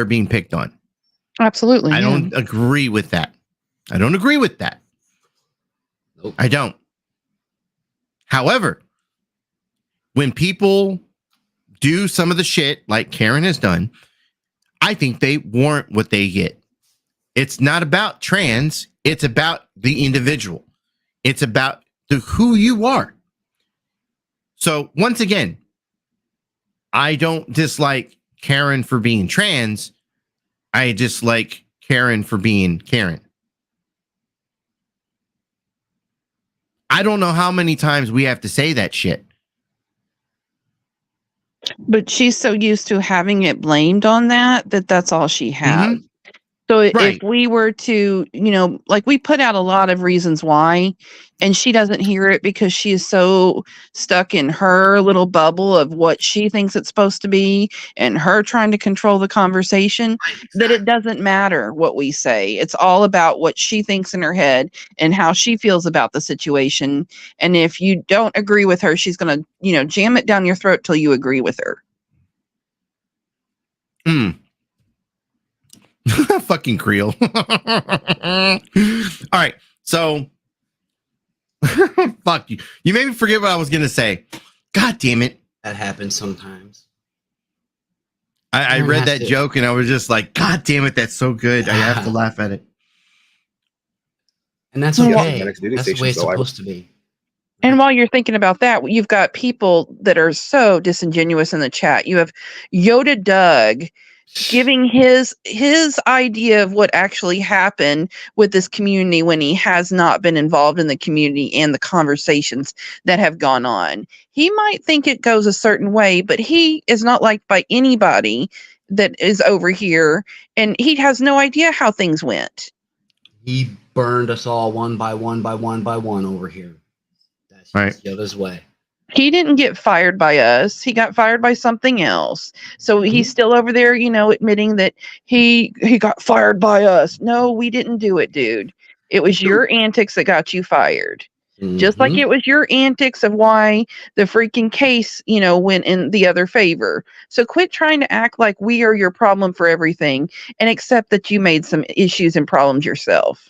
B: being picked on.
K: Absolutely.
B: I don't agree with that. Nope. I don't. However, when people do some of the shit like Karen has done, I think they warrant what they get. It's not about trans. It's about the individual. It's about who you are. So once again, I don't dislike Karen for being trans. I dislike Karen for being Karen. I don't know how many times we have to say that shit.
K: But she's so used to having it blamed on that that's all she has. So
B: Right.
K: if we were to, like we put out a lot of reasons why, and she doesn't hear it because she is so stuck in her little bubble of what she thinks it's supposed to be and her trying to control the conversation, that it doesn't matter what we say. It's all about what she thinks in her head and how she feels about the situation. And if you don't agree with her, she's going to, jam it down your throat till you agree with her.
B: Fucking Creole. All right. So, fuck you. You made me forget what I was going to say. God damn it.
F: That happens sometimes.
B: I read that joke and I was just like, God damn it. That's so good. I have to laugh at it.
F: And that's okay. That's the way it's supposed to be.
K: And while you're thinking about that, you've got people that are so disingenuous in the chat. You have Yoda Doug giving his idea of what actually happened with this community when he has not been involved in the community and the conversations that have gone on. He might think it goes a certain way, but he is not liked by anybody that is over here, and he has no idea how things went.
F: He burned us all one by one by one by one over here. That's just Yoda's way.
K: He didn't get fired by us. He got fired by something else. So he's still over there, admitting that he got fired by us. No, we didn't do it, dude. It was your antics that got you fired. Just like it was your antics of why the freaking case, went in the other favor. So quit trying to act like we are your problem for everything and accept that you made some issues and problems yourself.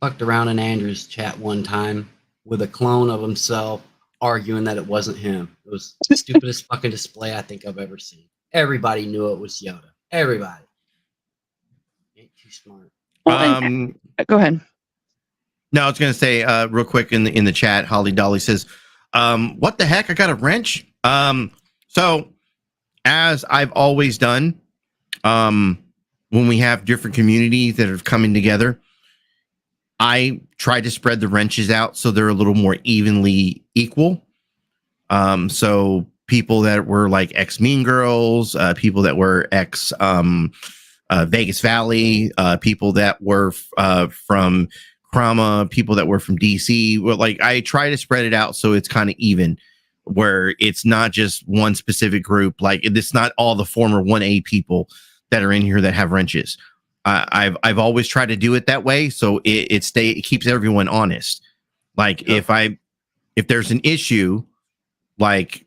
F: Fucked around in Andrew's chat one time with a clone of himself, arguing that it wasn't him. It was the stupidest fucking display I think I've ever seen. Everybody knew it was Yoda. Everybody. Ain't too smart.
K: Go ahead.
B: No, I was going to say real quick in the chat, Holly Dolly says, what the heck? I got a wrench. So as I've always done, when we have different communities that are coming together, I try to spread the wrenches out so they're a little more evenly equal. So people that were like ex Mean Girls, people that were ex Vegas Valley, people that were from Krama, people that were from DC. Well, like I try to spread it out so it's kind of even, where it's not just one specific group. Like it's not all the former 1A people that are in here that have wrenches. I've always tried to do it that way, so it keeps everyone honest. Like if there's an issue, like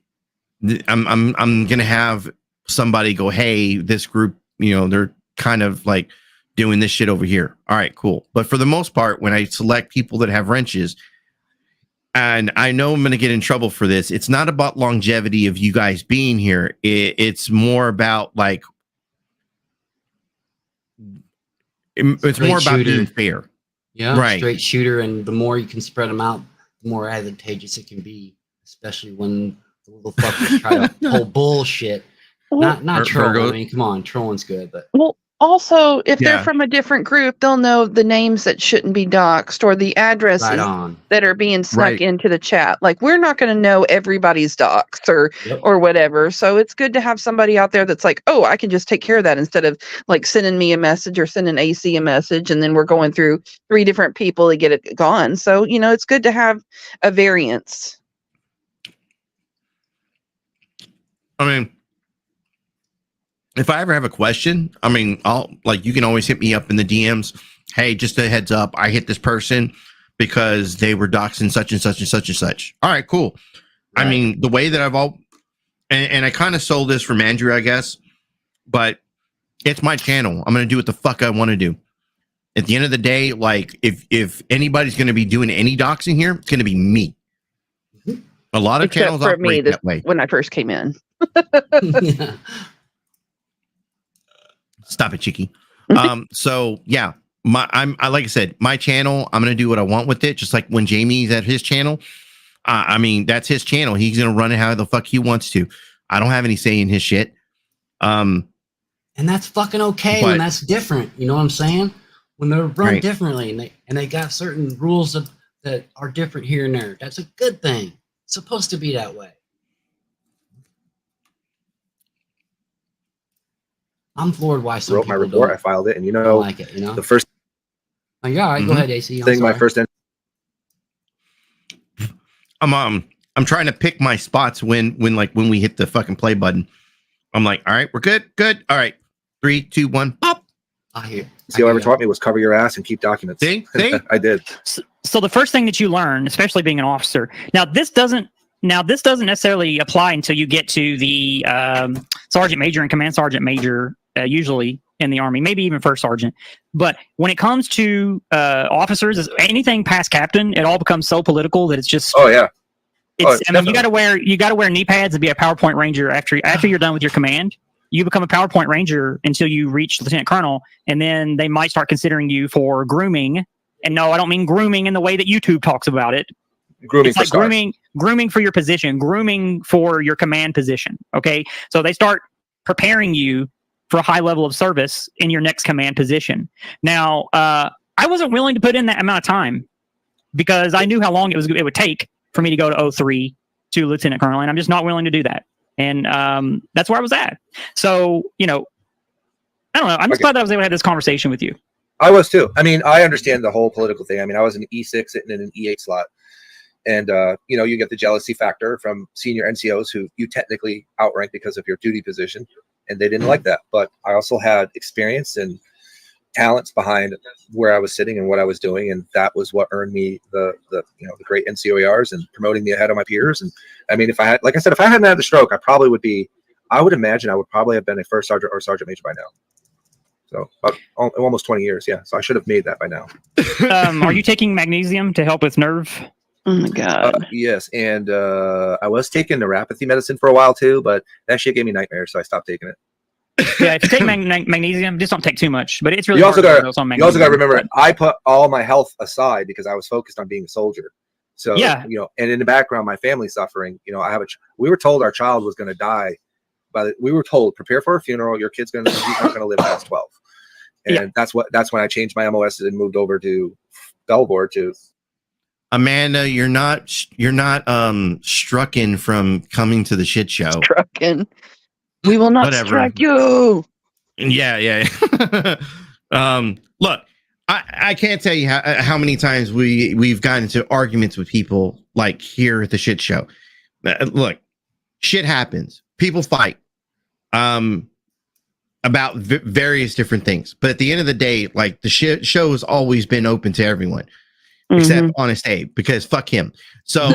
B: I'm gonna have somebody go, hey, this group, they're kind of like doing this shit over here. All right, cool. But for the most part, when I select people that have wrenches, and I know I'm gonna get in trouble for this, it's not about longevity of you guys being here. It's more about like. It's
F: Straight
B: more about
F: shooter.
B: being fair.
F: Yeah,
B: right.
F: Straight shooter, and the more you can spread them out, the more advantageous it can be, especially when the little fuckers try to pull bullshit. Not troll. I mean, come on, trolling's good, but
K: Also, if they're from a different group, they'll know the names that shouldn't be doxed or the addresses that are being snuck into the chat. Like, we're not going to know everybody's doxed or whatever. So it's good to have somebody out there that's like, oh, I can just take care of that instead of like sending me a message or sending AC a message. And then we're going through 3 different people to get it gone. So, it's good to have a variance.
B: I mean, if I ever have a question, I mean, you can always hit me up in the DMs. Hey, just a heads up, I hit this person because they were doxing such and such and such and such. All right, cool. Right. I mean, the way that and I kind of sold this from Andrew, I guess, but it's my channel. I'm going to do what the fuck I want to do. At the end of the day, like if anybody's going to be doing any doxing here, it's going to be me. A lot of channels operate that way.
K: When I first came in.
F: Yeah.
B: Stop it, Chicky. So yeah, I like I said, my channel, I'm gonna do what I want with it. Just like when Jamie's at his channel, I mean, that's his channel. He's gonna run it how the fuck he wants to. I don't have any say in his shit.
F: And that's fucking okay when that's different. You know what I'm saying? When they're run differently and they got certain rules that are different here and there. That's a good thing. It's supposed to be that way. I'm floored why some
L: wrote my
F: people
L: report.
F: don't
L: I filed it, and
F: don't like it. You know,
L: the first
F: yeah. All right, go ahead, AC.
L: thing, my first.
B: I'm trying to pick my spots when we hit the fucking play button. I'm like, all right, we're good. All right, 3, 2, 1, pop.
F: I hear.
L: See, whoever taught me was cover your ass and keep documents.
B: See?
L: I did.
J: So the first thing that you learn, especially being an officer, now this doesn't necessarily apply until you get to the sergeant major and command sergeant major, usually in the Army, maybe even first sergeant. But when it comes to officers, anything past captain, it all becomes so political that it's just.
L: Oh yeah.
J: I mean, you got to wear knee pads and be a PowerPoint Ranger after you're done with your command. You become a PowerPoint Ranger until you reach Lieutenant Colonel, and then they might start considering you for grooming. And no, I don't mean grooming in the way that YouTube talks about it.
L: Grooming,
J: it's like grooming for your position, grooming for your command position. Okay, so they start preparing you for a high level of service in your next command position. Now, I wasn't willing to put in that amount of time because I knew how long it would take for me to go to 03 to Lieutenant Colonel, and I'm just not willing to do that. And that's where I was at. So, I don't know. I'm just glad that I was able to have this conversation with you.
L: I was too. I mean, I understand the whole political thing. I mean, I was an E6 sitting in an E8 slot. And, you get the jealousy factor from senior NCOs who you technically outrank because of your duty position. And they didn't like that. But I also had experience and talents behind where I was sitting and what I was doing. And that was what earned me the great NCOERs and promoting me ahead of my peers. And I mean, if I hadn't had the stroke, I would imagine I would probably have been a first sergeant or sergeant major by now. So almost 20 years. Yeah. So I should have made that by now.
J: Are you taking magnesium to help with nerve?
K: Oh my God.
L: Yes. And I was taking neuropathy medicine for a while too, but that shit gave me nightmares. So I stopped taking it.
J: Yeah. If you take magnesium, just don't take too much, but it's really
L: You also got to remember,
J: but
L: I put all my health aside because I was focused on being a soldier. So,
J: yeah.
L: And in the background, my family's suffering, we were told our child was going to die. We were told, prepare for a funeral. Your kid's he's not going to live past 12. And that's when I changed my MOS and moved over to Belvoir to.
B: Amanda, you're not strucken from coming to the shit show.
K: Strucken. We will not strike you.
B: Yeah. Look, I can't tell you how many times we've gotten into arguments with people like here at the shit show. Look, shit happens. People fight about various different things. But at the end of the day, like the shit show has always been open to everyone. Except Honest Abe, because fuck him. So,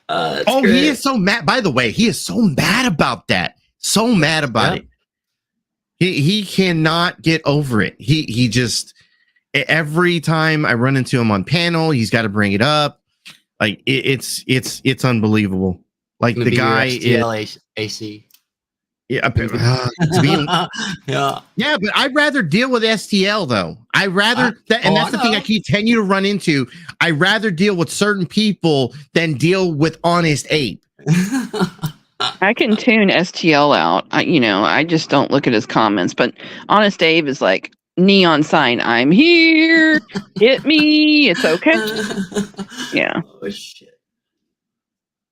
B: he is so mad. By the way, he is so mad about that. So mad about it. He cannot get over it. He just every time I run into him on panel, he's got to bring it up. Like it's unbelievable. Like the guy is AC. Yeah, but I'd rather deal with STL though. That's the thing I continue to run into. I'd rather deal with certain people than deal with Honest Abe.
K: I can tune STL out. I just don't look at his comments. But Honest Abe is like neon sign. I'm here. Hit me. It's okay. Yeah.
F: Oh shit.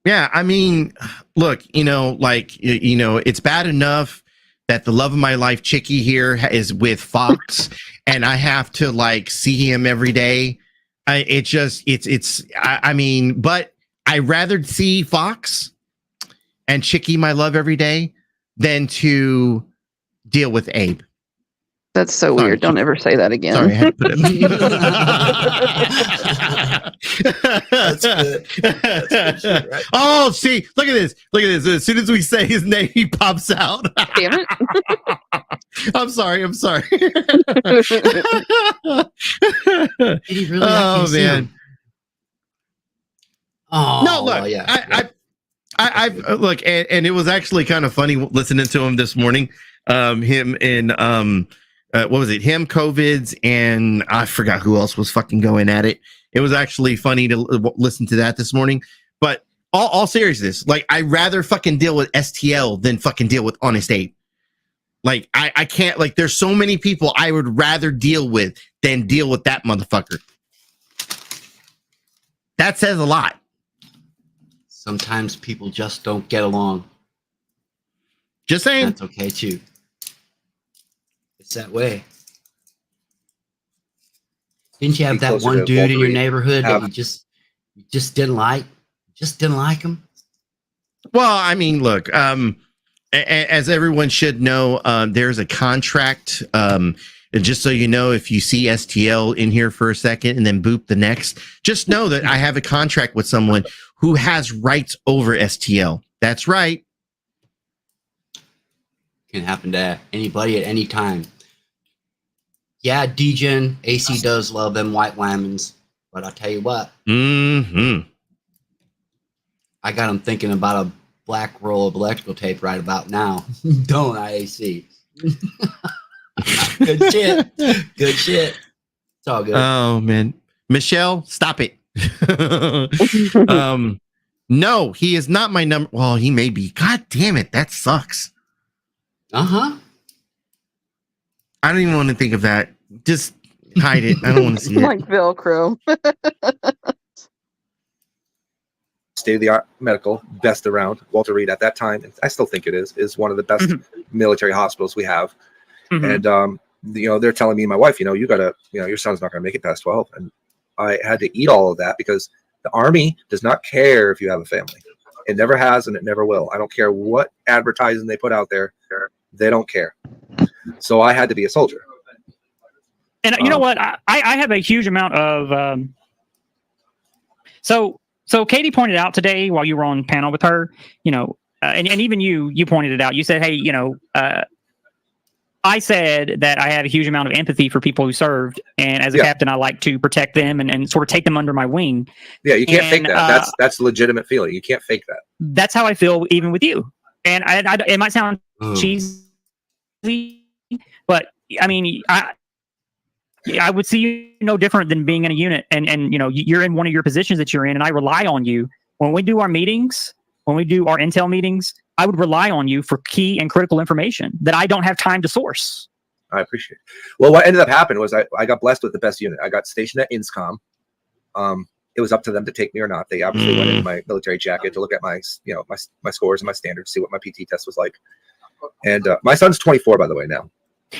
B: Yeah, I mean, look, it's bad enough that the love of my life chickie here is with Fox and I have to like see him every day. But I rather see Fox and chickie my love every day than to deal with Abe.
K: That's so weird. Don't ever say that again.
B: Sorry, I had to put it.
F: That's good. That's good, right?
B: Oh, see, look at this. As soon as we say his name, he pops out.
K: Damn it.
B: I'm sorry.
F: Did he really
B: man.
F: Oh,
B: no, look,
F: yeah.
B: I look, and it was actually kind of funny listening to him this morning. Him and what was it? Him, COVIDs, and I forgot who else was fucking going at it. It was actually funny to listen to that this morning. But all seriousness, like I'd rather fucking deal with STL than fucking deal with Honest Abe. Like I can't, like there's so many people I would rather deal with than deal with that motherfucker. That says a lot.
F: Sometimes people just don't get along.
B: Just saying.
F: That's okay too. It's that way. Didn't you have that one dude in your neighborhood that you just didn't like? Just didn't like him?
B: Well, I mean, look, as everyone should know, there's a contract. And just so you know, if you see STL in here for a second and then boop the next, just know that I have a contract with someone who has rights over STL. That's right.
F: Can happen to anybody at any time. Yeah, DGen, AC does love them white lemons, but I'll tell you what.
B: Mm-hmm.
F: I got him thinking about a black roll of electrical tape right about now. Don't I, AC? Good shit. Good shit. It's all good.
B: Oh, man. Michelle, stop it. No, he is not my number. Well, he may be. God damn it. That sucks.
F: Uh-huh.
B: I don't even want to think of that. Just hide it. I don't want to see it.
K: Like Velcro.
L: State-of-the-art medical, best around. Walter Reed at that time, and I still think it is one of the best military hospitals we have. And they're telling me and my wife, you gotta, your son's not gonna make it past 12. And I had to eat all of that because the Army does not care if you have a family. It never has, and it never will. I don't care what advertising they put out there. They don't care. So I had to be a soldier.
J: And you know what? I have a huge amount of So Katie pointed out today while you were on panel with her, and even you pointed it out. You said, hey, I said that I have a huge amount of empathy for people who served, and as a captain, I like to protect them and sort of take them under my wing.
L: Yeah, you can't fake that. That's a legitimate feeling. You can't fake that.
J: That's how I feel even with you. And it might sound cheesy, but I mean, I would see you no different than being in a unit, and you're in one of your positions that you're in, and I rely on you when we do our meetings, when we do our intel meetings. I would rely on you for key and critical information that I don't have time to source.
L: I appreciate it. Well, what ended up happening was I got blessed with the best unit. I got stationed at INSCOM. It was up to them to take me or not. They obviously went into my military jacket to look at my scores and my standards, see what my PT test was like. And my son's 24, by the way, now.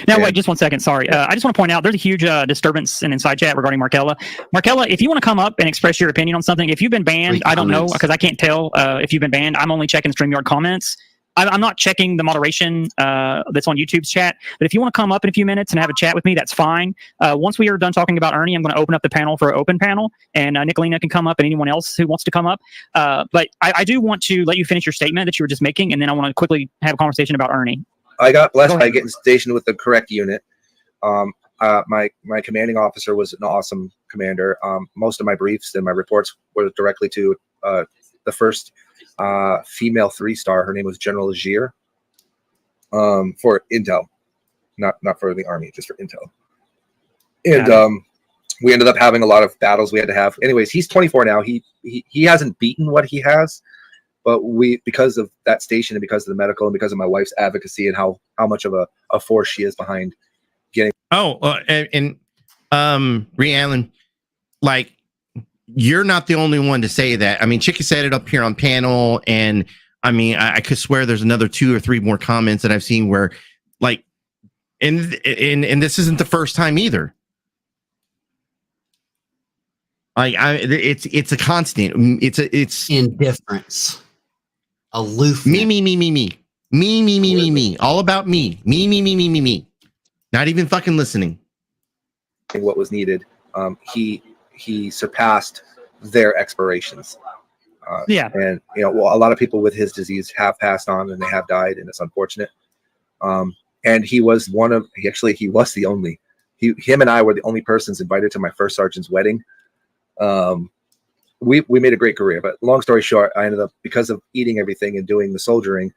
J: Now, wait, just 1 second. Sorry. I just want to point out there's a huge disturbance in Inside Chat regarding Markella. Markella, if you want to come up and express your opinion on something, if you've been banned, I don't know, because I can't tell if you've been banned. I'm only checking StreamYard comments. I'm not checking the moderation that's on YouTube's chat. But if you want to come up in a few minutes and have a chat with me, that's fine. Once we are done talking about Ernie, I'm going to open up the panel for an open panel, and Nicolina can come up and anyone else who wants to come up. But I do want to let you finish your statement that you were just making, and then I want to quickly have a conversation about Ernie.
L: I got blessed by getting stationed with the correct unit. My commanding officer was an awesome commander. Most of my briefs and my reports were directly to the first female 3-star. Her name was General Agier, for intel, not for the Army, just for intel. And we ended up having a lot of battles we had to have. Anyways, he's 24 now. He hasn't beaten what he has. But because of that station and because of the medical and because of my wife's advocacy and how much of a force she is behind getting.
B: Rhiannon, like, you're not the only one to say that. I mean, Chicky said it up here on panel, and I mean, I could swear there's another 2 or 3 more comments that I've seen where, like, and this isn't the first time either. Like, it's a constant. It's
F: indifference. Aloof.
B: Me. All about me. Me. Not even fucking listening.
L: What was needed. He surpassed their expirations. And a lot of people with his disease have passed on and they have died, and it's unfortunate. And he was the only. Him and I were the only persons invited to my first sergeant's wedding. We made a great career, but long story short, I ended up, because of eating everything and doing the soldiering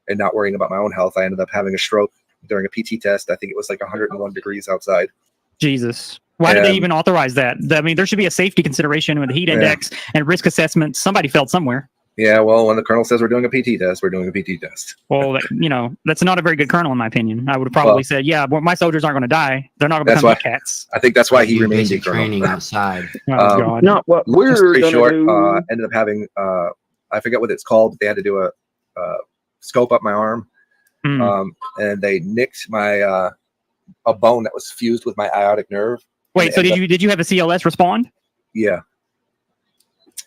L: and not worrying about my own health, I ended up having a stroke during a PT test. I think it was like 101 degrees outside.
J: Jesus. Why did they even authorize that? I mean, there should be a safety consideration with the heat index and risk assessment. Somebody failed somewhere.
L: Yeah, well, when the colonel says we're doing a PT test, we're doing a PT test.
J: Well, that's not a very good colonel, in my opinion. I would have probably said, yeah, well, my soldiers aren't going to die. They're not going to become cats.
L: I think that's why he remained
F: basic
L: a colonel.
F: training outside.
J: Oh, God.
C: Not what we're
L: Pretty
C: gonna
L: short.
C: do.
L: Ended up having I forget what it's called. But they had to do a scope up my arm, and they nicked my a bone that was fused with my aortic nerve.
J: Wait, so did you have a CLS respond?
L: Yeah.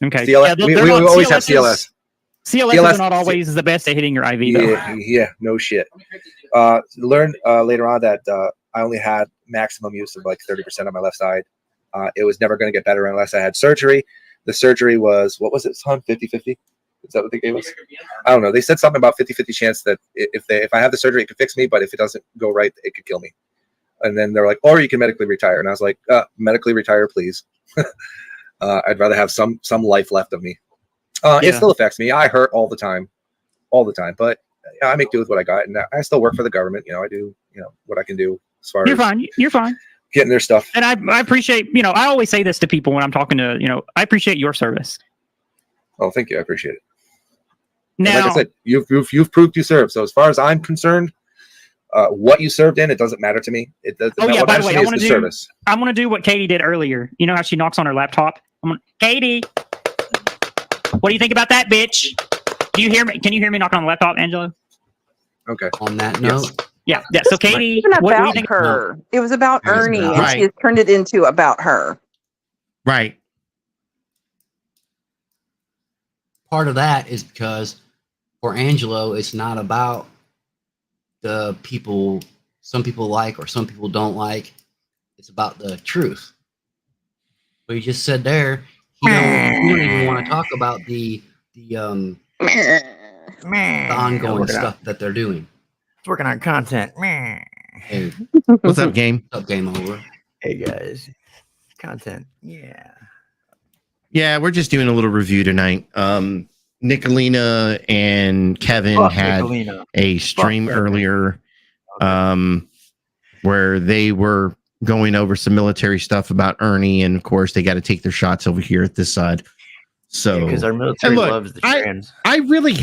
J: Okay.
L: CLS,
J: Yeah,
L: we always have CLS.
J: CLS are not always the best at hitting your IV, though.
L: Yeah, no shit. Learned later on that I only had maximum use of like 30% on my left side. It was never going to get better unless I had surgery. The surgery was, what was it, son? 50-50? Is that what they gave us? I don't know. They said something about 50-50 chance that if I have the surgery, it could fix me, but if it doesn't go right, it could kill me. And then they're like, or you can medically retire. And I was like, medically retire, please. I'd rather have some life left of me. It still affects me. I hurt all the time. But I make do with what I got, and I still work for the government. I do, what I can do as far
J: You're
L: as
J: fine. You're fine.
L: getting their stuff.
J: And I appreciate, I always say this to people when I'm talking to, I appreciate your service.
L: Oh, thank you. I appreciate it.
J: Now,
L: like I said, you've proved you serve. So as far as I'm concerned, what you served in, it doesn't matter to me. By the way, I want to do service.
J: I want to do what Katie did earlier. You know how she knocks on her laptop? Katie, what do you think about that, bitch? Do you hear me? Can you hear me knocking on the laptop, Angelo?
L: Okay.
F: On that note.
J: Yeah. So Katie,
K: Even
J: what do you
K: about
J: think?
K: her. It was about Ernie, and
B: Right.
K: she has turned it into about her.
B: Right.
F: Part of that is because for Angelo, it's not about the people some people like or some people don't like. It's about the truth. What you just said there, he don't even want to talk about the ongoing stuff that they're doing.
M: It's working on content.
F: Hey,
B: What's up, game?
F: what's up, Game Over?
M: Hey guys, content.
B: Yeah, we're just doing a little review tonight. Nicolina and Kevin had a stream earlier where they were going over some military stuff about Ernie, and of course they got to take their shots over here at this side. So
M: because our military loves the trans.
B: I really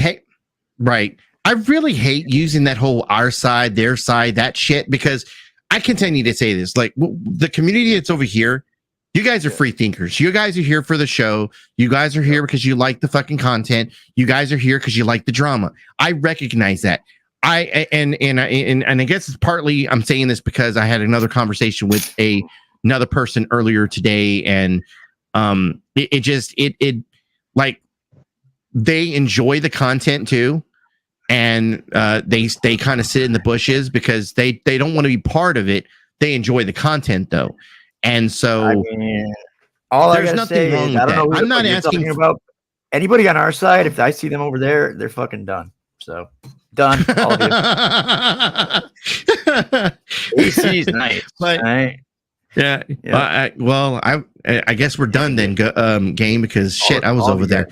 B: hate using that whole our side, their side, that shit, because I continue to say this, like the community that's over here, you guys are free thinkers. You guys are here for the show. You guys are here because you like the fucking content. You guys are here because you like the drama. I recognize that. And I guess it's partly I'm saying this because I had another conversation with another person earlier today, and it like they enjoy the content too, and they kind of sit in the bushes because they don't want to be part of it. They enjoy the content though. And so
M: all I
B: there's
M: gotta
B: nothing
M: say
B: wrong
M: is,
B: with
M: I don't
B: that.
M: know
B: I'm not asking
M: about anybody on our side. If I see them over there, they're fucking done. So done. All of you. AC's nice,
B: but
M: right?
B: Yeah. I guess we're done then, game, because shit, I was over there.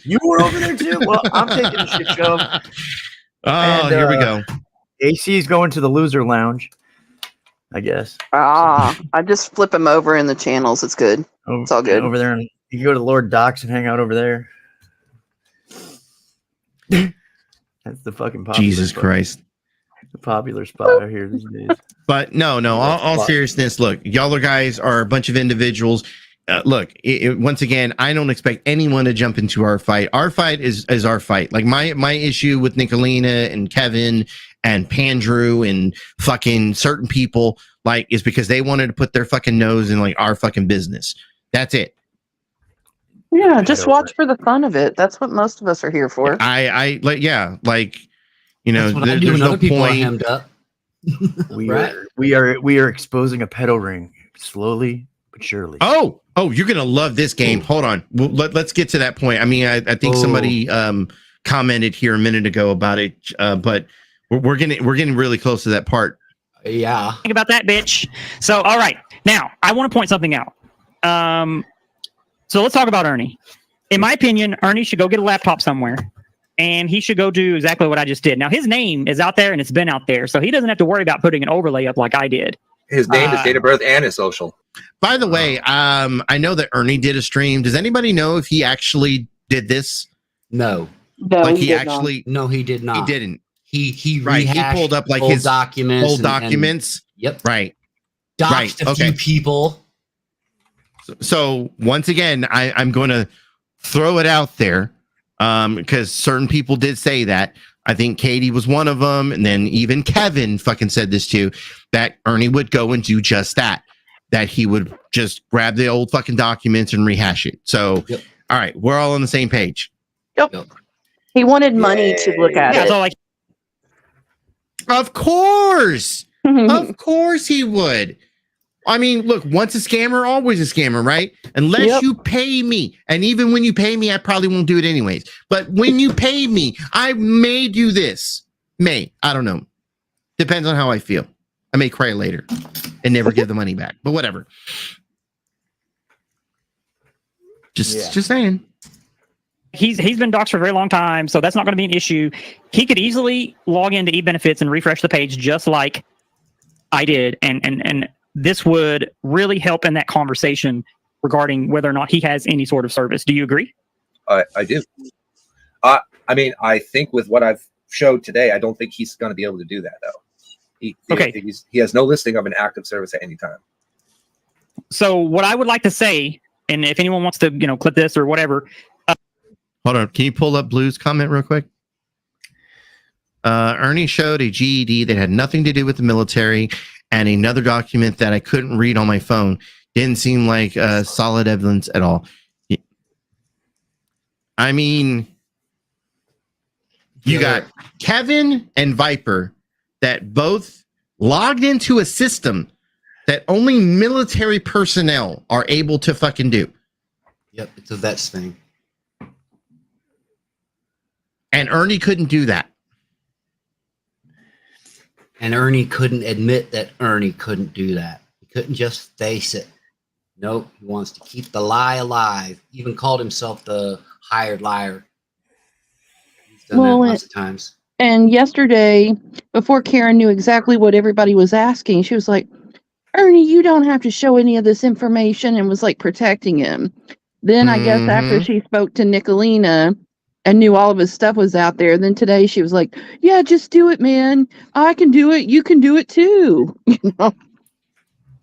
M: You were over there too. Well, I'm taking a shit show.
B: Here we go.
M: AC's going to the loser lounge, I guess.
K: I just flip him over in the channels. It's good. It's all good.
M: Over there, and you can go to Lord Docks and hang out over there. That's the fucking popular
B: Jesus
M: spot.
B: Christ.
M: The popular spot out here these days.
B: But no, all seriousness, look, y'all guys are a bunch of individuals. Look, once again, I don't expect anyone to jump into our fight. Our fight is our fight. Like my issue with Nicolina and Kevin and Pandrew and fucking certain people, like, is because they wanted to put their fucking nose in like our fucking business. That's it.
K: Yeah, just watch for the fun of it. That's what most of us are here for.
B: I like, yeah, like, you know,
F: There's no point.
M: We are exposing a pedo ring slowly but surely.
B: Oh, you're gonna love this game. Hold on, let's get to that point. I mean, I think somebody commented here a minute ago about it, but we're getting really close to that part.
F: Yeah,
J: think about that, bitch. So, all right, now I want to point something out. So let's talk about Ernie. In my opinion, Ernie should go get a laptop somewhere, and he should go do exactly what I just did. Now, his name is out there, and it's been out there, so he doesn't have to worry about putting an overlay up like I did.
L: His name, his date of birth, and his social.
B: By the way, I know that Ernie did a stream. Does anybody know if he actually did this?
F: No.
K: No,
B: Like
K: he
B: he
K: did
B: actually?
F: No, he did not.
B: He didn't.
F: He
B: Right. He
F: rehashed
B: pulled up like
F: old
B: his
F: documents.
B: old documents.
F: Yep.
B: Right.
F: Doxed
B: Right,
F: a few people.
B: So once again, I'm going to throw it out there because certain people did say that. I think Katie was one of them, and then even Kevin fucking said this too, that Ernie would go and do just that. That he would just grab the old fucking documents and rehash it. So, all right, we're all on the same page.
K: Yep. He wanted money to look at it.
J: So like,
B: Of course. Of course he would. I mean, look, once a scammer, always a scammer, right? Unless you pay me. And even when you pay me, I probably won't do it anyways. But when you pay me, I may do this. I don't know. Depends on how I feel. I may cry later and never give the money back. But whatever. Just saying.
J: he's been doxxed for a very long time, so that's not going to be an issue. He could easily log into eBenefits and refresh the page just like I did, and this would really help in that conversation regarding whether or not he has any sort of service. Do you agree?
L: I do. I mean, I think with what I've showed today, I don't think he's going to be able to do that, though. He has no listing of an active service at any time.
J: So what I would like to say, and if anyone wants to, clip this or whatever.
B: Hold on. Can you pull up Blue's comment real quick? Ernie showed a GED that had nothing to do with the military and another document that I couldn't read on my phone. Didn't seem like solid evidence at all. I mean, you got Kevin and Viper that both logged into a system that only military personnel are able to fucking do.
F: Yep, it's a vets thing.
B: And Ernie couldn't do that.
F: And Ernie couldn't admit that Ernie couldn't do that. He couldn't just face it. Nope, he wants to keep the lie alive. Even called himself the hired liar. He's done that lots of times.
K: And yesterday, before Karen knew exactly what everybody was asking, she was like, Ernie, you don't have to show any of this information, and was like protecting him. Then I guess after she spoke to Nicolina and knew all of his stuff was out there, then today she was like, yeah, just do it, man. I can do it. You can do it too.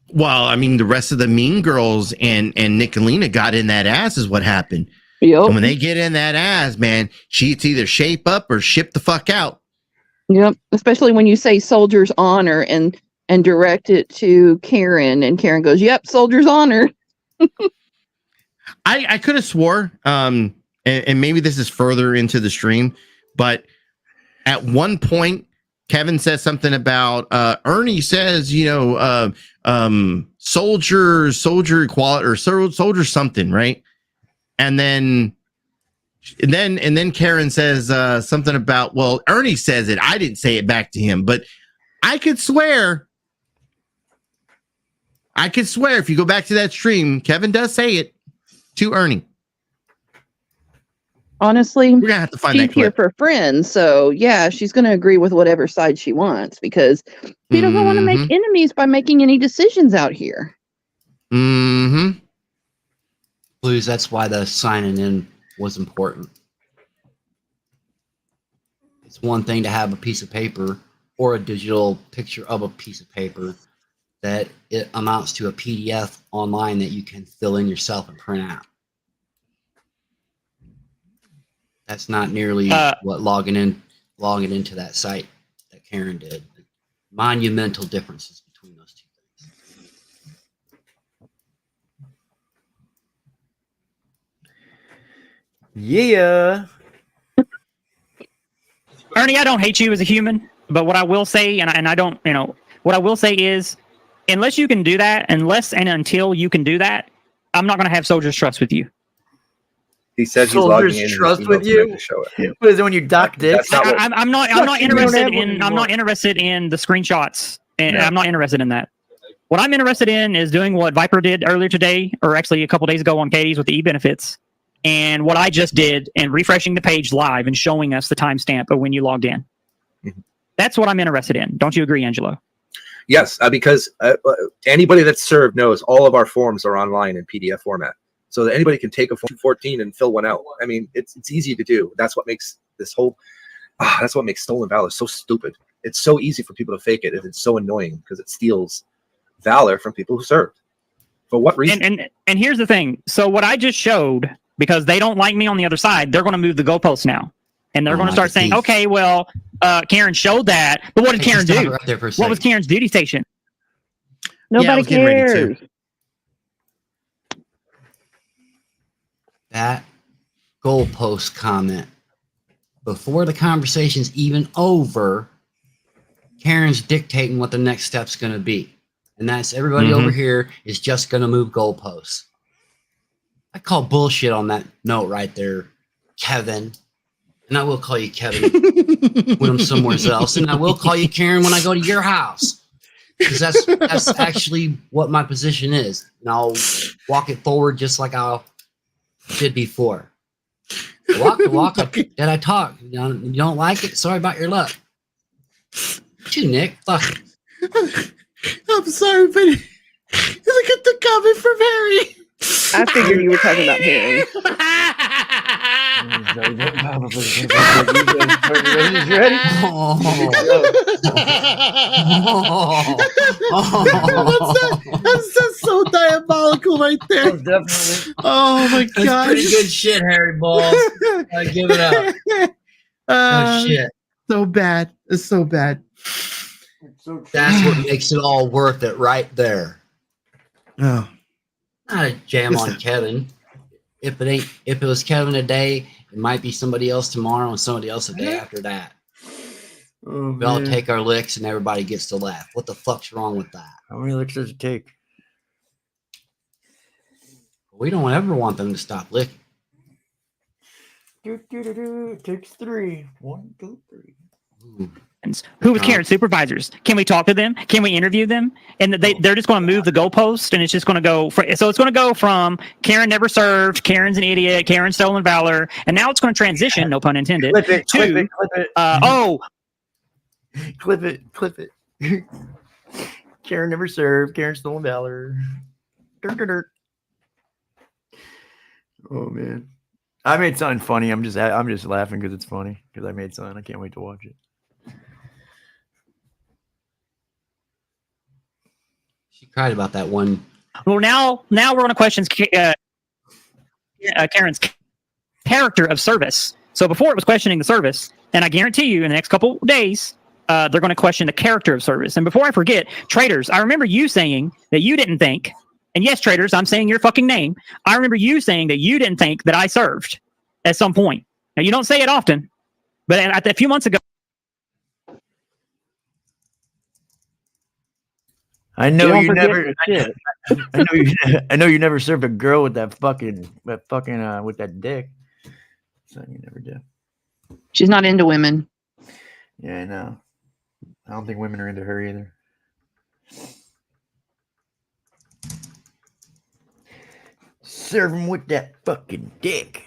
B: Well, I mean, the rest of the mean girls and Nicolina got in that ass is what happened.
K: Yep.
B: And when they get in that ass, man, she's either shape up or ship the fuck out.
K: Yep. Especially when you say soldier's honor and direct it to Karen, and Karen goes, yep, soldier's honor.
B: I could have swore, and maybe this is further into the stream, but at one point, Kevin says something about Ernie says, soldier equality or soldier something, right? And then Karen says something about, well, Ernie says it. I didn't say it back to him, but I could swear if you go back to that stream, Kevin does say it to Ernie.
K: Honestly,
B: we're gonna have to find
K: she's
B: that clip.
K: Here for friends, so yeah, she's gonna agree with whatever side she wants because she doesn't want to make enemies by making any decisions out here.
F: Blues, that's why the signing in was important. It's one thing to have a piece of paper or a digital picture of a piece of paper that it amounts to a PDF online that you can fill in yourself and print out. That's not nearly what logging into that site that Karen did. Monumental differences between those two things.
M: Yeah.
J: Ernie, I don't hate you as a human, but what I will say, and I don't, what I will say is, unless you can do that, until you can do that, I'm not going to have soldiers trust with you.
L: He says he's
M: soldiers
L: logging in
M: trust with you. What is it when you dock dicks?
J: I'm not interested in the screenshots, and I'm not interested in that. What I'm interested in is doing what Viper did earlier today, or actually a couple days ago on Katie's with the e-benefits, and what I just did, and refreshing the page live and showing us the timestamp of when you logged in. That's what I'm interested in. Don't you agree, Angelo?
L: Yes, because anybody that's served knows all of our forms are online in PDF format, so that anybody can take a form 14 and fill one out. I mean, it's easy to do. That's what makes this whole that's what makes stolen valor so stupid. It's so easy for people to fake it, and it's so annoying because it steals valor from people who served. For what reason?
J: And here's the thing. So what I just showed, because they don't like me on the other side, they're going to move the goalposts now. And they're going to start saying, okay, well, Karen showed that. But what did Karen do? What was Karen's duty station?
K: Nobody cares.
F: That goalpost comment, before the conversation's even over, Karen's dictating what the next step's going to be. And that's everybody over here is just going to move goalposts. I call bullshit on that note right there, Kevin. And I will call you Kevin when I'm somewhere else. And I will call you Karen when I go to your house. Because that's actually what my position is. And I'll walk it forward just like I did before. Walk the walk up that I talk. You don't like it? Sorry about your luck. You, Nick. Fuck it.
B: I'm sorry, but look at the comment from Harry.
K: I figured you were talking about Harry.
B: Ready? That's so diabolical right there.
M: Oh, definitely.
B: Oh my god.
F: That's pretty good shit, Harry Balls. I give it up. Oh shit.
B: So bad. It's so bad.
F: That's what makes it all worth it right there.
B: Oh.
F: Not a jam on Kevin. If it was Kevin today, it might be somebody else tomorrow and somebody else the day after that.
M: Oh,
F: we all take our licks and everybody gets to laugh. What the fuck's wrong with that?
M: How many licks does it take?
F: We don't ever want them to stop licking.
M: It takes 3. 1, 2, 3.
F: Ooh.
J: Who was Karen's supervisors? Can we talk to them? Can we interview them? And they're just going to move the goalpost, and it's just going to go. So it's going to go from Karen never served, Karen's an idiot, Karen stolen valor, and now it's going to transition, no pun intended,
M: Clip it. Clip it. Karen never served, Karen stolen valor. Oh man, I made something funny. I'm just laughing because it's funny because I made something. I can't wait to watch it.
F: She cried about that one.
J: Well, now we're going to question Karen's character of service. So before it was questioning the service, and I guarantee you in the next couple of days, they're going to question the character of service. And before I forget, Traders, I remember you saying that you didn't think, and yes, Traders, I'm saying your fucking name. I remember you saying that you didn't think that I served at some point. Now, you don't say it often, but a few months ago,
M: I know you never. I know you never served a girl with that fucking with that dick. So you never did.
K: She's not into women.
M: Yeah, I know. I don't think women are into her either. Serve them with that fucking dick.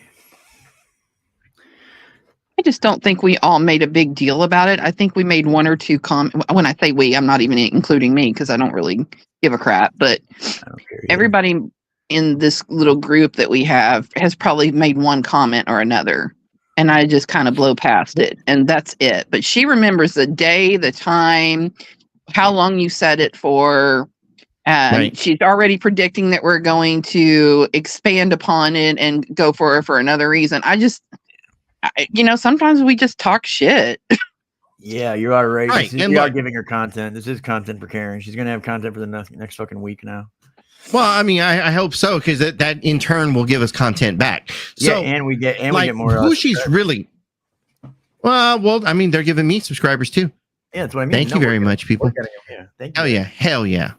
K: I just don't think we all made a big deal about it. I think we made one or two comments. When I say we, I'm not even including me because I don't really give a crap. But everybody in this little group that we have has probably made one comment or another. And I just kind of blow past it. And that's it. But she remembers the day, the time, how long you said it for. And she's already predicting that we're going to expand upon it and go for another reason. Sometimes we just talk shit.
M: Yeah, you are right. We are giving her content. This is content for Karen. She's going to have content for the next fucking week now.
B: Well, I mean, I hope so, because that in turn will give us content back. So,
M: yeah, and we get more.
B: Who she's really? Well, I mean, they're giving me subscribers too.
M: Yeah, that's what I mean.
B: Thank you very much, people.
M: Thank you.
B: Hell yeah.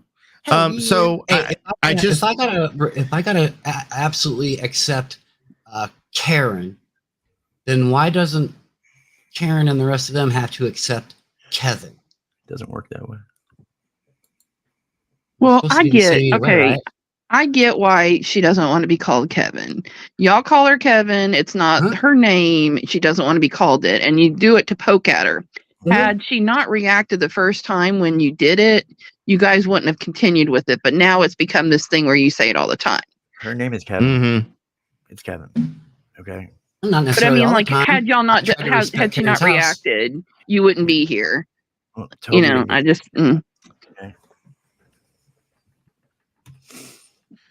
B: So
F: if I gotta absolutely accept Karen, then why doesn't Karen and the rest of them have to accept Kevin?
M: It doesn't work that way.
K: Well, I get why she doesn't want to be called Kevin. Y'all call her Kevin. It's not her name. She doesn't want to be called it. And you do it to poke at her. had she not reacted the first time when you did it, you guys wouldn't have continued with it. But now it's become this thing where you say it all the time.
M: Her name is Kevin.
B: Mm-hmm.
M: It's Kevin. Okay.
F: Not
K: But I
F: necessarily
K: mean,
F: all the
K: like,
F: time.
K: had y'all not,
F: I try to
K: had
F: respect
K: she not
F: Karen's house.
K: reacted, you wouldn't be here.
M: Well,
K: You
M: Toby
K: know,
M: didn't-
K: I just.
M: Okay.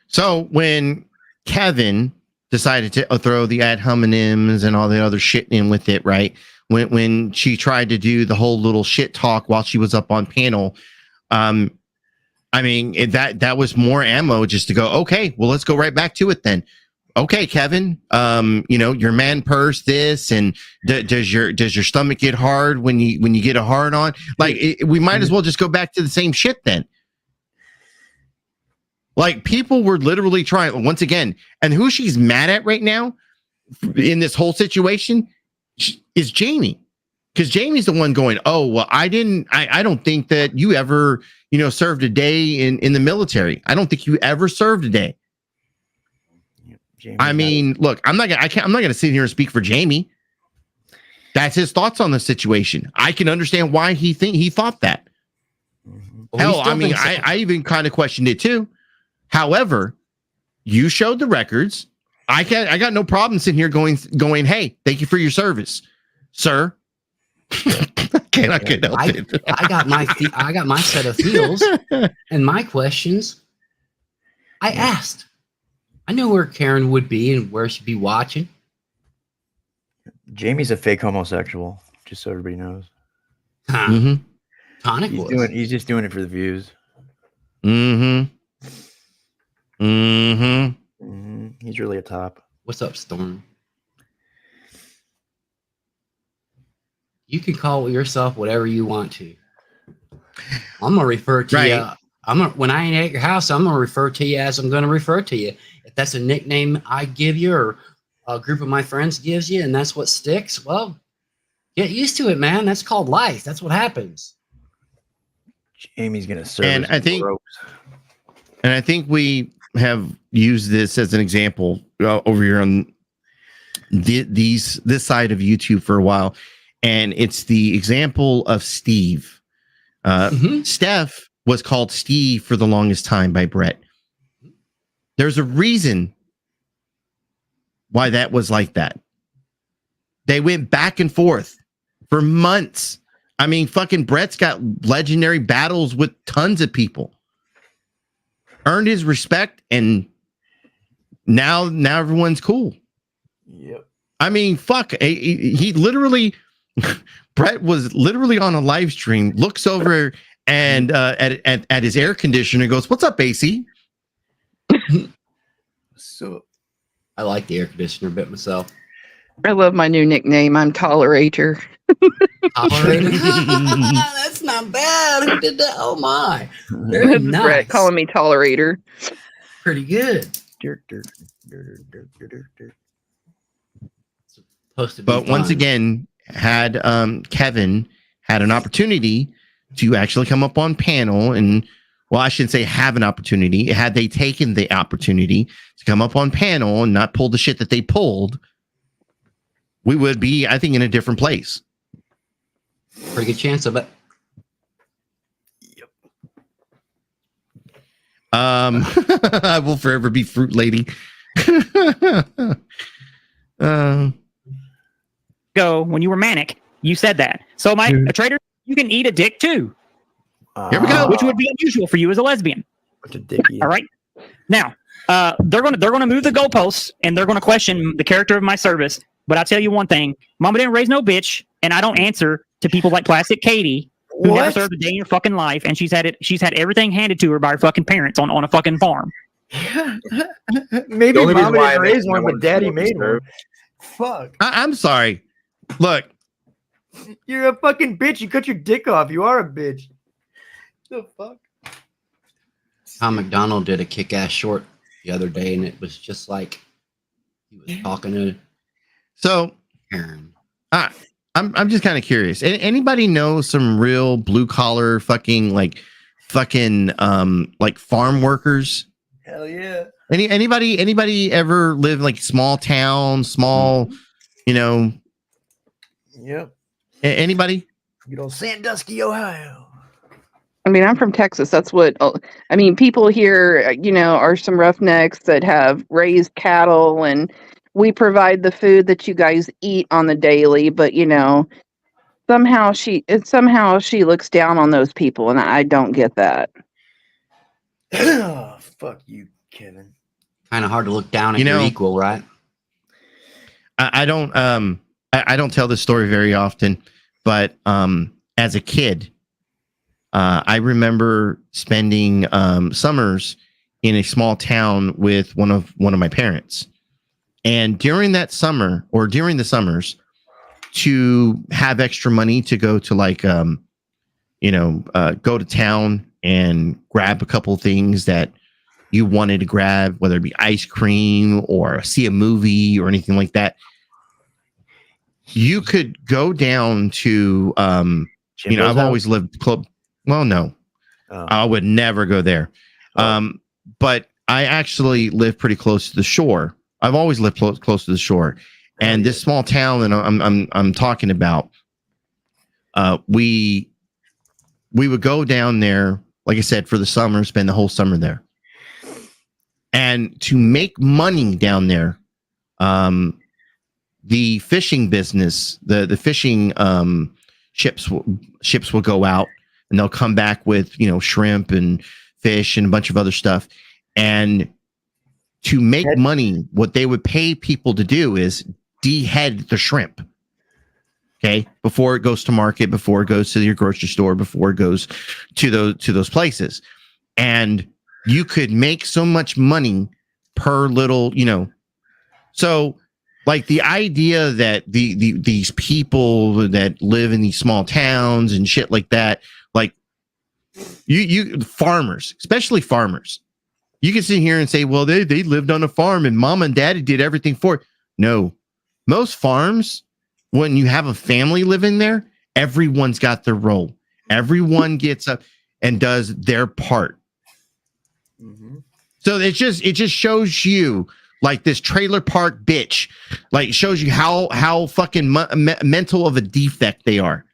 B: So when Kevin decided to throw the ad hominems and all the other shit in with it, right? When she tried to do the whole little shit talk while she was up on panel, I mean, that was more ammo just to go, okay, well, let's go right back to it then. Okay, Kevin, you know, your man purse this, and does your stomach get hard when you get a hard on? Like, we might as well just go back to the same shit then. Like, people were literally trying once again, and who she's mad at right now in this whole situation is Jamie, because Jamie's the one going, oh, well, I don't think that you ever, you know, served a day in the military. I don't think you ever served a day.
M: Jamie,
B: I mean, look, I'm not gonna sit here and speak for Jamie. That's his thoughts on the situation. I can understand why he thought that.
F: Well,
B: Hell,
F: he still
B: I mean,
F: thinks so.
B: I even kind of questioned it too. However, you showed the records. I got no problem sitting here going, hey, thank you for your service, sir. I can't help it.
F: I got my set of feels and my questions. I asked. I knew where Karen would be and where she'd be watching.
M: Jamie's a fake homosexual, just so everybody knows.
F: Huh.
B: Mm-hmm.
F: Tonic was.
M: He's just doing it for the views.
B: Mm-hmm. Mm-hmm.
M: Mm-hmm. He's really a top.
F: What's up, Storm? You can call yourself whatever you want to. I'm gonna refer to you. When I ain't at your house, I'm gonna refer to you as I'm gonna refer to you. If that's a nickname I give you or a group of my friends gives you, and that's what sticks, well, get used to it, man. That's called life. That's what happens.
M: Jamie's gonna serve.
B: And I think we have used this as an example over here on this side of YouTube for a while, and it's the example of Steve. Steph was called Steve for the longest time by Brett. There's a reason why that was like that. They went back and forth for months. I mean, fucking Brett's got legendary battles with tons of people. Earned his respect, and now everyone's cool.
M: Yep.
B: I mean, fuck. He literally, Brett was literally on a live stream, looks over and at his air conditioner and goes, "What's up, AC?"
M: So
F: I like the air conditioner a bit myself.
K: I love my new nickname. I'm Tolerator.
F: Tolerator? That's not bad. Who did that? Oh my. Very
K: This is
F: nice.
K: Brett calling me Tolerator.
F: Pretty good. Supposed to be
B: But once
F: fun.
B: again, had Kevin had an opportunity to actually come up on panel, and well, I shouldn't say have an opportunity. Had they taken the opportunity to come up on panel and not pull the shit that they pulled, we would be, I think, in a different place.
F: Pretty good chance of it.
B: I will forever be Fruit Lady.
J: Go when you were manic. You said that. So, a trader, you can eat a dick too.
B: Here we go.
J: Which would be unusual for you as a lesbian.
M: What's a dick?
J: All right. Now, they're gonna move the goalposts and they're gonna question the character of my service. But I'll tell you one thing: Mama didn't raise no bitch, and I don't answer to people like Plastic Katie, who never served a day in her fucking life, and she's had everything handed to her by her fucking parents on a fucking farm.
M: Maybe
L: The only reason
M: mom
L: why
M: didn't
L: I
M: raise
L: make
M: one,
L: my
M: but daddy
L: one
M: made one.
L: serve.
M: Fuck.
B: I'm sorry. Look,
M: You're a fucking bitch. You cut your dick off. You are a bitch. The fuck?
F: Tom McDonald did a kick-ass short the other day, and it was just like he was talking to
B: so
F: Karen.
B: I'm just kind of curious. Anybody know some real blue collar fucking like farm workers?
M: Hell yeah.
B: Anybody ever live like small town, small, you know?
M: Yep.
B: Anybody?
M: Good old Sandusky, Ohio.
K: I mean, I'm from Texas. That's what I mean. People here, are some roughnecks that have raised cattle, and we provide the food that you guys eat on the daily. But somehow she looks down on those people, and I don't get that.
M: Oh, fuck you, Kevin.
F: Kind of hard to look down at your equal, right?
B: I don't tell this story very often, but as a kid, I remember spending summers in a small town with one of my parents, and during the summers, to have extra money to go to go to town and grab a couple things that you wanted to grab, whether it be ice cream or see a movie or anything like that. You could go down to, I've always lived close. Well, no, I would never go there. But I actually live pretty close to the shore. I've always lived close to the shore, and this small town that I'm talking about, we would go down there, like I said, for the summer, spend the whole summer there. And to make money down there, the fishing business, the fishing ships will go out, and they'll come back with shrimp and fish and a bunch of other stuff. And to make money, what they would pay people to do is dehead the shrimp. Okay, before it goes to market, before it goes to your grocery store, before it goes to those places, and you could make so much money per little, So, like the idea that these people that live in these small towns and shit like that, like you farmers, especially farmers, you can sit here and say, well, they lived on a farm and mom and daddy did everything for it. No, most farms, when you have a family living there, everyone's got their role. Everyone gets up and does their part.
L: Mm-hmm.
B: So it just shows you, like, this trailer park bitch, like, shows you how fucking mental of a defect they are.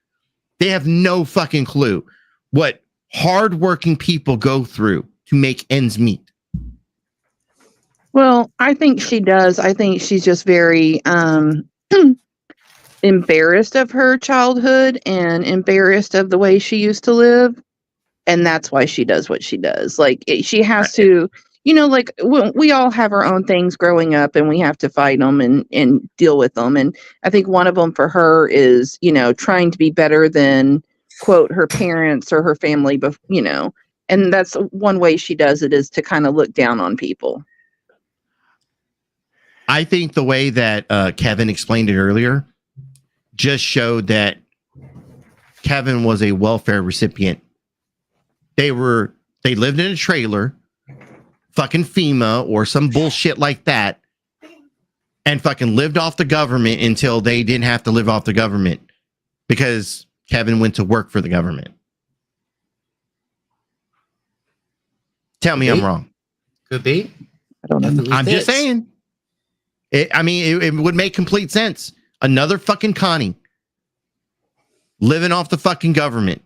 B: They have no fucking clue what hardworking people go through to make ends meet.
K: Well, I think she does. I think she's just very embarrassed of her childhood and embarrassed of the way she used to live. And that's why she does what she does. Like, she has to, like, we all have our own things growing up, and we have to fight them and deal with them. And I think one of them for her is, trying to be better than, quote, her parents or her family, and that's one way she does it, is to kind of look down on people.
B: I think the way that Kevin explained it earlier just showed that Kevin was a welfare recipient. They lived in a trailer, fucking FEMA or some bullshit like that, and fucking lived off the government until they didn't have to live off the government because Kevin went to work for the government. Tell me I'm wrong.
F: Could be.
K: I don't know.
B: I'm just saying. It would make complete sense. Another fucking Connie living off the fucking government.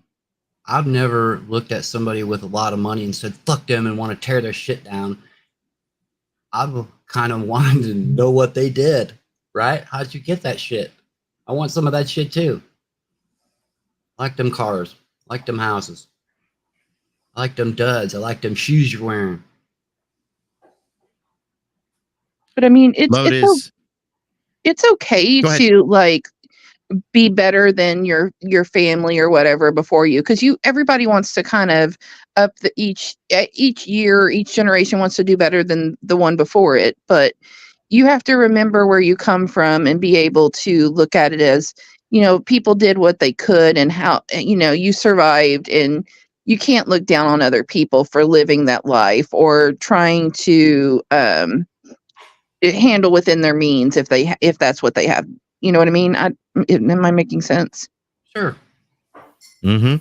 F: I've never looked at somebody with a lot of money and said, fuck them, and want to tear their shit down. I've kind of wanted to know what they did, right? How'd you get that shit? I want some of that shit too. I like them cars. I like them houses. I like them duds. I like them shoes you're wearing.
K: But I mean, it's okay to, like, be better than your family or whatever before you, because everybody wants to kind of up each year, each generation wants to do better than the one before it. But you have to remember where you come from and be able to look at it as, people did what they could and how, you survived, and you can't look down on other people for living that life or trying to handle within their means if that's what they have. You know what I mean? Am I making sense?
F: Sure.
B: Mm-hmm.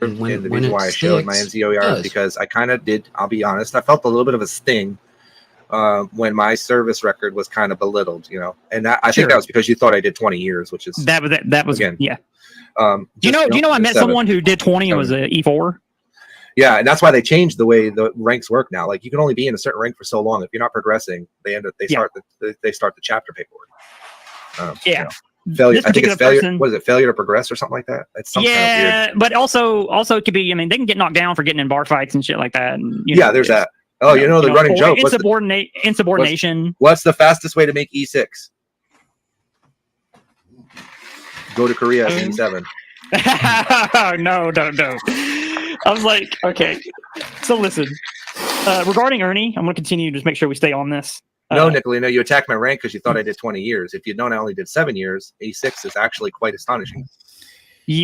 L: And the reason why I showed my MZOER is because I kind of did, I'll be honest, I felt a little bit of a sting when my service record was kind of belittled, you know, and I
J: Sure.
L: think that was because you thought I did 20 years, which is
J: That was
L: again.
J: yeah.
L: Do
J: you know I met
L: 7.
J: someone who did 20 and was a E4.
L: Yeah, and that's why they changed the way the ranks work now. Like you can only be in a certain rank for so long. If you're not progressing, they start the chapter paperwork.
J: Yeah.
L: You know, failure.
J: This
L: I think it's
J: particular
L: failure.
J: person-
L: What is it? Failure to progress or something like that. It's some kind of weird.
J: But also it could be. I mean, they can get knocked down for getting in bar fights and shit like that. And, you
L: Yeah,
J: know,
L: there's that. Oh, you know the running joke.
J: Insubordination.
L: What's the fastest way to make E6? Go to Korea at E7.
J: No. I was like, okay. So listen, regarding Ernie, I'm going to continue to just make sure we stay on this.
L: No, Nicolino, you attacked my rank because you thought I did 20 years. If you'd known I only did 7 years, E6 is actually quite astonishing.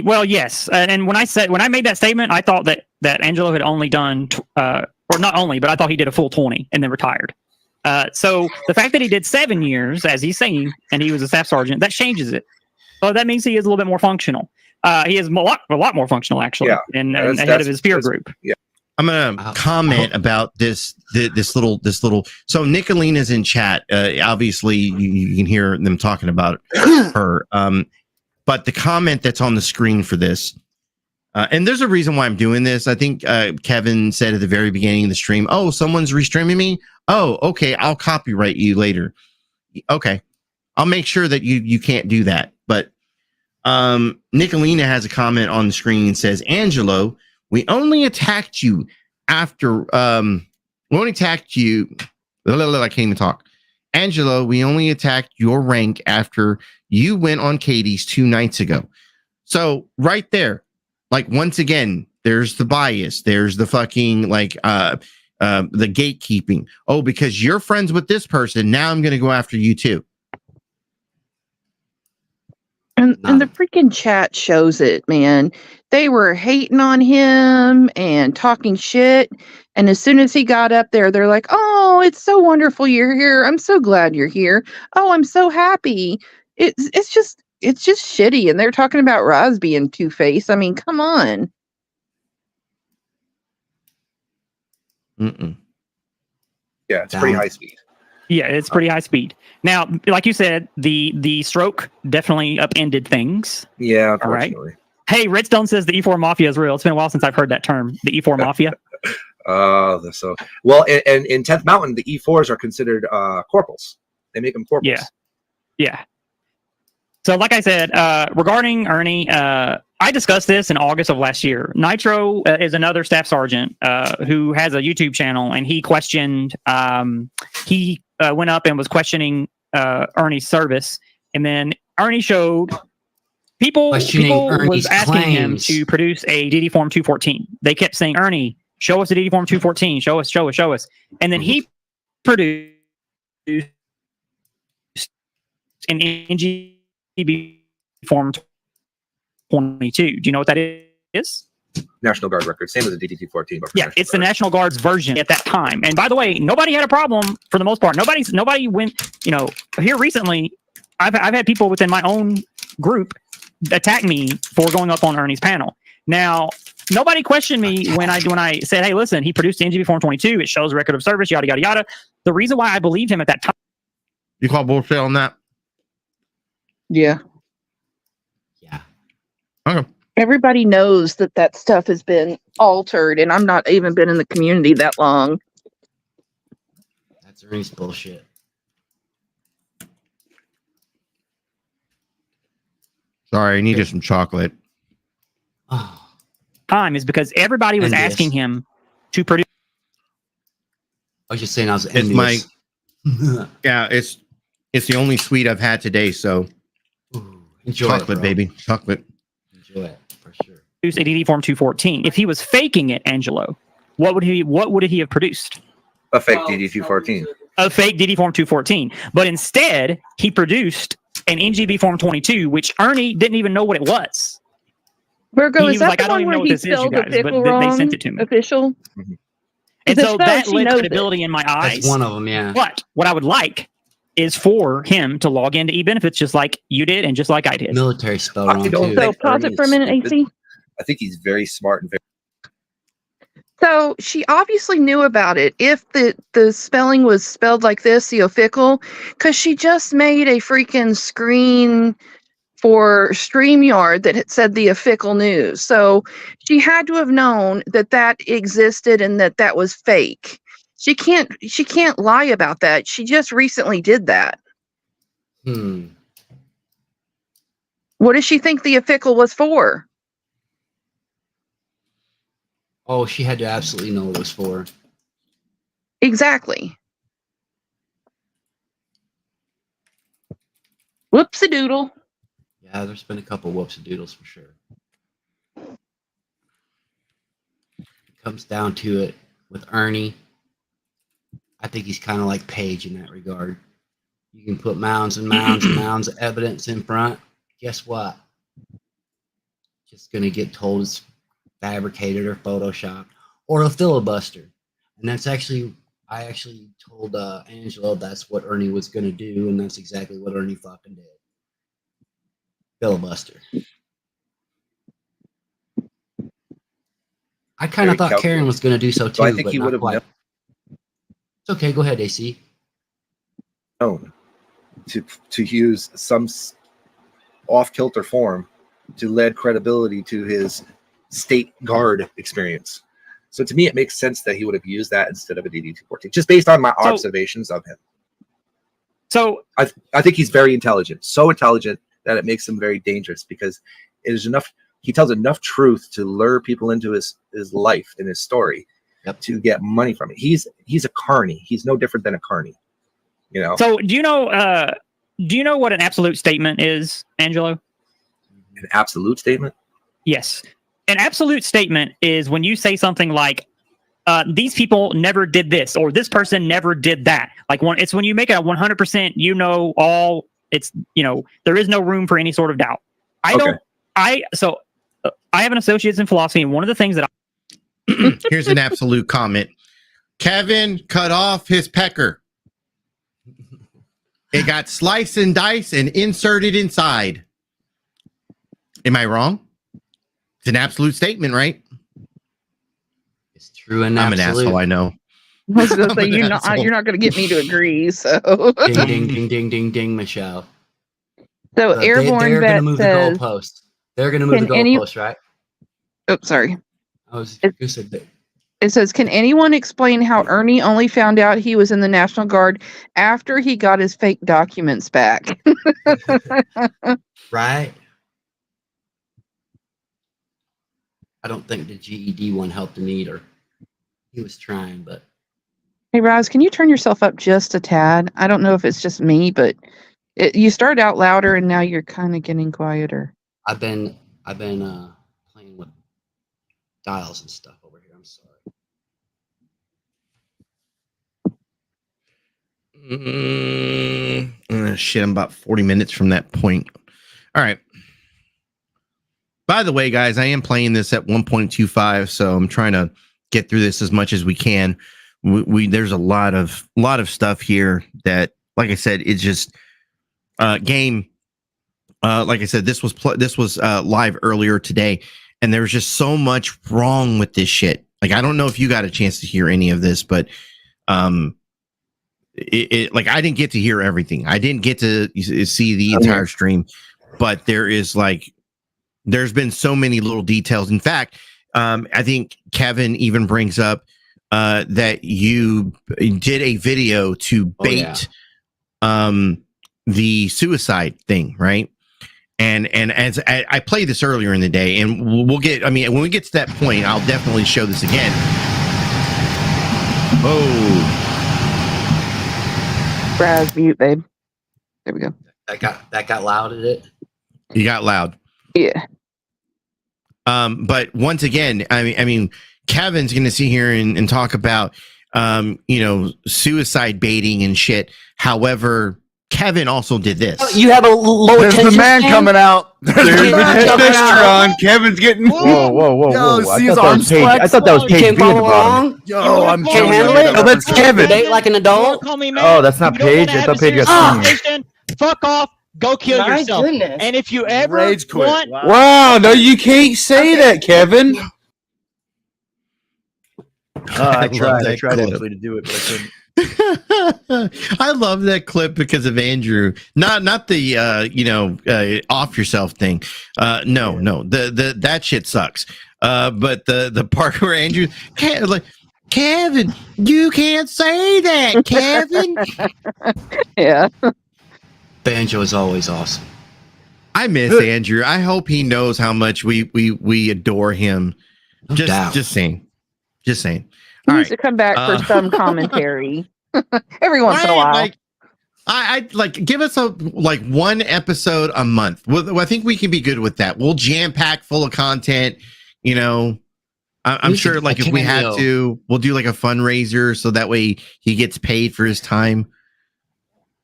J: Well, yes. And when I made that statement, I thought that Angelo had only done, or not only, but I thought he did a full 20 and then retired. So the fact that he did 7 years, as he's saying, and he was a staff sergeant, that changes it. So that means he is a little bit more functional. He is a lot more functional, actually, and ahead of his peer group.
L: Yeah.
B: I'm gonna comment about this little. So Nicolina's in chat. Obviously, you can hear them talking about her. But the comment that's on the screen for this, and there's a reason why I'm doing this. I think Kevin said at the very beginning of the stream, "Oh, someone's restreaming me. Oh, okay, I'll copyright you later. Okay, I'll make sure that you can't do that." But Nicolina has a comment on the screen and says, "Angelo, we only attacked you after I can't even talk. Angelo, we only attacked your rank after you went on Katie's 2 nights ago." So right there, like once again, there's the bias, there's the fucking the gatekeeping. Oh, because you're friends with this person, now I'm gonna go after you too.
K: And the freaking chat shows it, man. They were hating on him and talking shit. And as soon as he got up there, they're like, "Oh, it's so wonderful you're here. I'm so glad you're here. Oh, I'm so happy." It's just shitty. And they're talking about Roz being two-faced. I mean, come on.
B: Mm-mm.
L: Yeah, it's pretty high speed.
J: Yeah, it's pretty high speed. Now, like you said, the stroke definitely upended things.
L: Yeah,
J: right.
L: unfortunately.
J: Hey, Redstone says the E4 Mafia is real. It's been a while since I've heard that term, the E4 Mafia.
L: So well, and in 10th Mountain, the E4s are considered corporals. They make them corporals.
J: Yeah. So, like I said, regarding Ernie, I discussed this in August of last year. Nitro is another staff sergeant who has a YouTube channel, and he questioned. He went up and was questioning Ernie's service, and then Ernie showed people was asking him to produce a DD Form 214. They kept saying, "Ernie, show us the DD Form 214. Show us." And then he produced an NGB Form 22. Do you know what that is?
L: National Guard record, same as the DD-214.
J: Yeah, it's the National Guard's version at that time. And by the way, nobody had a problem for the most part. Nobody went, here recently, I've had people within my own group attack me for going up on Ernie's panel. Now, nobody questioned me when I said, "Hey, listen, he produced the NGB Form 22. It shows record of service, yada, yada, yada." The reason why I believed him at that time.
B: You call bullshit on that?
K: Yeah.
F: Yeah.
B: Okay.
K: Everybody knows that stuff has been altered, and I'm not even been in the community that long.
F: That's Ernie's bullshit.
B: Sorry, I needed some chocolate.
J: Time is because everybody was asking him to produce.
F: I was just saying I was
B: It's
F: envious.
B: it's the only sweet I've had today, so
F: enjoy
B: chocolate,
F: it,
B: baby. Chocolate.
F: Enjoy it for sure.
J: Produce a DD Form 214. If he was faking it, Angelo, what would he have produced?
L: A fake DD-214.
J: A fake DD Form 214. But instead, he produced an NGB Form 22, which Ernie didn't even know what it was.
K: Virgo,
J: He
K: is
J: was
K: that
J: like,
K: the
J: "I don't
K: one
J: even
K: where
J: know what
K: he
J: this is, you
K: spelled the
J: guys," but
K: pickle
J: they
K: wrong?
J: sent it to me.
K: Official?
J: And
K: If
J: so
K: it's
J: that
K: she
J: led
K: knows
J: credibility in my eyes.
F: That's one of them, yeah.
J: But what I would like is for him to log into eBenefits just like you did and just like I did.
F: Military spell wrong too.
K: So pause it for a minute, AC.
L: I think he's very smart and very.
K: So she obviously knew about it. If the spelling was spelled like this, the official, because she just made a freaking screen for StreamYard that had said the official news. So she had to have known that that existed and that that was fake. She can't lie about that. She just recently did that. What does she think the official was for?
F: Oh, she had to absolutely know what it was for.
K: Exactly. Whoopsie doodle.
F: Yeah, there's been a couple whoopsie doodles for sure. It comes down to it with Ernie. I think he's kind of like Paige in that regard. You can put mounds and mounds and mounds of evidence in front. Guess what? Just going to get told it's fabricated or photoshopped or a filibuster. And that's actually, I actually told Angelo that's what Ernie was going to do, and that's exactly what Ernie fucking did. Filibuster. I kind of thought Karen was going to do so too.
L: I think
F: but
L: he would have known.
F: It's okay. Go ahead, AC.
L: To use some off-kilter form to lend credibility to his state guard experience. So to me, it makes sense that he would have used that instead of a DD-214, just based on my observations of him.
J: So
L: I think he's very intelligent, so intelligent that it makes him very dangerous because it is enough. He tells enough truth to lure people into his life and his story to get money from it. He's a carny. He's no different than a carny. You know.
J: So do you know what an absolute statement is, Angelo?
L: An absolute statement?
J: Yes. An absolute statement is when you say something like, these people never did this, or this person never did that. Like it's when you make it a 100%, all. It's there is no room for any sort of doubt. I have an associate's in philosophy, and one of the things that
B: here's an absolute comment. Kevin cut off his pecker. It got sliced and diced and inserted inside. Am I wrong? It's an absolute statement, right?
F: It's true and
B: I'm an asshole, I know.
K: I was going to say, you're not going to get me to agree. So
F: ding, ding, ding, ding, ding, ding, Michelle.
K: So Airborne
F: they're
K: Vet
F: going to move
K: says,
F: the goalpost. They're going to move the goalpost, right?
K: Oh, sorry.
F: It
K: says, can anyone explain how Ernie only found out he was in the National Guard after he got his fake documents back?
F: Right? I don't think the GED one helped him either. He was trying, but...
K: Hey, Roz, can you turn yourself up just a tad? I don't know if it's just me, but you started out louder and now you're kind of getting quieter.
F: I've been playing with dials and stuff over here. I'm sorry.
B: Shit, I'm about 40 minutes from that point. All right. By the way, guys, I am playing this at 1.25, so I'm trying to get through this as much as we can. There's a lot of stuff here that, like I said, it's just game. Like I said, this was live earlier today, and there was just so much wrong with this shit. Like, I don't know if you got a chance to hear any of this, but like I didn't get to hear everything. I didn't get to see the entire stream, but there's been so many little details. In fact, I think Kevin even brings up that you did a video to bait the suicide thing, right? And as I played this earlier in the day, and we'll get, I mean, when we get to that point, I'll definitely show this again. Oh,
K: Brad's mute, babe. There we go.
F: That got loud at it.
B: You got loud.
K: Yeah.
B: But once again, I mean, Kevin's going to sit here and talk about, suicide baiting and shit. However, Kevin also did this.
G: You have a low attention
H: There's the man
G: span?
H: coming out. There's the
G: coming out.
H: on. Kevin's getting.
M: Whoa.
H: Yo,
M: I
H: see his
M: thought
H: arms
M: I thought that was
G: You
M: Paige
G: can't
M: B at the
G: follow
M: bottom.
G: along?
H: Yo, I'm
G: Can't handle
H: killing
G: it?
H: Oh, that's Kevin.
G: Date like an adult?
I: Call me man.
M: Oh, that's not
I: If you don't
M: Paige.
I: wanna
M: I
I: have
M: thought
I: a
M: Paige got
I: serious
M: skinny.
I: conversation, fuck off. Go kill
G: My
I: yourself.
G: goodness.
I: And if you ever
H: Rage quit.
I: want,
H: Wow, no, you can't say that, Kevin.
M: I
B: love
M: tried
B: that clip.
M: actually to do it, but I couldn't.
B: I love that clip because of Andrew. Not the off yourself thing. No, that shit sucks. But the part where Andrew like, Kevin, you can't say that, Kevin.
K: Yeah.
F: Banjo is always awesome.
B: I miss Andrew. I hope he knows how much we adore him.
F: No doubt.
B: Just saying.
K: He needs to come back for some commentary every once in a while.
B: Like, I like give us one episode a month. I think we can be good with that. We'll jam pack full of content. You know, I'm sure like if we had to, we'll do like a fundraiser so that way he gets paid for his time.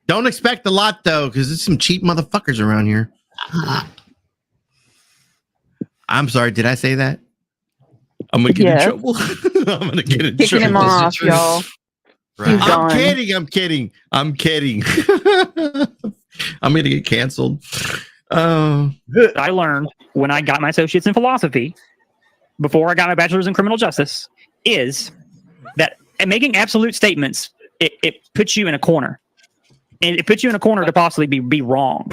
B: Don't expect a lot though, because there's some cheap motherfuckers around here. I'm sorry, did I say that? I'm gonna get in trouble. I'm gonna get in
K: Kicking
B: trouble.
K: him off, y'all.
F: Right.
B: I'm kidding. I'm gonna get canceled.
J: I learned when I got my associates in philosophy, before I got my bachelor's in criminal justice, is that making absolute statements, it puts you in a corner. And it puts you in a corner to possibly be wrong.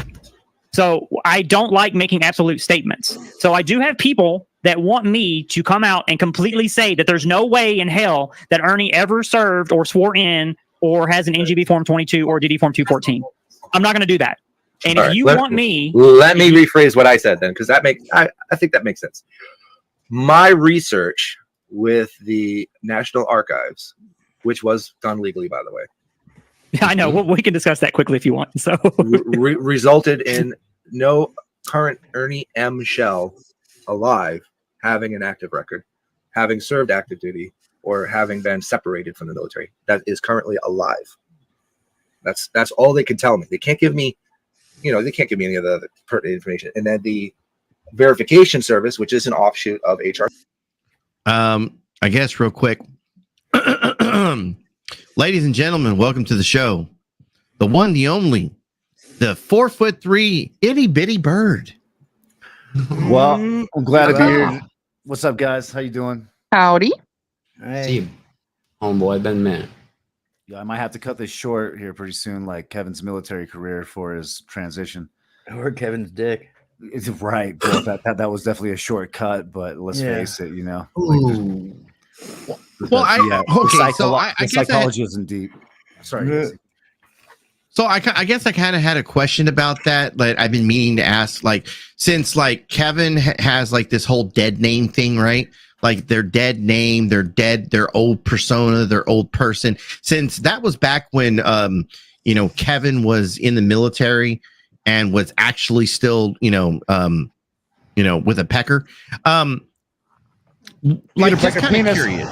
J: So I don't like making absolute statements. So I do have people that want me to come out and completely say that there's no way in hell that Ernie ever served or swore in or has an NGB Form 22 or DD Form 214. I'm not going to do that. And if you want me...
L: Let me rephrase what I said then, because I think that makes sense. My research with the National Archives, which was done legally, by the way.
J: I know. We can discuss that quickly if you want. So
L: resulted in no current Ernie M. Shell alive having an active record, having served active duty, or having been separated from the military that is currently alive. That's all they can tell me. They can't give me, they can't give me any of the pertinent information. And then the verification service, which is an offshoot of HR.
B: I guess real quick. Ladies and gentlemen, welcome to the show. The one, the only, the 4'3" itty bitty bird.
N: Well, I'm glad to be here. What's up, guys? How you doing?
K: Howdy.
M: Hey.
F: See you, homeboy, Ben Man.
N: Yeah, I might have to cut this short here pretty soon, like Kevin's military career for his transition.
M: Or Kevin's dick.
N: It's right, bro. That was definitely a shortcut, but let's face it,
B: Ooh.
N: the psychology isn't deep. Sorry.
B: So I guess I kind of had a question about that. Like I've been meaning to ask, like, since like Kevin has like this whole dead name thing, right? Like their dead name, their old persona, their old person. Since that was back when, Kevin was in the military and was actually still, with a pecker. Like just kind of curious.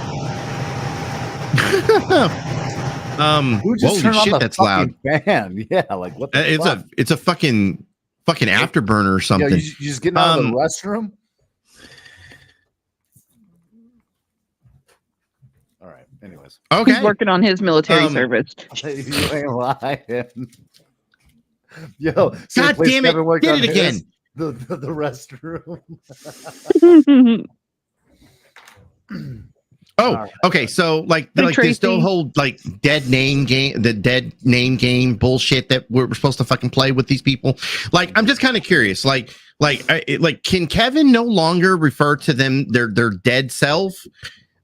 N: Who just turned on the
B: that's
N: fucking
B: loud.
N: fan? Yeah, like what the fuck?
B: It's a fucking afterburner or something.
N: Yeah, you just getting out of the restroom? All right. Anyways.
B: Okay.
K: He's working on his military service.
N: You ain't lying. Yo,
B: God damn it. Did it again.
N: The restroom.
B: Okay. So like they still hold like dead name game bullshit that we're supposed to fucking play with these people. Like I'm just kind of curious. Like can Kevin no longer refer to them their dead self?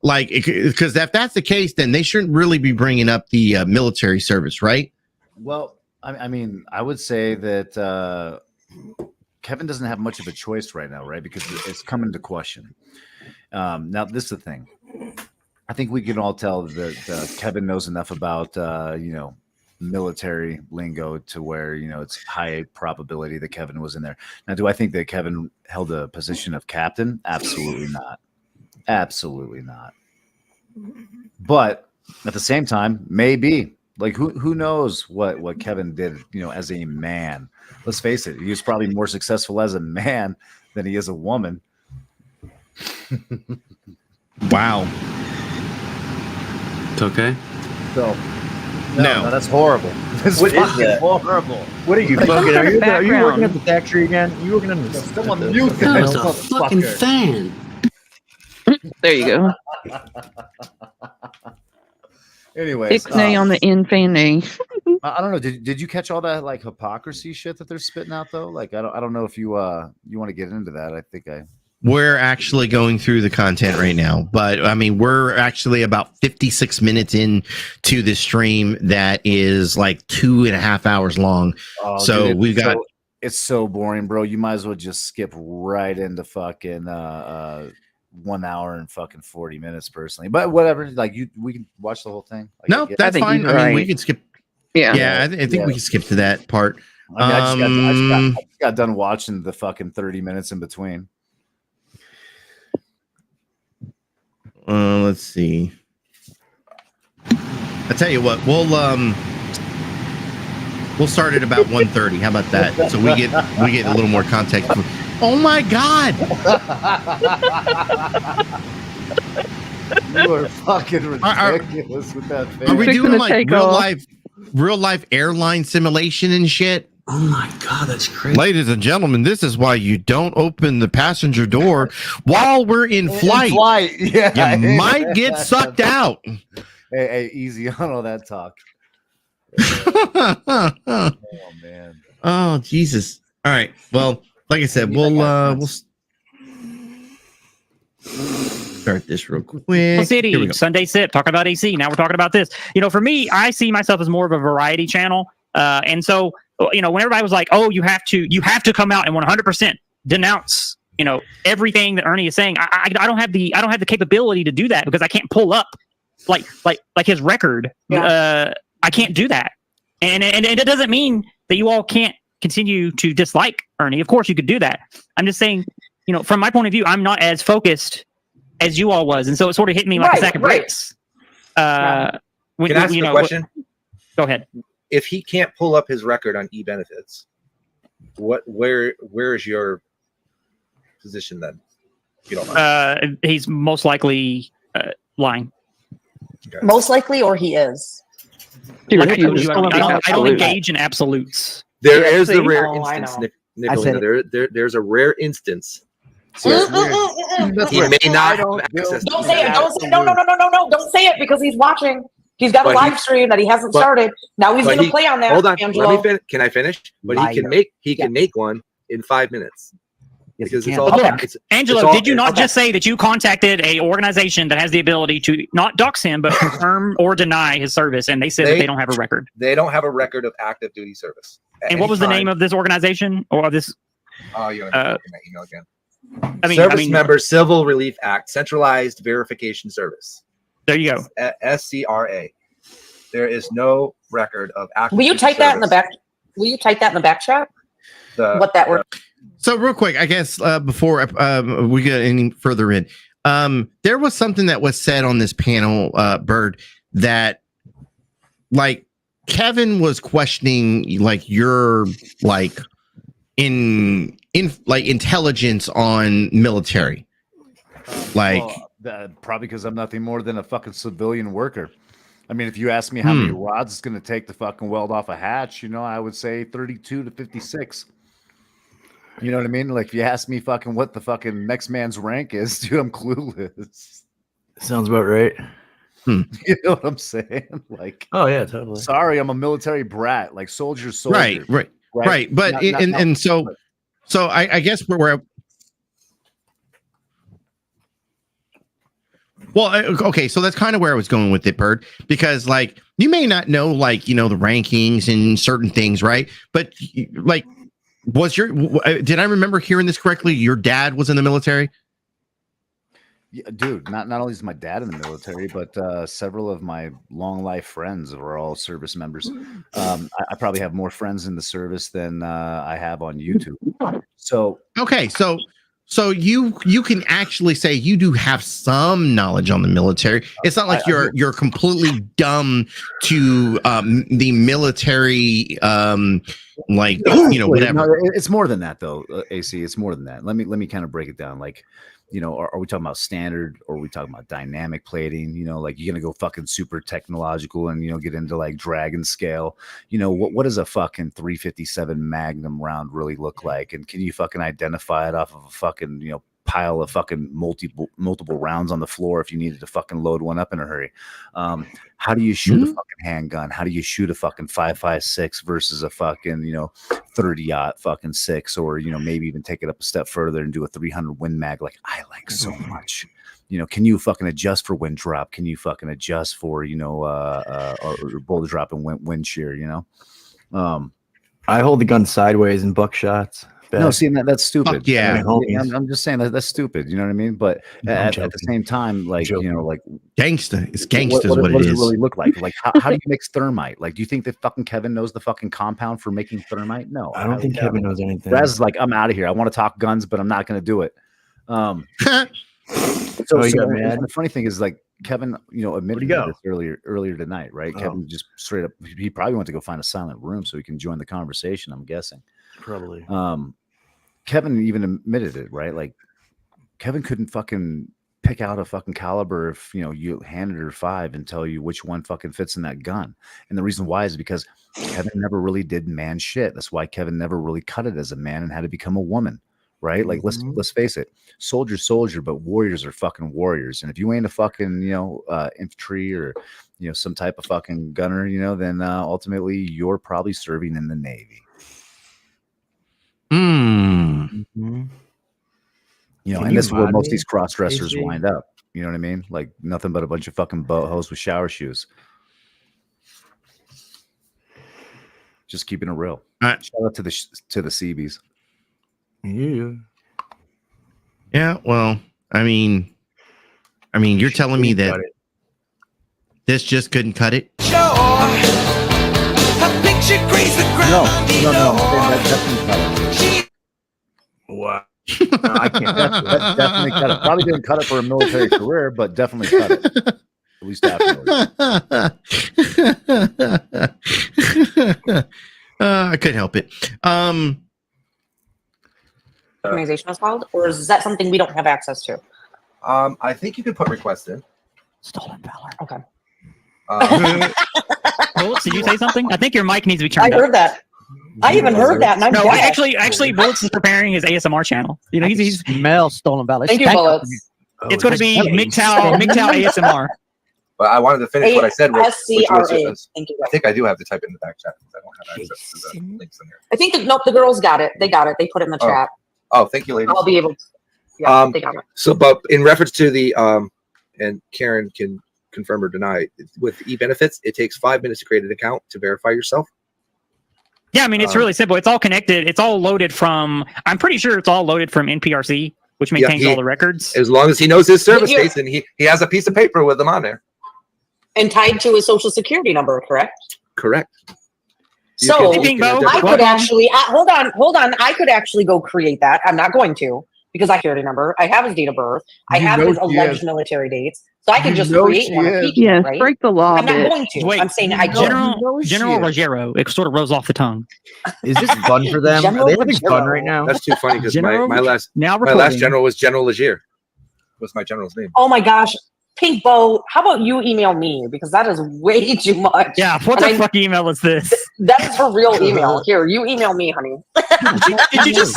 B: Like because if that's the case, then they shouldn't really be bringing up the military service, right?
N: Well, I mean, I would say that Kevin doesn't have much of a choice right now, right? Because it's coming to question. Now, this is the thing. I think we can all tell that Kevin knows enough about, military lingo to where, it's high probability that Kevin was in there. Now, do I think that Kevin held a position of captain? Absolutely not. Absolutely not. But at the same time, maybe. Like, who knows what Kevin did, as a man. Let's face it. He was probably more successful as a man than he is a woman.
B: Wow.
F: It's okay.
N: So no, that's horrible. That's
M: What is that?
N: horrible.
M: What are you fucking? Are you working at the factory again? You working on the
N: Someone mute
F: That was
N: that
F: a fucking fan.
K: There you go.
N: Anyways,
K: Ixnay on the infamy.
N: I don't know. Did you catch all that like hypocrisy shit that they're spitting out though? Like I don't know if you you want to get into that. I think
B: We're actually going through the content right now, but I mean, we're actually about 56 minutes into the stream that is like 2.5 hours long.
N: Oh,
B: so
N: dude,
B: we've got.
N: It's so boring, bro. You might as well just skip right into fucking 1 hour and fucking 40 minutes personally. But whatever, like we can watch the whole thing. Like,
B: No, that's fine. I mean, we can skip.
K: Yeah,
B: I think we can skip to that part.
N: I just got done watching the fucking 30 minutes in between.
B: Let's see. I tell you what, we'll start at about 1:30. How about that? So we get a little more context. Oh my God!
N: You are fucking ridiculous with that face.
B: Are we doing like real life airline simulation and shit?
F: Oh my God, that's crazy.
B: Ladies and gentlemen, this is why you don't open the passenger door while we're in flight.
N: Yeah,
B: you might get sucked out.
N: Hey, easy on all that talk. Oh man.
B: Oh Jesus. All right. Well, like I said, we'll start this real quick.
J: City Sunday Sip talking about AC. Now we're talking about this. For me, I see myself as more of a variety channel, and so when everybody was like, "Oh, you have to come out and 100% denounce," everything that Ernie is saying. I don't have the capability to do that because I can't pull up like his record.
G: Yeah.
J: I can't do that, and it doesn't mean that you all can't continue to dislike Ernie. Of course, you could do that. I'm just saying, from my point of view, I'm not as focused as you all was, and so it sort of hit me like a sack of bricks.
L: Can I ask you a question?
J: Go ahead.
L: If he can't pull up his record on e-benefits, where is your position then? You don't mind.
J: He's most likely lying.
G: Okay. Most likely, or he is.
J: I don't engage in absolutes.
L: There is a rare instance, Nicolina. There's a rare instance. He may not have access.
G: Don't say it. Don't say no. Don't say it because he's watching. He's got a live stream that he hasn't started. Now he's going to play on that.
L: Hold on.
G: Angelo.
L: Let me can I finish? But he can make one in 5 minutes. Because it's all
J: Angelo, did you not just say that you contacted a organization that has the ability to not dox him but confirm or deny his service, and they said that they don't have a record?
L: They don't have a record of active duty service.
J: And what was the name of this organization or of this?
L: Oh, you want to look at my email again? Service Member Civil Relief Act, Centralized Verification Service.
J: There you go.
L: SCRA. There is no record of active.
G: Will you type that in the back? Will you type that in the back chat? What that word?
B: So real quick, I guess before we get any further in, there was something that was said on this panel, Bird, that like Kevin was questioning like your like in like intelligence on military. Like
N: probably because I'm nothing more than a fucking civilian worker. I mean, if you ask me how many rods it's going to take to fucking weld off a hatch, I would say 32 to 56. You know what I mean? Like, if you ask me fucking what the fucking next man's rank is, dude, I'm clueless.
M: Sounds about right.
N: You know what I'm saying? Like,
M: oh yeah, totally.
N: Sorry, I'm a military brat, like soldier.
B: Right. But so I guess we're well, okay, so that's kind of where I was going with it, Bird, because like you may not know like the rankings and certain things, right? But like, did I remember hearing this correctly? Your dad was in the military?
N: Yeah, dude, not only is my dad in the military, but several of my long life friends are all service members. I probably have more friends in the service than I have on YouTube. So
B: okay, so you can actually say you do have some knowledge on the military. It's not like you're completely dumb to the military, like whatever.
N: No, it's more than that, though. AC, it's more than that. Let me kind of break it down. Like, are we talking about standard or are we talking about dynamic plating? Like you're gonna go fucking super technological and get into like dragon scale. What does a fucking 357 Magnum round really look like? And can you fucking identify it off of a fucking pile of fucking multiple rounds on the floor if you needed to fucking load one up in a hurry. How do you shoot a fucking handgun? How do you shoot a fucking 5.56 versus a fucking 30-aught fucking 6, or maybe even take it up a step further and do a 300 Win Mag like I like so much. Can you fucking adjust for wind drop? Can you fucking adjust for or bullet drop and wind shear?
M: I hold the gun sideways and buckshots.
N: No, see, that's stupid.
B: Fuck yeah.
N: I'm just saying that's stupid. You know what I mean? But at the same time, like like
B: gangsta. It's gangsta.
N: What
B: it
N: does
B: is.
N: it really look like? Like how do you mix thermite? Like, do you think that fucking Kevin knows the fucking compound for making thermite? No,
M: I don't think Kevin knows anything.
N: Raz is like, I'm out of here. I want to talk guns, but I'm not going to do it. So the funny thing is, like, Kevin, admitted this earlier tonight, right? Kevin just straight up, he probably went to go find a silent room so he can join the conversation. I'm guessing.
M: Probably.
N: Kevin even admitted it, right? Like, Kevin couldn't fucking pick out a fucking caliber if you handed her 5 and tell you which one fucking fits in that gun. And the reason why is because Kevin never really did man shit. That's why Kevin never really cut it as a man and had to become a woman, right? Like, let's face it, soldier, but warriors are fucking warriors. And if you ain't a fucking infantry or some type of fucking gunner, then ultimately you're probably serving in the Navy. And this is where most of these cross dressers wind up. You know what I mean? Like, nothing but a bunch of fucking boat hoes with shower shoes. Just keeping it real. Shout out to the CBs.
B: Yeah. Well, I mean, you're telling me that this just couldn't cut it?
N: No. That definitely cut it.
M: Wow.
N: No, I can't. That definitely cut it. Probably didn't cut it for a military career, but definitely cut it. At least afterwards.
B: I couldn't help it.
G: Organization is called, or is that something we don't have access to?
L: I think you could put requests in.
J: Stolen valor.
G: Okay.
J: Bullets, did you say something? I think your mic needs to be turned
G: I
J: up.
G: heard that. I even heard that. And I'm
J: No,
G: dead.
J: actually, Bullets is preparing his ASMR channel. He's
I: smell stolen valor.
G: Thank you, Bullets.
J: It's going to be MGTOW ASMR.
L: But I wanted to finish what I said. Which was,
G: Thank you.
L: I think I do have to type it in the back chat because I don't have access to the links in here.
G: I think the girls got it. They got it. They put it in the chat.
L: Oh, thank you, ladies.
G: I'll be able to. Yeah, they got it.
L: So, but in reference to the and Karen can confirm or deny, with e-benefits, it takes 5 minutes to create an account to verify yourself.
J: Yeah, I mean, it's really simple. It's all connected. It's all loaded from, I'm pretty sure it's all loaded from NPRC, which maintains all the records.
L: As long as he knows his service dates and he has a piece of paper with them on there.
G: And tied to his social security number, correct?
L: Correct.
G: So I could actually, hold on. I could actually go create that. I'm not going to because I have his number. I have his date of birth. I have his alleged military dates. So I can just create one. Right?
K: Break the law.
G: I'm not going to.
J: Wait,
G: I'm saying I
J: General Rogero. It sort of rolls off the tongue.
M: Is this fun for them? Are they having fun right now?
L: That's too funny because my last general was General Legier. Was my general's name?
G: Oh my gosh. Pink Bow, how about you email me? Because that is way too much.
J: Yeah, what the fuck email is this?
G: That is her real email. Here, you email me, honey.
J: Did you just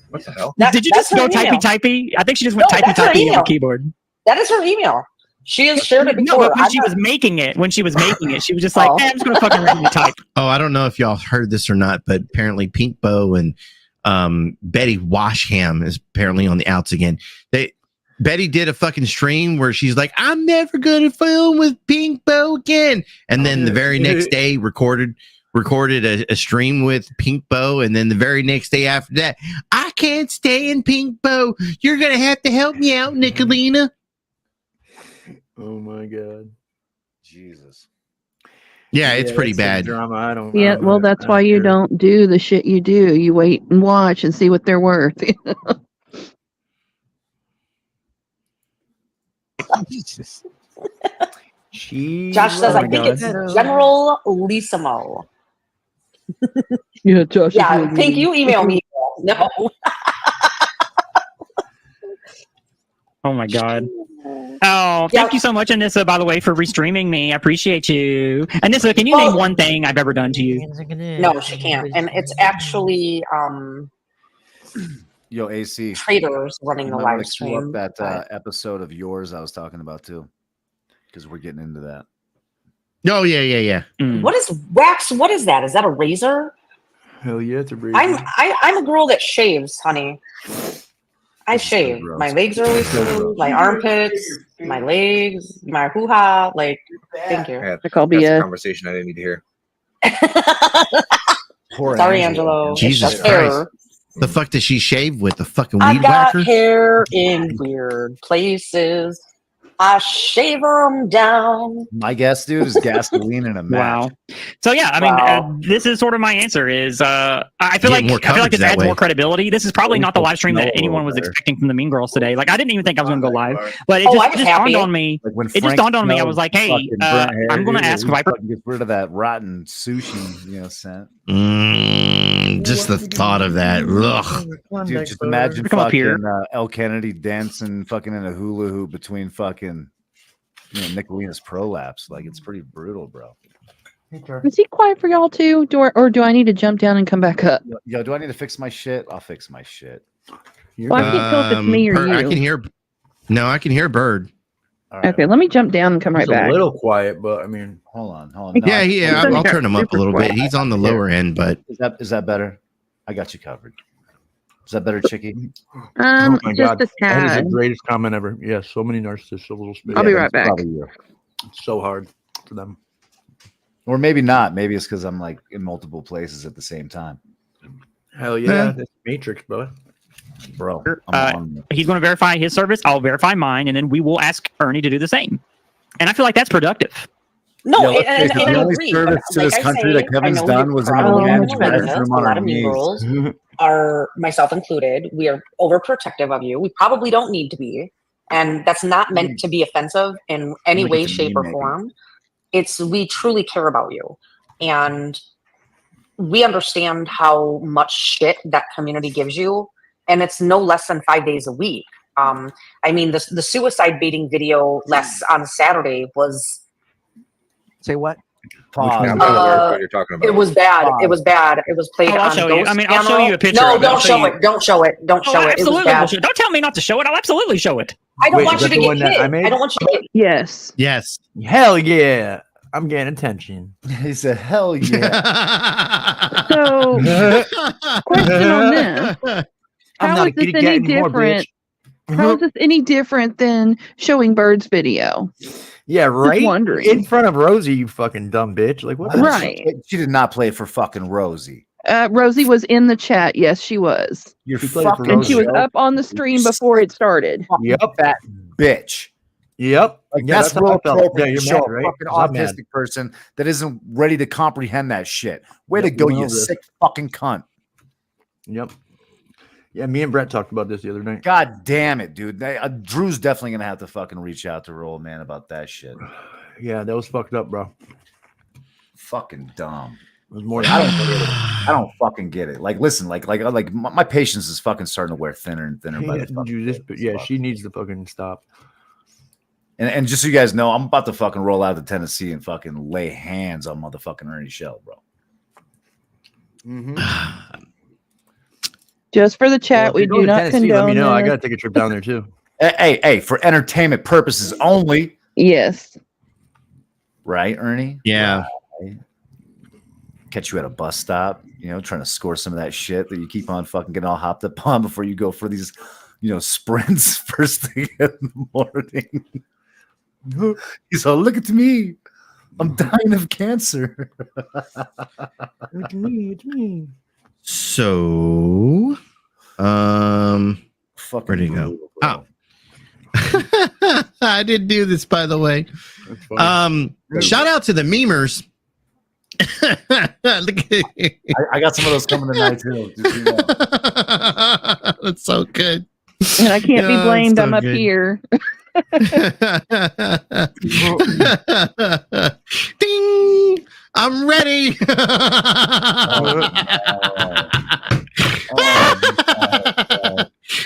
L: what the hell?
J: Did you just go typey? I think she just went typey on the keyboard.
G: That is her email. She has shared it before.
J: No, but when she was making it, she was just like, I'm just gonna fucking randomly type.
B: Oh, I don't know if y'all heard this or not, but apparently Pink Bow and Betty Washham is apparently on the outs again. Betty did a fucking stream where she's like, I'm never gonna film with Pink Bow again. And then the very next day recorded a stream with Pink Bow, and then the very next day after that, I can't stay in Pink Bow. You're gonna have to help me out, Nicolina.
M: Oh my god.
N: Jesus.
B: Yeah, it's pretty bad.
M: Drama. I don't.
K: Yeah, well, that's why you don't do the shit you do. You wait and watch and see what they're worth.
M: Jesus.
G: Josh says, I think it's General Lisimo.
K: Yeah, Josh.
G: Yeah, Pink, you email me. No.
J: Oh my god. Oh, thank you so much, Anissa, by the way, for restreaming me. I appreciate you. Anissa, can you name one thing I've ever done to you?
G: No, she can't. And it's actually
N: Yo, AC.
G: traitors running the
N: You might wanna
G: live
N: queue up
G: stream.
N: that episode of yours I was talking about too, because we're getting into that.
B: Oh yeah.
G: What is wax? What is that? Is that a razor?
M: Hell yeah, it's a razor.
G: I'm a girl that shaves, honey. I shave. My legs are always smooth. My armpits, my legs, my hoo ha. Like, thank you.
L: Yeah,
K: I call
L: that's a
K: BS.
L: conversation I didn't need to hear.
N: Poor
G: Sorry, Angelo.
B: Jesus
G: It's just
B: Christ.
G: hair.
B: The fuck does she shave with? The fucking
G: I
B: weed
G: got
B: whacker?
G: hair in weird places. I shave them down.
N: My guess, dude, is gasoline in a match.
J: Wow. So yeah, I mean,
G: Wow.
J: this is sort of my answer. Is I feel
B: Get more
J: like I feel like
B: coverage
J: this
B: that
J: adds
B: way.
J: more credibility. This is probably not the live stream that
N: Smell a
J: anyone
N: little
J: was
N: better.
J: expecting from the Mean Girls today. Like I didn't even think I was going to go live, but it
G: Oh, I
J: just,
G: was
J: it just
G: happy.
J: dawned on me.
N: Like when
J: It just
N: Frank
J: dawned on me. I
N: smelled
J: was like, hey,
N: fucking burnt hair,
J: I'm going to
N: dude,
J: ask
N: he
J: Viper.
N: fucking gets rid of that rotten sushi, scent.
B: Just the thought of that. Ugh.
N: Dude, just imagine
J: Come up here.
N: fucking El Kennedy dancing fucking in a hula hoop between fucking Nicolina's prolapse. Like, it's pretty brutal, bro.
K: Is he quiet for y'all too? Or do I need to jump down and come back up?
N: Yo, do I need to fix my shit? I'll fix my shit.
K: Well, I can't tell if it's me or
B: Bird,
K: you.
B: I can hear. No, I can hear Bird.
N: All right.
K: Okay, let me jump down and come right
M: It's
K: back.
M: a little quiet, but I mean,
N: Hold on. No,
B: Yeah,
K: He's
B: I'll
K: under
B: turn him up a
K: super
B: little bit.
K: quiet.
B: He's on the lower end, but
N: is that better? I got you covered. Is that better, Chicky?
M: oh my
K: Just
M: god,
K: a
M: that is
K: tad.
M: the greatest comment ever. Yes, so many narcissists, so little space.
K: I'll be
N: then
K: right
N: it's
K: back.
N: probably you.
M: It's so hard for them.
N: Or maybe not. Maybe it's because I'm like in multiple places at the same time.
M: Hell yeah, that's Matrix, bro.
N: Bro, I'm on it.
J: He's going to verify his service. I'll verify mine, and then we will ask Ernie to do the same. And I feel like that's productive.
G: No,
N: Yo, let's face it,
G: and
N: the
G: I
N: only
G: agree.
N: service
G: but
N: to
G: like
N: this
G: I
N: country
G: say,
N: that Kevin's
G: I know
N: done
G: you
N: was in a
G: probably
N: man's
G: know this,
N: bedroom
G: a
N: on
G: lot
N: our
G: of mean
N: knees.
G: girls are, myself included, we are overprotective of you. We probably don't need to be. And that's not meant to be offensive in any way, shape, or form. It's, we truly care about you. And we understand how much shit that community gives you. And it's no less than 5 days a week. I mean, the suicide baiting video on Saturday was...
M: Say what?
N: Pause.
L: I'm not aware of what you're talking about.
G: It was bad. It was bad. It was played
J: Oh, I'll
G: on
J: show you.
G: Ghost
J: I mean, I'll show
G: channel.
J: you a picture
G: No,
J: of it. I'll
G: don't
J: show
G: show
J: you.
G: it. Don't show it. Don't
J: Oh,
G: show it. It was
J: absolutely.
G: bad.
J: Will show. Don't tell me not to show it. I'll absolutely show it.
G: I don't
M: Wait,
G: want
M: is
G: you
M: that
G: to
M: the
G: get
M: one that I
G: hit.
M: made?
G: I don't want you to get...
K: Yes.
B: yes.
M: Hell yeah, I'm getting attention.
N: He said, hell yeah.
K: So, question on this:
M: I'm
K: How
M: not
K: is this
M: gonna get
K: any
M: any more,
K: different?
M: bitch.
K: How is this any different than showing Bird's video?
M: Yeah, right.
K: wondering.
M: In front of Rosie, you fucking dumb bitch. Like what? the
K: Right.
N: She did not play for fucking Rosie.
K: Rosie was in the chat. Yes, she was.
N: You're
M: She played for
N: fucking
K: And she was
M: Rosie.
K: up on the stream before it started.
M: Yep.
N: that bitch.
M: Yep.
N: Like
M: Yeah,
N: that's
M: how
N: real
M: I felt.
N: appropriate
M: Yeah,
N: to
M: you're
N: show
M: mad,
N: a
M: right?
N: fucking
M: 'Cause I'm mad.
N: autistic person that isn't ready to comprehend that shit. Way
M: Yep,
N: to go,
M: we
N: you
M: know this.
N: sick fucking cunt.
M: Yep. Yeah, me and Brett talked about this the other night.
N: God damn it, dude. Drew's definitely gonna have to fucking reach out to her old man about that shit.
M: Yeah, that was fucked up, bro.
N: Fucking dumb.
M: It was more.
N: I don't get it. I don't fucking get it. Like, listen, like my patience is fucking starting to wear thinner and thinner. By the fucking
M: do this,
N: day.
M: but yeah, she needs to fucking stop.
N: And just so you guys know, I'm about to fucking roll out to Tennessee and fucking lay hands on motherfucking Ernie Shell, bro.
K: Just for the chat,
M: Well,
K: we
M: if
K: do
M: you're going to
K: not
M: Tennessee,
K: condone
M: let me know. I
K: this.
M: gotta take a trip down there too.
N: Hey, for entertainment purposes only,
K: Yes.
N: right, Ernie?
B: Yeah.
N: Right. Catch you at a bus stop, trying to score some of that shit that you keep on fucking getting all hopped up on before you go for these, sprints first thing in the morning. He's all, look at me. I'm dying of cancer.
M: It's me.
B: So,
N: Fucking
B: where'd he go?
N: brutal, bro.
B: Oh, I didn't do this, by the way.
M: That's funny.
B: Shout out to the memers. Look at
N: I got some of those coming tonight too. Just so you know.
B: That's so good.
K: And I can't be
B: Yeah,
K: blamed.
B: so
K: I'm up
B: good.
K: here.
B: Ding! I'm ready.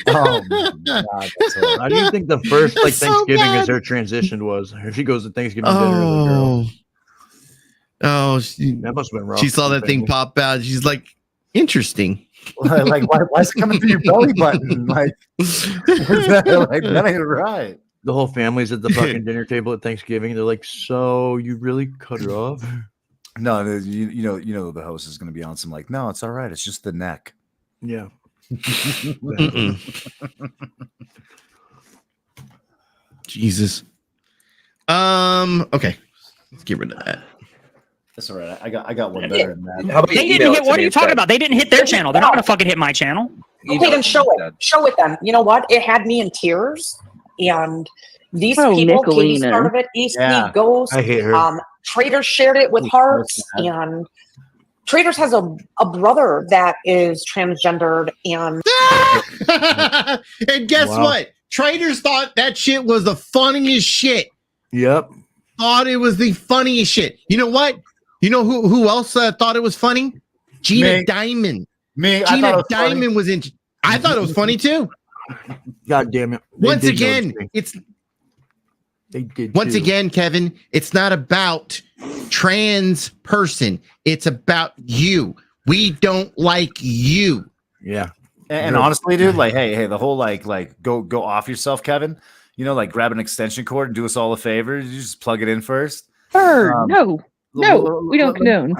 N: Oh my God, that's horrible.
M: How do you think the first
B: That's so
M: Thanksgiving
B: bad.
M: as her transition was? If she goes to Thanksgiving dinner as a girl,
B: Oh, she
M: that must have been rough.
B: saw that thing pop out. She's like, Interesting.
N: Like, why is it coming through your belly button? Like, that ain't right.
M: The whole family's at the fucking dinner table at Thanksgiving. They're like, "So you really cut it off?"
N: No, you know the host is going to be on some like, no, it's all right. It's just the neck.
M: Yeah.
B: Jesus. Okay. Let's get rid of that.
N: That's all right. I got one better than that.
J: How about they didn't hit. What are you talking about? They didn't hit their channel. They're not going to fucking hit my channel.
G: Okay, then show it. Show it then. You know what? It had me in tears. And these people, Katie's part of it, East Ghost.
M: I hate her.
G: Traders shared it with hearts. And Traders has a brother that is transgendered. And
B: and guess what? Traders thought that shit was the funniest shit.
M: Yep.
B: Thought it was the funniest shit. You know what? You know who else thought it was funny? Gina Diamond. Gina Diamond was in. I thought it was funny too.
M: God damn it!
B: Once again, Kevin, it's not about trans person. It's about you. We don't like you.
M: Yeah.
N: And honestly, dude, like, hey, the whole like go off yourself, Kevin. You know, like grab an extension cord and do us all a favor. You just plug it in first.
K: No, we don't condone.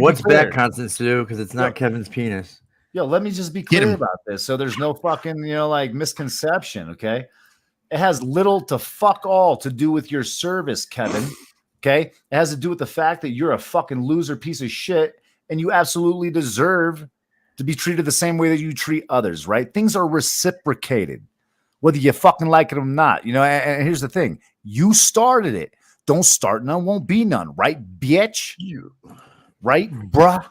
M: What's back consonants to do? Because it's not Kevin's penis.
N: Yo, let me just be clear about this, so there's no fucking like misconception. Okay, it has little to fuck all to do with your service, Kevin. Okay, it has to do with the fact that you're a fucking loser piece of shit, and you absolutely deserve to be treated the same way that you treat others. Right? Things are reciprocated, whether you fucking like it or not. You know. And here's the thing: you started it. Don't start none, won't be none. Right, bitch? Right, bruh?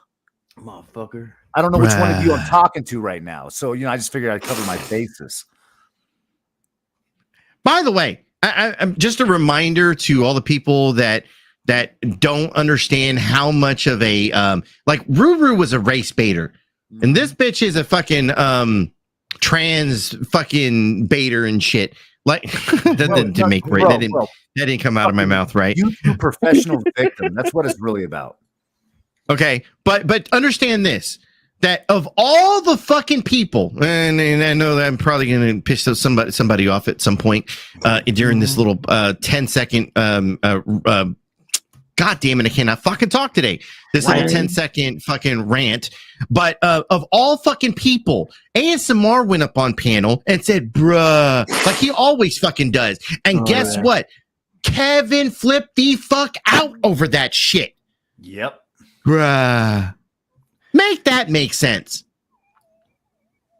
M: Motherfucker.
N: I don't know which one of you I'm talking to right now. So, I just figured I'd cover my bases.
B: By the way, I'm just a reminder to all the people that don't understand how much of a like Ruru was a race baiter, and this bitch is a fucking trans fucking baiter and shit. Like that didn't come out of my mouth, right?
N: You professional victim. That's what it's really about.
B: Okay, but understand this. That of all the fucking people, and I know that I'm probably going to piss somebody off at some point during this little 10-second, God damn it, I cannot fucking talk today. This little 10-second fucking rant. But of all fucking people, ASMR went up on panel and said, bruh, like he always fucking does. And guess what? Kevin flipped the fuck out over that shit.
N: Yep.
B: Bruh. Make that make sense.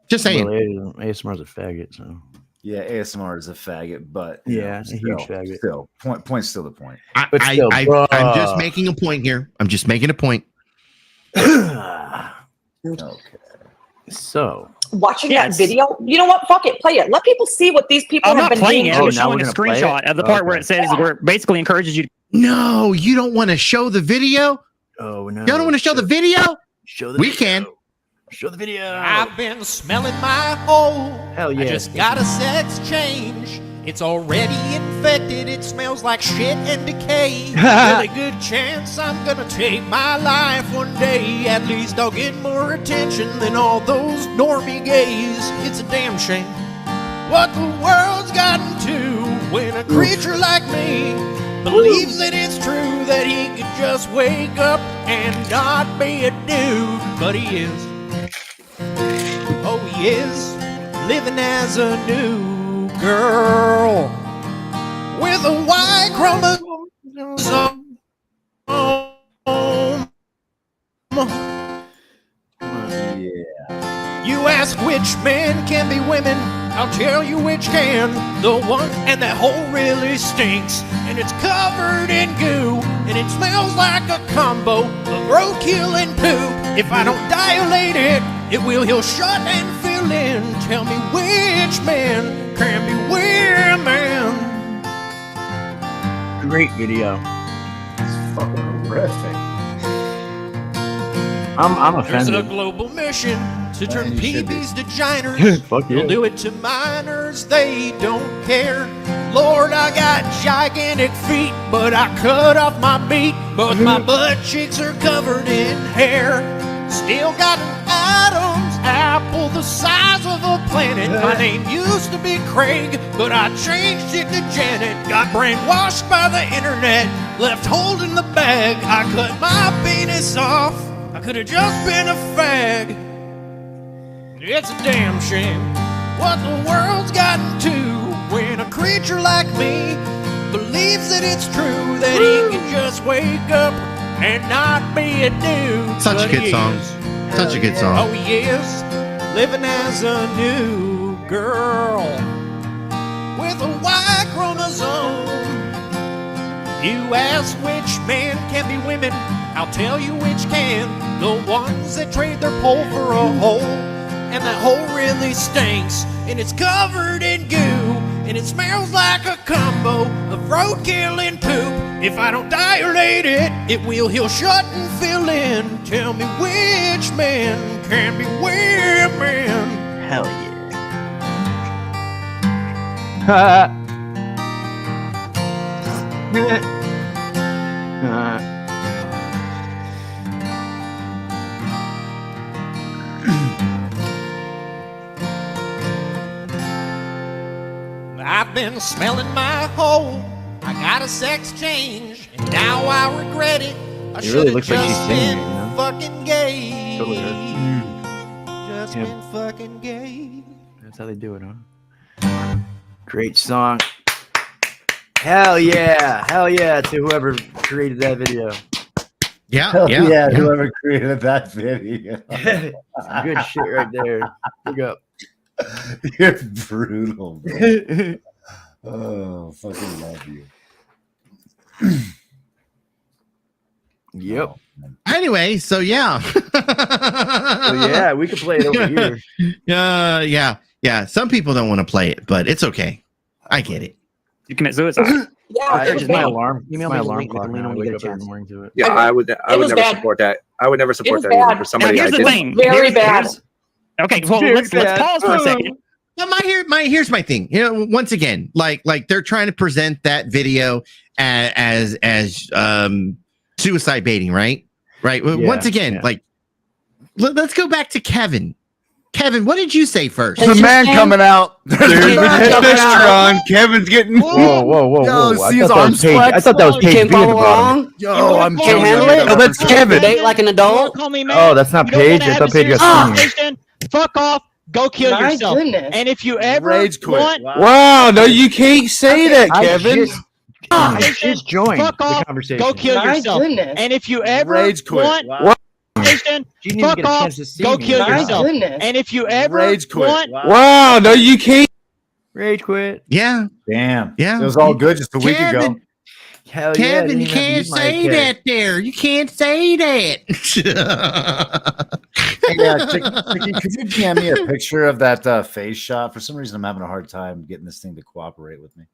B: Just saying.
M: Well, ASMR is a faggot, so.
N: Yeah, ASMR is a faggot, but
M: yeah, a huge faggot.
N: Still, point's still the point.
B: I'm just making a point here. I'm just making a point.
N: Okay.
M: So
G: watching that video, you know what? Fuck it, play it. Let people see what these people have been doing.
J: I'm showing a screenshot of the part where it says where it basically encourages you.
B: No, you don't want to show the video.
M: Oh no,
B: you don't want to show the video.
M: We
B: can.
M: Show the video.
E: I've been smelling my hole.
M: Hell yeah.
E: I just got a sex change. It's already infected. It smells like shit and decay. Really good chance I'm gonna take my life one day. At least I'll get more attention than all those normie gays. It's a damn shame what the world's gotten to when a creature like me believes that it's true that he could just wake up and not be a dude, but he is. Oh, he is living as a new girl with a Y chromosome. Yeah. You ask which men can be women, I'll tell you which can. The one, and that hole really stinks, and it's covered in goo, and it smells like a combo of roadkill and poop. If I don't dilate it, it will heal shut and fill in. Tell me which man can be women.
M: Great video.
N: It's fucking horrific.
M: I'm offended.
E: There's a global mission to turn PBs to giners.
M: Fuck yeah.
E: They'll do it to minors, they don't care. Lord, I got gigantic feet, but I cut off my meat. Both my butt cheeks are covered in hair. Still got an Adam's apple the size of a planet. My name used to be Craig, but I changed it to Janet. Got brainwashed by the internet, left holding the bag. I cut my penis off, I could have just been a fag. It's a damn shame what the world's gotten to when a creature like me believes that it's true that he can just wake up and not be a dude.
B: Such a
E: But
B: good
E: he
B: song.
E: is.
B: Such a good song.
E: Oh yes, living as a new girl with a Y chromosome. You ask which man can be women, I'll tell you which can. The ones that trade their pole for a hole, and that hole really stinks, and it's covered in goo, and it smells like a combo of roadkill and poop. If I don't dilate it, it will heal shut and fill in. Tell me which man can be women.
M: Hell yeah.
E: I've been smelling my hole. I got a sex change, and now I regret it. I
M: It
E: should
M: really
E: have
M: looks like she's
E: just
M: singing
E: been
M: it, you know?
E: fucking gay.
M: Totally does.
E: Just
M: Yeah.
E: been fucking gay.
M: That's how they do it, huh? Great song. Hell yeah. Hell yeah to whoever created that video.
B: Yeah,
N: Hell
B: yeah,
N: yeah,
B: yeah.
N: whoever created that video.
M: Some good shit right there. Big up.
N: You're brutal, bro. Oh, fucking love you.
M: Yep.
B: Anyway, so yeah.
M: So yeah, we could play it over here.
B: Yeah. Some people don't want to play it, but it's okay. I get it.
J: You commit suicide.
G: Yeah, it was
M: It's my
G: bad.
M: alarm.
J: Email
M: My
J: me the
M: alarm
J: link with
M: clock.
J: the
M: Now.
J: link
M: I
J: when you
M: wake
J: get a
M: up every
J: chance.
M: morning to it.
L: Yeah, I would
G: was
L: never
G: bad.
L: support that. I would never support
G: was
L: that even
G: bad.
L: for somebody
J: Now, here's
L: I
J: the
L: didn't.
J: thing.
G: Very bad.
J: Okay, well, let's pause for a second.
B: Well, here's my thing. You know, once again, like they're trying to present that video as suicide baiting, right? Right. Well,
M: Yeah,
B: once again,
M: yeah.
B: like let's go back to Kevin. Kevin, what did you say first?
H: There's a man coming out. There's a
G: man coming
H: picture
G: out.
H: on. Kevin's getting.
M: Whoa, whoa, whoa,
H: Yo,
M: whoa!
H: see his
M: that was
H: arms
M: Paige. I
H: flex?
M: thought that was
I: You
M: Paige
I: can't
M: B at the
I: follow
M: bottom.
I: along?
H: Yo, I'm
I: Can't
H: killing
I: handle
H: you.
I: it?
H: Oh, that's Kevin.
I: Date like an
J: You
I: adult?
J: call me man.
M: Oh, that's not
J: You don't
M: Paige.
J: wanna
M: I
J: have
M: thought
J: a
M: Paige got
J: serious
M: skinny.
J: conversation? Fuck off. Go kill
G: My
J: yourself.
G: goodness.
J: And if you ever
H: Rage quit.
J: want
H: Wow, no, you can't say that, Kevin.
M: I just joined
J: fuck
M: the
J: off,
M: conversation.
J: go kill
G: My
J: yourself.
G: goodness.
J: And if you ever
H: Rage quit.
J: want
H: Wow.
J: conversation,
M: She didn't even
J: fuck
M: get a
J: off,
M: chance to see
J: go
M: me.
J: kill
G: My
J: yourself.
G: goodness.
J: And if you ever
H: Rage quit.
J: want
H: Wow, no, you can't.
M: Rage quit.
B: Yeah.
N: Damn.
B: Yeah.
N: It was all good just a week ago.
B: Kevin,
M: Hell yeah! I
B: Kevin,
M: didn't
B: you
M: even have to
B: can't
M: use my
B: say
M: AK.
B: that there. You can't say that.
N: Yeah, could you DM me a picture of that face shot? For some reason, I'm having a hard time getting this thing to cooperate with me.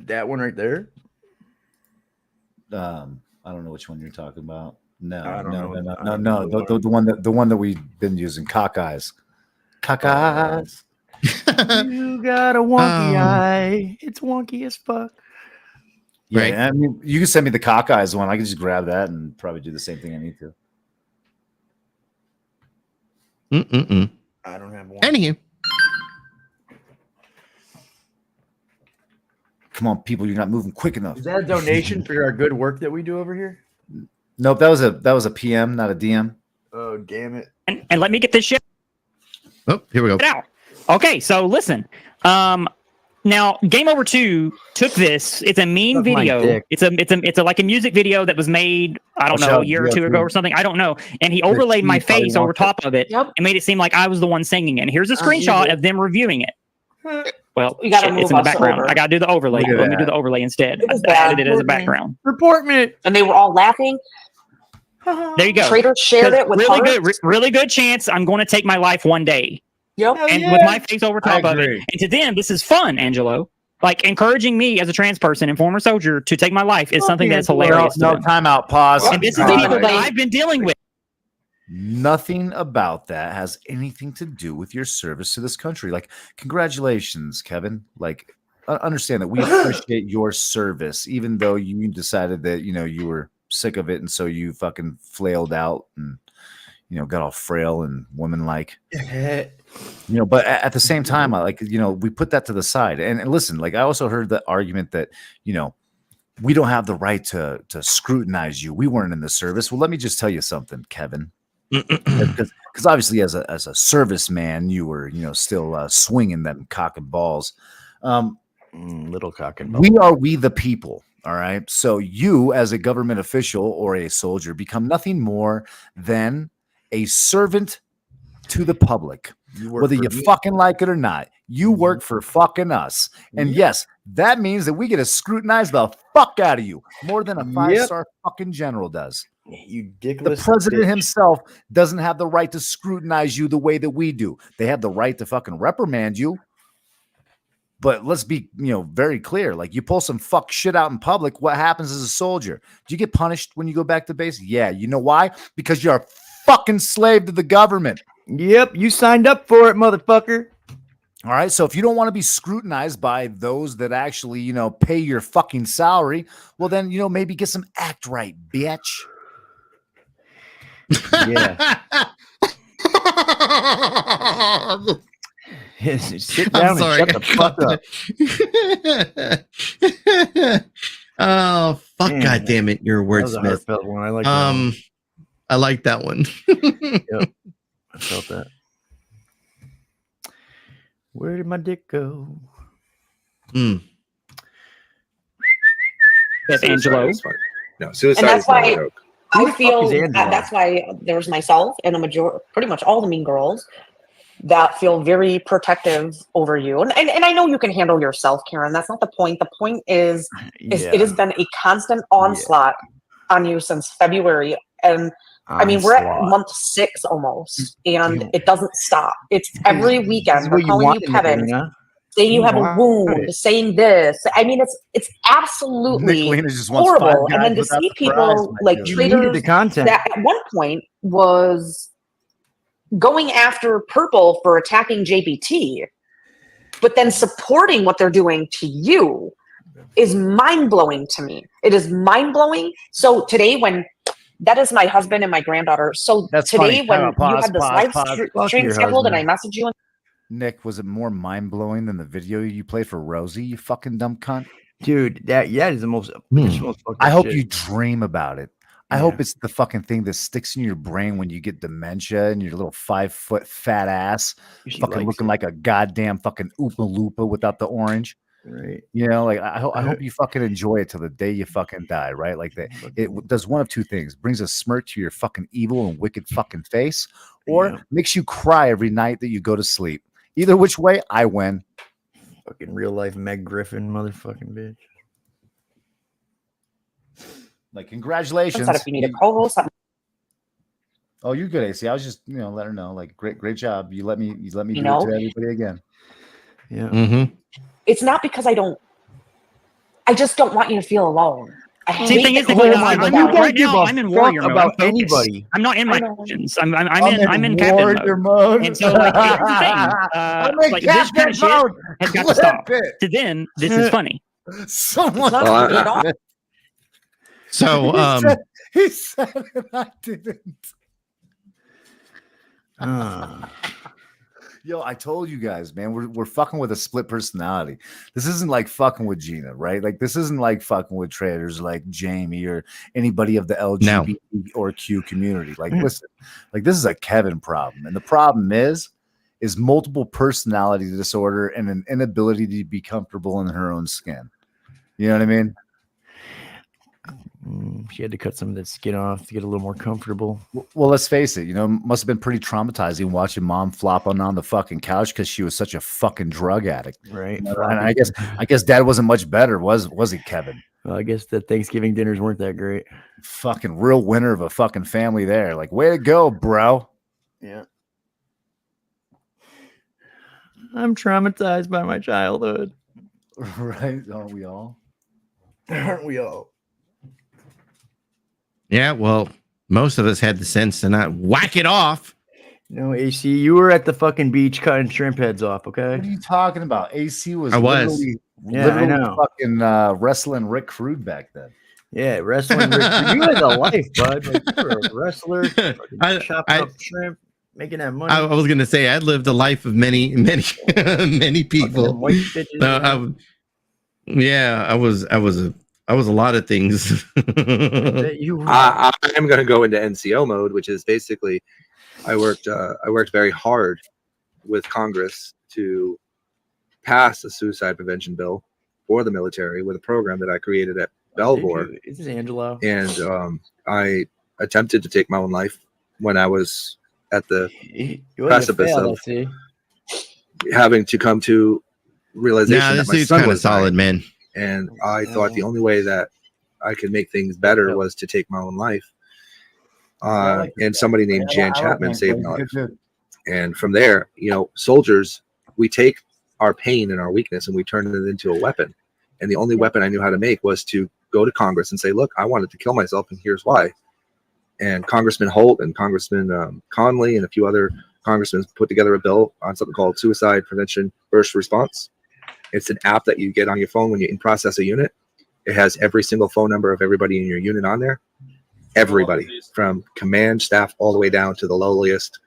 M: That one right there.
N: I don't know which one you're talking about. No,
M: I don't know.
N: no. The one that we've been using. Cockeyes. Cockeyes.
M: You got a wonky eye. It's wonky as fuck.
N: Yeah,
B: Right.
N: I mean, you can send me the Cockeyes one. I can just grab that and probably do the same thing I need to.
M: I don't have one.
B: Anywho,
N: Come on, people, you're not moving quick enough.
M: Is that a donation for our good work that we do over here?
N: Nope, that was a PM, not a DM.
M: Oh, damn it.
J: and let me get this shit
B: oh, here we go.
J: out. Okay, so listen. Now Game Over 2 took this. It's a meme
M: Suck my
J: video.
M: dick.
J: It's a like a music video that was made, I don't
N: Watch
J: know,
N: out,
J: a year or
N: yeah,
J: two ago
N: dude.
J: or something. I don't know. And he overlaid my
M: Steve probably
J: face over
M: wants
J: top of it
G: Yep.
J: and made it seem like I was the one singing it. And here's a screenshot of them reviewing it. Well,
G: You gotta
J: shit,
G: move
J: it's in the
G: us
J: background.
G: over.
J: I gotta do the overlay.
N: Look at
J: Let me do
N: that.
J: the overlay instead.
G: It was
J: I added
G: bad.
J: it as a background.
M: Report me.
G: And they were all laughing.
J: There you go.
G: Trader shared it with
J: really
G: hearts.
J: good, really good chance I'm going to take my life one day.
G: Yep.
J: And with my face over top
N: I
J: of it.
N: agree.
J: And to them, this is fun, Angelo. Like encouraging me as a trans person and former soldier to take my life is something that's hilarious. to
N: No,
J: them.
N: timeout. Pause.
J: And this is
G: Right.
J: people that I've been dealing with.
N: Nothing about that has anything to do with your service to this country. Like, congratulations, Kevin. Like, understand that we appreciate your service, even though you decided that you were sick of it, and so you fucking flailed out and got all frail and woman-like. But at the same time, I we put that to the side. And listen, like I also heard the argument that, we don't have the right to scrutinize you. We weren't in the service. Well, let me just tell you something, Kevin. Because obviously as a serviceman, you were, still swinging them cock and balls.
M: Little cock and balls.
N: We the people. All right. So you as a government official or a soldier become nothing more than a servant to the public. Whether you fucking like it or not, you work for fucking us. And yes, that means that we get to scrutinize the fuck out of you more than a 5-star fucking general does.
M: You dickless
N: The president
M: bitch.
N: himself doesn't have the right to scrutinize you the way that we do. They have the right to fucking reprimand you. But let's be, very clear. Like you pull some fuck shit out in public, what happens as a soldier? Do you get punished when you go back to base? Yeah. You know why? Because you're a fucking slave to the government.
M: Yep. You signed up for it, motherfucker.
N: All right. So if you don't want to be scrutinized by those that actually, pay your fucking salary, well, then, maybe get some act right, bitch.
M: Yeah. Sit down and shut the fuck up.
B: Oh fuck!
M: Man,
B: God damn it! You're a
M: That was a
B: wordsmith.
M: heartfelt one. I like that one.
B: I like that one.
M: Yep. I felt that. Where did my dick go?
J: That's Angelo.
L: No, suicide
G: And that's
L: is not a
G: why
L: joke.
G: I feel
M: is Angela?
G: that's why there's myself and pretty much all the mean girls that feel very protective over you. And I know you can handle yourself, Karen. That's not the point. The point is it has been a constant onslaught on you since February. And I mean, we're at month 6 almost, and it doesn't stop. It's every weekend. They're calling you Kevin, saying you have a wound, saying this. I mean, it's absolutely horrible. And then to see people like traitors
M: the content
G: that at one point was going after Purple for attacking JBT, but then supporting what they're doing to you is mind-blowing to me. It is mind-blowing. So today when that is my husband and my granddaughter. So
N: That's
G: today
N: funny.
G: when
N: Pause,
G: you had this
N: pause,
G: live stream scheduled and I messaged you.
N: Nick, was it more mind-blowing than the video you played for Rosie, you fucking dumb cunt?
M: Dude, that is the most
N: I hope
M: shit.
N: you dream about it. I hope it's the fucking thing that sticks in your brain when you get dementia and your little 5-foot fat ass fucking looking like a goddamn fucking Oompa Loompa without the orange.
M: Right.
N: I hope you fucking enjoy it till the day you fucking die, right? Like that. It does one of two things: brings a smirk to your fucking evil and wicked fucking face, or makes you cry every night that you go to sleep. Either which way, I win.
M: Fucking real life Meg Griffin, motherfucking bitch.
N: Like, congratulations.
G: If you need a co-host,
N: oh, you're good, AC. I was just, let her know. Like, great job. You let me do it to everybody again.
M: Yeah.
B: Mm-hmm.
G: it's not because I just don't want you to feel alone. I
J: See, the thing is, right now I'm in warrior mode.
M: About
J: I'm focused.
M: anybody.
J: I'm not in my emotions. I'm in captain mode. And so, like, here's the thing. Like, this kind of shit has got to stop. To then, this is funny.
N: Someone.
B: So,
N: he said it. I didn't. Yo, I told you guys, man, we're fucking with a split personality. This isn't like fucking with Gina, right? Like, this isn't like fucking with traders like Jamie or anybody of the LGBT or Q community. Like, listen, like, this is a Kevin problem. And the problem is multiple personality disorder and an inability to be comfortable in her own skin. You know what I mean?
M: She had to cut some of that skin off to get a little more comfortable.
N: Well, let's face it, must have been pretty traumatizing watching mom flop on the fucking couch because she was such a fucking drug addict.
M: Right.
N: And I guess dad wasn't much better, was he, Kevin?
M: Well, I guess the Thanksgiving dinners weren't that great.
N: Fucking real winner of a fucking family there. Like, way to go, bro.
M: Yeah. I'm traumatized by my childhood.
N: Right? Aren't we all?
M: Aren't we all?
B: yeah, well, most of us had the sense to not whack it off.
M: No, AC, you were at the fucking beach cutting shrimp heads off, okay?
N: What are you talking about? AC was
B: I was.
N: literally
M: I know.
N: fucking wrestling Rick Crude back then.
M: Yeah, wrestling. You had a life, bud. Like, you were a wrestler, chopping up shrimp, making that money.
B: I was gonna say I lived a life of many people. Yeah, I was a lot of things.
L: I'm going to go into NCO mode, which is basically I worked very hard with Congress to pass a suicide prevention bill for the military with a program that I created at Belvoir.
M: This is Angelo.
L: And I attempted to take my own life when I was at the precipice of having to come to realization that my son was
B: solid, man.
L: And I thought the only way that I could make things better was to take my own life. And somebody named Jan Chapman saved my life. And from there, soldiers, we take our pain and our weakness and we turn it into a weapon. And the only weapon I knew how to make was to go to Congress and say, look, I wanted to kill myself and here's why. And Congressman Holt and Congressman Conley and a few other congressmen put together a bill on something called Suicide Prevention First Response. It's an app that you get on your phone when you process a unit. It has every single phone number of everybody in your unit on there. Everybody, from command staff all the way down to the lowliest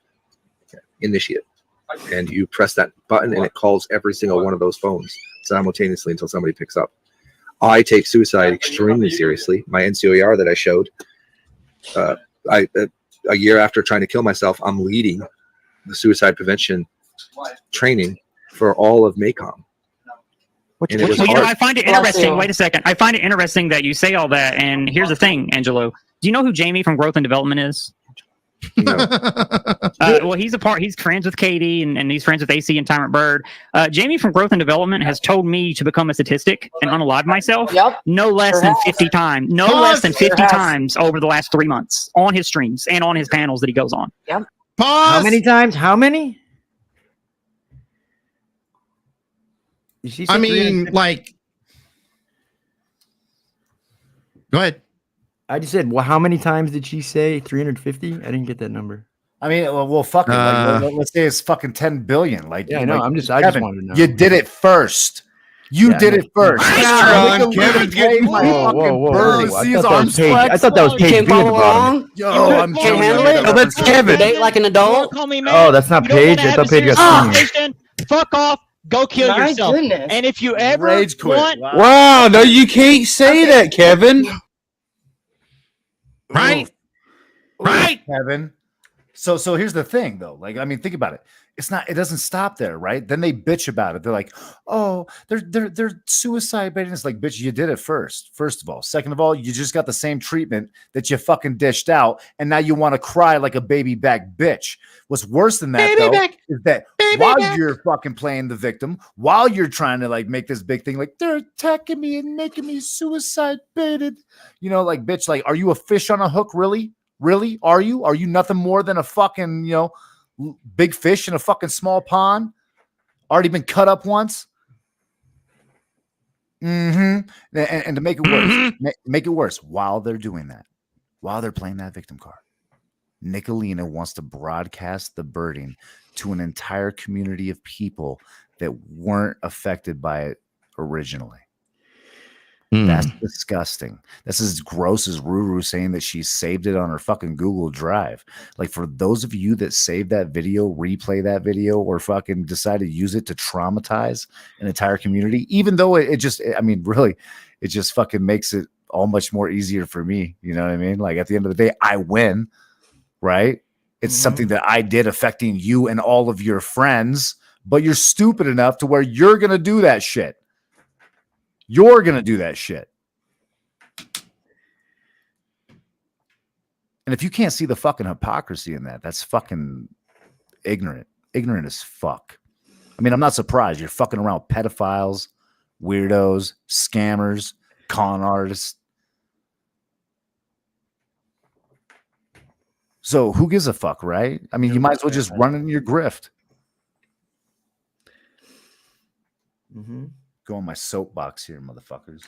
L: initiate. And you press that button and it calls every single one of those phones simultaneously until somebody picks up. I take suicide extremely seriously. My NCOER that I showed, a year after trying to kill myself, I'm leading the suicide prevention training for all of MACOM.
J: I find it interesting. Wait a second. I find it interesting that you say all that. And here's the thing, Angelo. Do you know who Jamie from Growth and Development is?
L: No.
J: Well, he's friends with Katie and he's friends with AC and Tyrant Bird. Jamie from Growth and Development has told me to become a statistic and unalive myself no less than 50 times. No less than 50 times over the last 3 months on his streams and on his panels that he goes on.
G: Yep.
M: How many times? How many?
B: I mean, like, go ahead.
M: I just said, well, how many times did she say 350? I didn't get that number.
N: I mean, well, fuck it. Like, let's say it's fucking 10 billion. Like,
M: yeah, no, I just wanted to know.
N: You did it first. You did it first.
C: Kevin's getting
M: my fucking bird. I thought that was Paige.
N: Yo, I'm
G: can't handle it.
H: Oh, that's Kevin.
G: Date like an adult.
J: Call me man.
M: Oh, that's not Paige. I thought Paige got seen.
I: Fuck off. Go kill yourself.
G: Goodness.
I: And if you ever
N: Rage quit.
I: want,
H: Wow, no, you can't say that, Kevin.
B: Right? Right,
N: Kevin. So here's the thing, though. Like, I mean, think about it. It doesn't stop there, right? Then they bitch about it. They're like, oh, they're suicide baiting. It's like, bitch, you did it first of all. Second of all, you just got the same treatment that you fucking dished out, and now you want to cry like a baby back bitch. What's worse than that, is that while you're fucking playing the victim, while you're trying to like make this big thing, like they're attacking me and making me suicide baited, like, bitch, like, are you a fish on a hook? Really? Really? Are you nothing more than a fucking, big fish in a fucking small pond? Already been cut up once? And to make it worse, while they're doing that, while they're playing that victim card, Nicolina wants to broadcast the birding to an entire community of people that weren't affected by it originally. That's disgusting. That's as gross as Ruru saying that she saved it on her fucking Google Drive. Like, for those of you that saved that video, replay that video, or fucking decide to use it to traumatize an entire community, even though it just fucking makes it all much more easier for me. You know what I mean? Like, at the end of the day, I win, right? It's something that I did affecting you and all of your friends, but you're stupid enough to where you're going to do that shit. You're going to do that shit. And if you can't see the fucking hypocrisy in that, that's fucking ignorant. Ignorant as fuck. I mean, I'm not surprised. You're fucking around with pedophiles, weirdos, scammers, con artists. So who gives a fuck, right? I mean, you might as well just run in your grift. Go on my soapbox here, motherfuckers.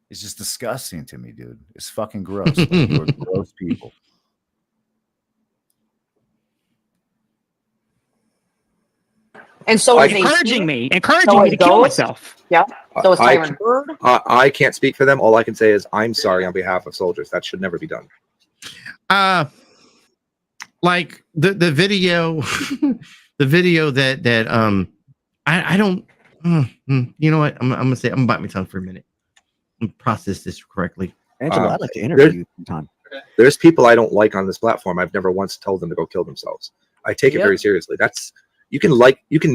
N: It's just disgusting to me, dude. It's fucking gross. Like, you're gross people.
G: And so
J: encouraging me to kill myself.
G: Yeah. So is Tyron Bird?
L: I can't speak for them. All I can say is I'm sorry on behalf of soldiers. That should never be done.
B: Like the video, the video that I don't. You know what? I'm gonna say I'm gonna bite my tongue for a minute and process this correctly.
O: Angela, I'd like to interview you sometime.
L: There's people I don't like on this platform. I've never once told them to go kill themselves. I take it very seriously. That's you can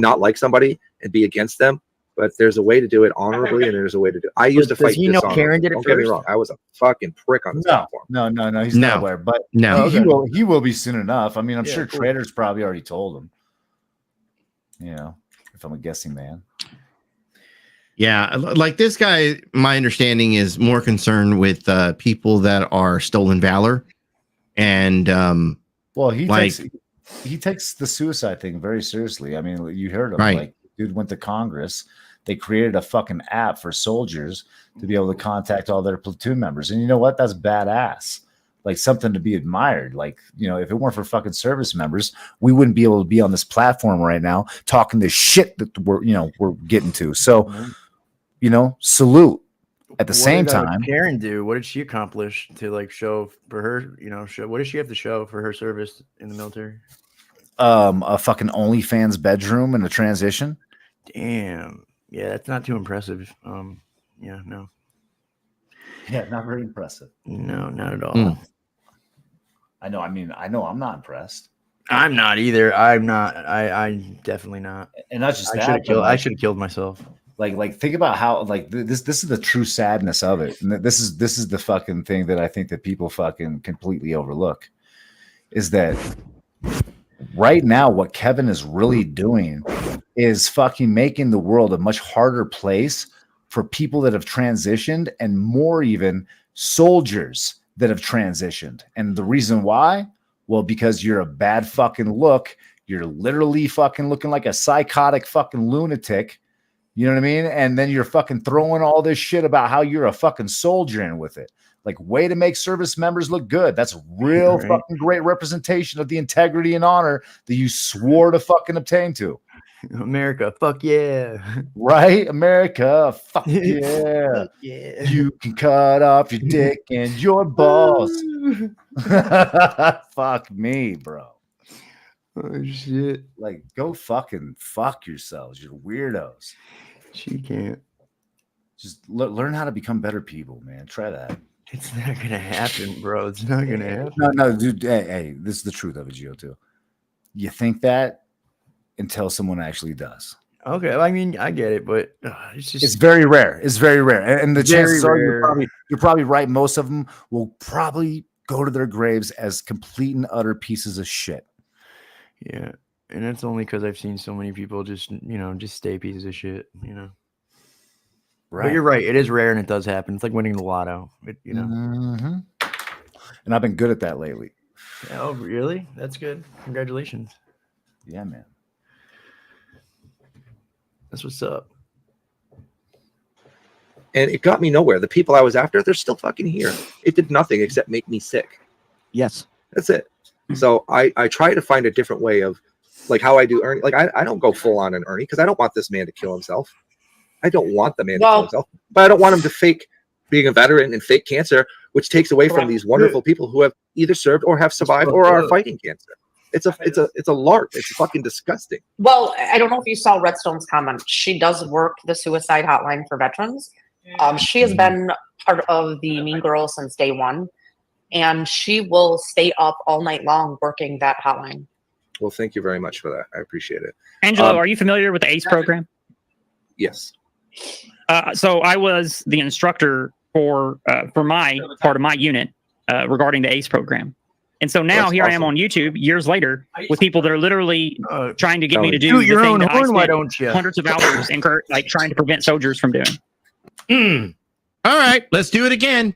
L: not like somebody and be against them, but there's a way to do it honorably, and there's a way to do it. I used to fight this
M: Karen did it
L: Don't get me wrong. I was a fucking prick on this platform.
N: No. He's not aware, but he will be soon enough. I mean, I'm sure Trader's probably already told him. You know, if I'm a guessing man.
B: Yeah, like this guy, my understanding is more concerned with people that are stolen valor, and
N: well, he takes the suicide thing very seriously. I mean, you heard him.
B: Right.
N: Like, dude went to Congress. They created a fucking app for soldiers to be able to contact all their platoon members, and you know what? That's badass. Like something to be admired. Like, you know, if it weren't for fucking service members, we wouldn't be able to be on this platform right now talking the shit that we're getting to. So. You know, salute. At the same time,
M: Karen do? What did she accomplish to like show for her? You know, what does she have to show for her service in the military?
N: A fucking OnlyFans bedroom and a transition.
M: Damn. Yeah, that's not too impressive. Yeah, no.
N: Yeah, not very impressive.
M: No, not at all.
N: I know. I mean, I know I'm not impressed.
M: I'm not either. I'm not. I'm definitely not.
N: And not just
M: I should have killed myself.
N: Like think about how like this is the true sadness of it, and this is the fucking thing that I think that people fucking completely overlook is that right now what Kevin is really doing is fucking making the world a much harder place for people that have transitioned, and more even soldiers that have transitioned. And the reason why, well, because you're a bad fucking look, you're literally fucking looking like a psychotic fucking lunatic. You know what I mean? And then you're fucking throwing all this shit about how you're a fucking soldier in with it. Like, way to make service members look good. That's real fucking great representation of the integrity and honor that you swore to fucking obtain to.
M: America, fuck yeah.
N: Right? America, fuck yeah.
M: Fuck yeah.
N: You can cut off your dick and your balls. Fuck me, bro.
M: Oh shit.
N: Like, go fucking fuck yourselves. You're weirdos.
M: She can't.
N: Just learn how to become better people, man. Try that.
M: It's not gonna happen, bro. It's not gonna happen.
N: No, dude. Hey, this is the truth of it, Gio. You think that until someone actually does.
M: Okay, I mean, I get it, but it's
N: very rare. It's very rare, and the chances are
M: rare.
N: you're probably right. Most of them will probably go to their graves as complete and utter pieces of shit.
M: Yeah, and that's only because I've seen so many people just stay pieces of shit, Right. But you're right. It is rare, and it does happen. It's like winning the lotto,
N: Mm-hmm. And I've been good at that lately.
M: Oh, really? That's good. Congratulations.
N: Yeah, man.
M: That's what's up.
L: And it got me nowhere. The people I was after, they're still fucking here. It did nothing except make me sick.
O: Yes.
L: That's it. So I try to find a different way of like how I do Ernie. Like I don't go full on Ernie because I don't want this man to kill himself. I don't want the man to kill himself, but I don't want him to fake being a veteran and fake cancer, which takes away from these wonderful people who have either served or have survived or are fighting cancer. It's a lark. It's fucking disgusting.
G: Well, I don't know if you saw Redstone's comment. She does work the suicide hotline for veterans. She has been part of the Mean Girls since day one. And she will stay up all night long working that hotline.
L: Well, thank you very much for that. I appreciate it.
J: Angelo, are you familiar with the ACE program?
L: Yes.
J: So I was the instructor for my part of my unit regarding the ACE program. And so now here I am on YouTube years later with people that are literally trying to get me to do
M: your
J: the thing
M: own
J: that I
M: horn,
J: spent
M: why don't you?
J: hundreds of hours like trying to prevent soldiers from doing.
B: All right, let's do it again.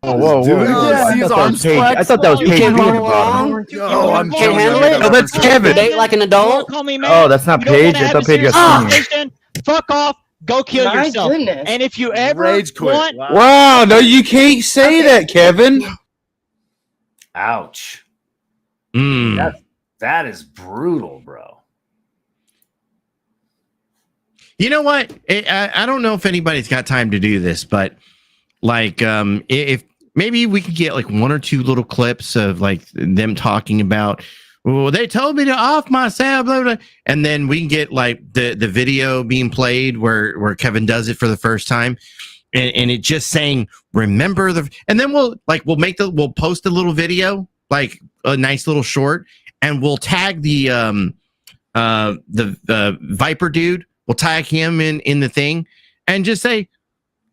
O: Oh, whoa. I thought that was Paige.
M: Oh, I'm
O: Can't handle it?
M: Oh, that's Kevin.
O: Date like an adult?
I: Call me man.
M: Oh, that's not Paige. I thought Paige got senior.
I: Fuck off. Go kill
C: My
I: yourself.
C: goodness.
I: And if you ever
N: Rage quit.
I: want,
H: Wow, no, you can't say that, Kevin.
N: Ouch.
B: Mm.
N: That is brutal, bro.
C: You know what? I don't know if anybody's got time to do this, but like, if maybe we could get like 1 or 2 little clips of like them talking about, well, they told me to off myself, blah, blah, and then we can get like the video being played where Kevin does it for the first time, and it just saying remember the, and then we'll post a little video, like a nice little short, and we'll tag the Viper dude. We'll tag him in the thing, and just say,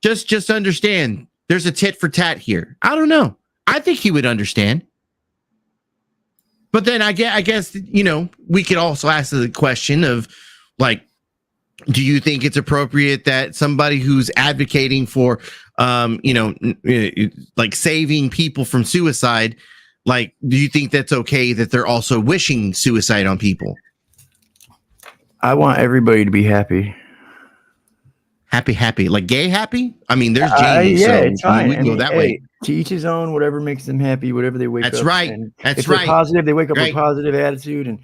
C: just understand, there's a tit for tat here. I don't know. I think he would understand. But then I guess, you know, we could also ask the question of, like, do you think it's appropriate that somebody who's advocating for, you know, like saving people from suicide, like, do you think that's okay that they're also wishing suicide on people?
M: I want everybody to be happy.
C: Happy, like gay happy? I mean, there's James.
M: Yeah,
C: so
M: it's fine.
C: we can go that way.
M: To each his own, whatever makes them happy, whatever they wake up.
C: That's right.
M: And
C: That's
M: if they're
C: right.
M: positive, they wake up with a positive attitude, and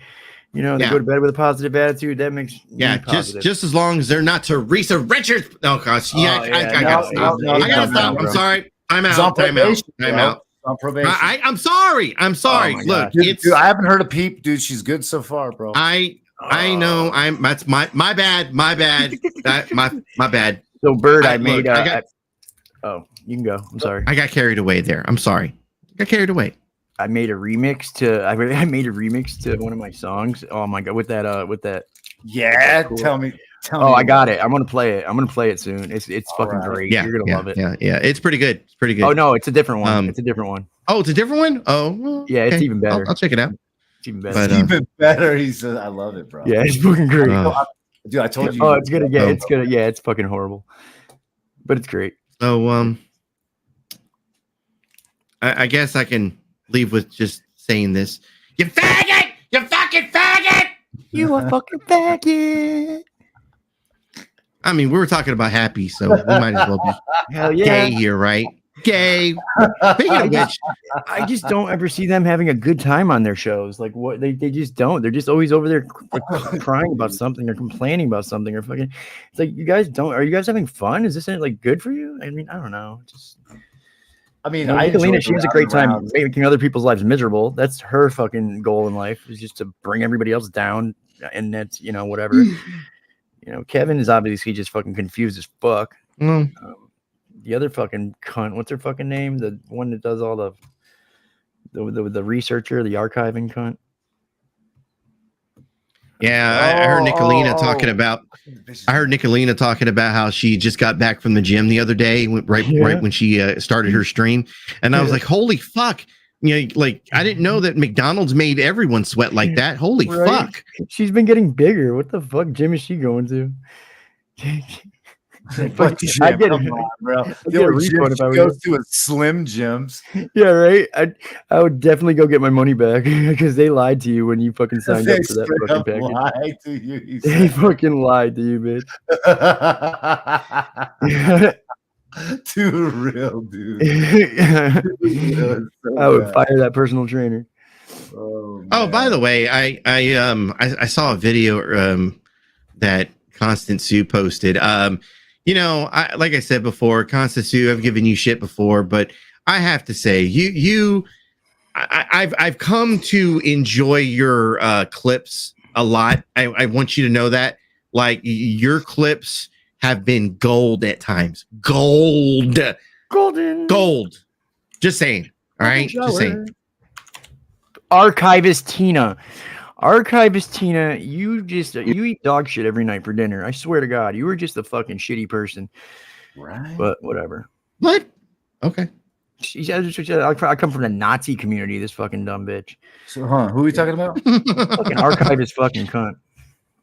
M: you know, they go to bed with a positive attitude. That makes me positive.
C: just as long as they're not Teresa Richards. Oh gosh, I gotta stop. I gotta stop. I'm sorry. I'm out. I'm out.
N: On probation.
C: I'm sorry. I'm sorry. Look,
N: dude, I haven't heard a peep, dude. She's good so far, bro.
C: I know. That's my bad. My bad. My bad.
M: So Bird, I made. Oh, you can go. I'm sorry.
C: I got carried away there. I'm sorry. I got carried away.
M: I made a remix to. I made a remix to one of my songs. Oh my god, with that.
N: Yeah, cool. Tell me.
M: I got it. I'm gonna play it. I'm gonna play it soon. It's fucking great.
C: Yeah,
M: you're gonna love it.
C: Yeah. It's pretty good. It's pretty good.
M: Oh no, it's a different one. It's a different one.
C: Oh, it's a different one. Oh, well,
M: yeah, it's even better.
C: I'll check it out.
M: It's even better.
C: But,
N: even better. He said, "I love it, bro."
M: Yeah, it's fucking great.
N: Dude, I told you.
M: Oh, it's gonna. Yeah, it's gonna. Yeah, it's fucking horrible, but it's great.
C: So I guess I can leave with just saying this. You faggot! You fucking faggot!
M: You a fucking faggot!
C: I mean, we were talking about happy, so we might as well be gay here, right? Gay. Speaking of which,
M: I just don't ever see them having a good time on their shows. Like what they just don't. They're just always over there crying about something or complaining about something or fucking. It's like you guys don't. Are you guys having fun? Is this like good for you? I mean, I don't know. Just.
N: I mean,
M: Nicolina, she has a great time making other people's lives miserable. That's her fucking goal in life, is just to bring everybody else down, and that's, you know, whatever. You know, Kevin is obviously just fucking confused as fuck. The other fucking cunt, what's her fucking name? The one that does all the researcher, the archiving cunt.
C: Yeah, I heard Nicolina talking about. I heard Nicolina talking about how she just got back from the gym the other day, right when she started her stream, and I was like, "Holy fuck!" You know, like I didn't know that McDonald's made everyone sweat like that. Holy fuck!
M: She's been getting bigger. What the fuck gym is she going to?
N: I get it, bro. Goes to a Slim Jims.
M: Yeah, right. I would definitely go get my money back because they lied to you when you fucking signed up for that fucking package.
N: Lied to you.
M: They fucking lied to you, bitch.
N: Too real, dude.
M: I would fire that personal trainer.
C: Oh, by the way, I saw a video that Constant Sue posted. You know, like I said before, Constant Sue, I've given you shit before, but I have to say, I've come to enjoy your clips a lot. I want you to know that, like, your clips have been gold at times. Golden. Gold. Just saying. All right. Just saying.
M: Archivist Tina, you eat dog shit every night for dinner. I swear to God, you were just a fucking shitty person.
N: Right.
M: But whatever.
C: What? Okay.
M: I come from the Nazi community, this fucking dumb bitch.
N: So, who are we talking about?
M: Fucking archivist fucking cunt.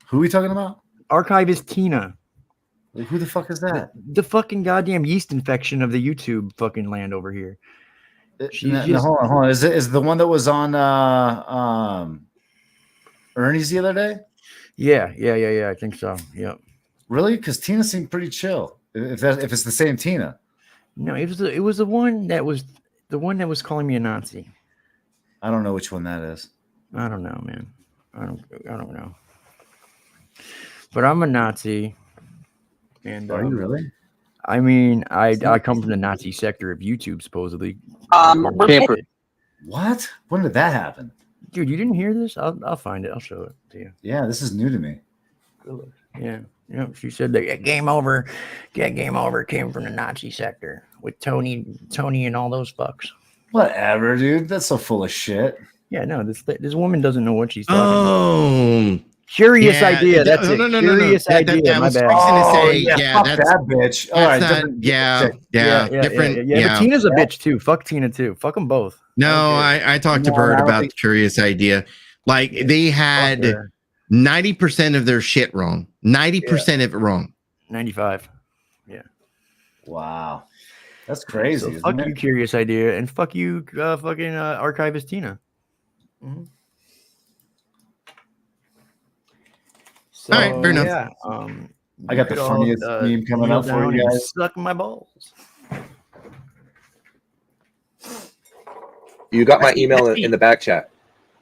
N: Who are we talking about?
M: Archivist Tina.
N: Like, who the fuck is that?
M: The fucking goddamn yeast infection of the YouTube fucking land over here.
N: Hold on. Is the one that was on Ernie's the other day?
M: Yeah. I think so. Yeah.
N: Really? Because Tina seemed pretty chill. If it's the same Tina.
M: No, it was the one that was calling me a Nazi.
N: I don't know which one that is.
M: I don't know, man. I don't know. But I'm a Nazi. And
N: Are you really?
M: I mean, I come from the Nazi sector of YouTube, supposedly.
N: What? When did that happen?
M: Dude, you didn't hear this? I'll find it. I'll show it to you.
N: Yeah, this is new to me.
M: Yeah. She said that game over came from the Nazi sector with Tony and all those fucks.
N: Whatever, dude. That's so full of shit.
M: Yeah, no, this woman doesn't know what she's talking about.
C: Oh,
M: curious idea. That's it. Curious idea.
C: That
M: My
C: was
M: bad.
C: fixing to say,
N: fuck that bitch. All right,
C: not, different.
M: But Tina's a bitch too. Fuck Tina too. Fuck them both.
C: No, I talked to Bird about the curious idea. Like they had 90% of their shit wrong. 90% of it wrong.
M: 95. Yeah.
N: Wow. That's crazy.
M: So fuck you, curious idea, and fuck you, fucking archivist Tina. Mm-hmm. So,
C: all right, fair enough.
M: Yeah,
N: I got the funniest meme coming up for you guys.
M: Suck my balls.
L: You got my email in the back chat.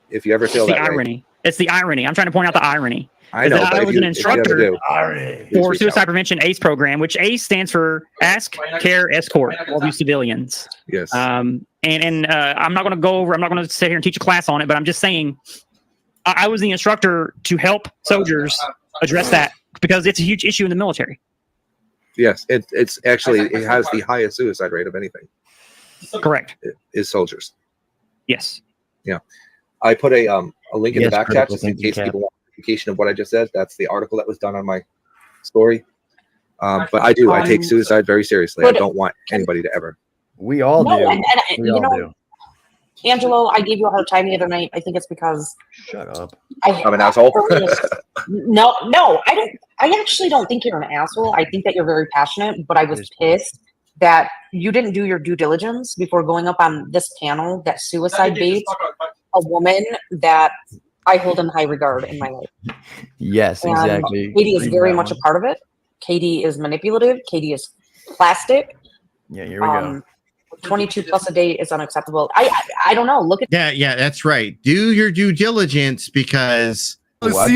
L: If you ever feel
J: it's
L: that
J: the irony.
L: way.
J: It's the irony. I'm trying to point out the irony.
L: I know.
J: I was an instructor for
L: Please
J: Suicide Prevention ACE program, which ACE stands for Ask, Care, Escort, all these civilians.
L: Yes.
J: And I'm not going to go over. I'm not going to sit here and teach a class on it, but I'm just saying, I was the instructor to help soldiers address that because it's a huge issue in the military.
L: Yes, it's actually it has the highest suicide rate of anything.
J: Correct.
L: Is soldiers.
J: Yes.
L: Yeah. I put a link in the back chat just in
M: Thank you,
L: case people want clarification of what I just said. That's the article that was done on my story. But I take suicide very seriously. I don't want anybody to ever.
M: We all do.
G: And
M: we all do.
G: Angelo, I gave you a hard time the other night. I think it's because
M: shut up.
L: I'm an asshole.
G: No, I don't. I actually don't think you're an asshole. I think that you're very passionate. But I was pissed that you didn't do your due diligence before going up on this panel that suicide baits a woman that I hold in high regard in my life.
M: Yes,
G: And
M: exactly.
G: Katie is very much a part of it. Katie is manipulative. Katie is plastic.
M: Yeah, here we go.
G: 22 plus a day is unacceptable. I don't know. Look at
C: Yeah, that's right. Do your due diligence because
M: I thought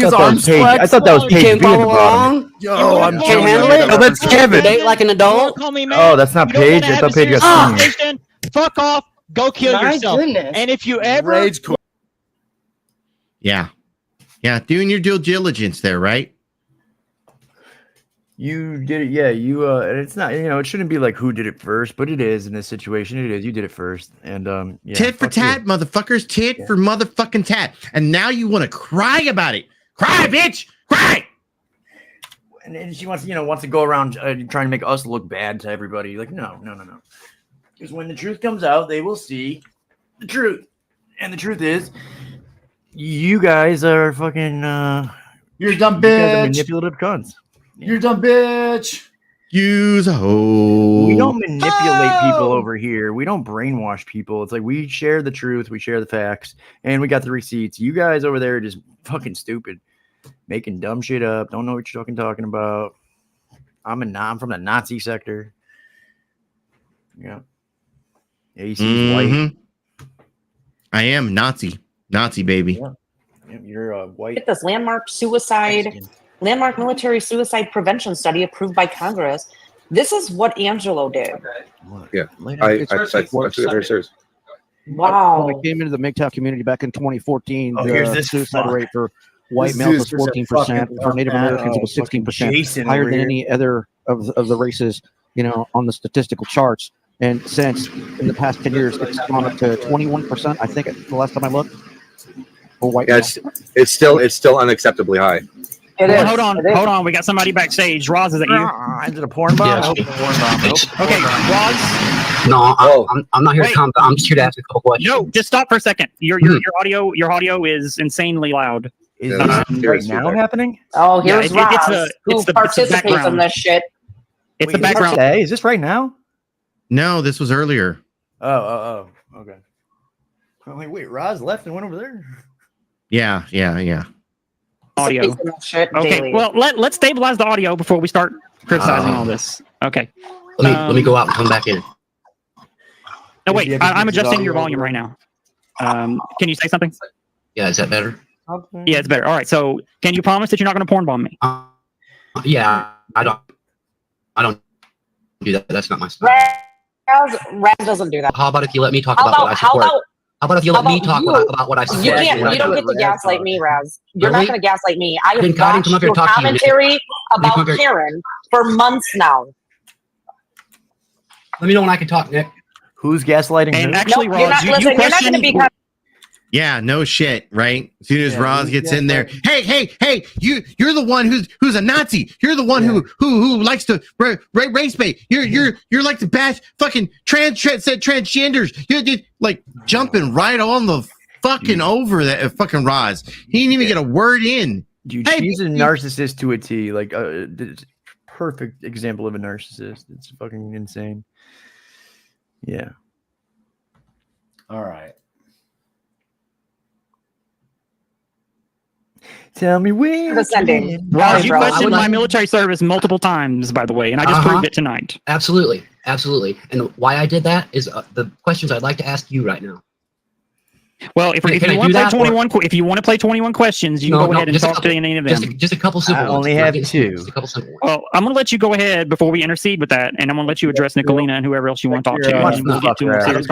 M: that was Paige B at the bottom.
C: Yo, I'm
M: can't handle it. Oh, that's Kevin.
I: Date like an adult. Call me man.
M: Oh, that's not
I: You don't
M: Paige.
I: wanna
M: I
I: have
M: thought
I: a
M: Paige got
I: serious
M: seen.
I: conversation? Fuck off. Go kill
K: My
I: yourself.
K: goodness.
I: And if you ever
C: yeah, doing your due diligence there, right?
M: You did it, yeah. You and it's not, it shouldn't be like who did it first, but it is in this situation. It is. You did it first, and yeah.
C: Tit for tat, motherfuckers. Tit for motherfucking tat. And now you want to cry about it. Cry, bitch. Cry.
M: And then she wants to go around trying to make us look bad to everybody. Like, no. Because when the truth comes out, they will see the truth, and the truth is, you guys are fucking.
N: You're a dumb
M: you guys are
N: bitch.
M: manipulative cunts.
N: You're a dumb bitch.
C: Use a hoe.
M: We don't manipulate people over here. We don't brainwash people. It's like we share the truth, we share the facts, and we got the receipts. You guys over there are just fucking stupid, making dumb shit up. Don't know what you're talking about. I'm from the Nazi sector. Yeah. AC's white.
C: I am Nazi baby.
M: Yeah. You're white.
G: Get this landmark military suicide prevention study approved by Congress. This is what Angelo did.
L: Yeah, I took it very serious.
G: Wow.
I: When I came into the MGTOW community back in 2014,
M: here's
I: the
M: this
I: suicide
M: fuck.
I: rate for white
N: This
I: males was
N: dude's just a
I: 14%.
N: fucking
I: For Native
N: fuck.
I: Americans, it was
M: fucking
I: 16%,
M: Jason
I: higher
M: over
I: than
M: here.
I: any other of the races, on the statistical charts. And since in the past 10 years, it's gone up to 21%. I think the last time I looked for white males.
L: It's still unacceptably high.
J: Hold on. We got somebody backstage. Roz, is that you?
M: Is it a porn bomb?
F: Yeah.
M: I hope it's a porn bomb.
J: Okay, Roz.
F: No, I'm not here to comment. I'm just here to ask a couple questions.
J: No, just stop for a second. Your audio is insanely loud.
M: Is this right now happening?
G: Oh, here's
J: Yeah,
G: Roz, who participates in this shit.
J: It's the
M: Wait,
J: background.
M: Hey, is this right now?
C: No, this was earlier.
M: Oh, okay. I'm like, wait, Roz left and went over there.
C: Yeah.
J: Audio.
G: Shit
J: Okay,
G: daily.
J: well, let's stabilize the audio before we start criticizing all this. Okay.
F: Let me go out and come back in.
J: No, wait. I'm adjusting your volume right now. Can you say something?
F: Yeah, is that better?
J: Yeah, it's better. All right. So, can you promise that you're not going to porn bomb me?
F: Yeah, I don't. don't do that. That's not my style.
G: Raz doesn't do that.
F: How about if you let me talk about what I support? How about if you let me talk about what I support?
G: You can't. You don't get to gaslight me, Raz. You're not going to gaslight me. I have watched
F: come up here
G: your
F: and talk to you,
G: commentary about Karen for months now.
F: Let me know when I can talk, Nick.
M: Who's gaslighting?
J: And actually,
G: Roz, you're not going to be.
C: Yeah, no shit, right? As soon as Roz gets in there, hey, you're the one who's a Nazi. You're the one who likes to race bait. You're like to bash fucking transgenders. You're like jumping right on the fucking over that fucking Roz. He didn't even get a word in.
M: Dude, she's a narcissist to a T. Like perfect example of a narcissist. It's fucking insane. Yeah.
N: All right.
M: Tell me when.
J: Roz, you questioned my military service multiple times, by the way, and I just proved it tonight.
F: Absolutely. And why I did that is the questions I'd like to ask you right now.
J: Well, if you want to play 21, if you want to play 21 questions, you can go ahead and talk to any of them.
F: Just a couple simple ones.
M: I only have two.
F: Just a couple simple ones.
J: Well, I'm going to let you go ahead before we intercede with that, and I'm going to let you address Nicolina and whoever else you want to talk to. And we'll get to more serious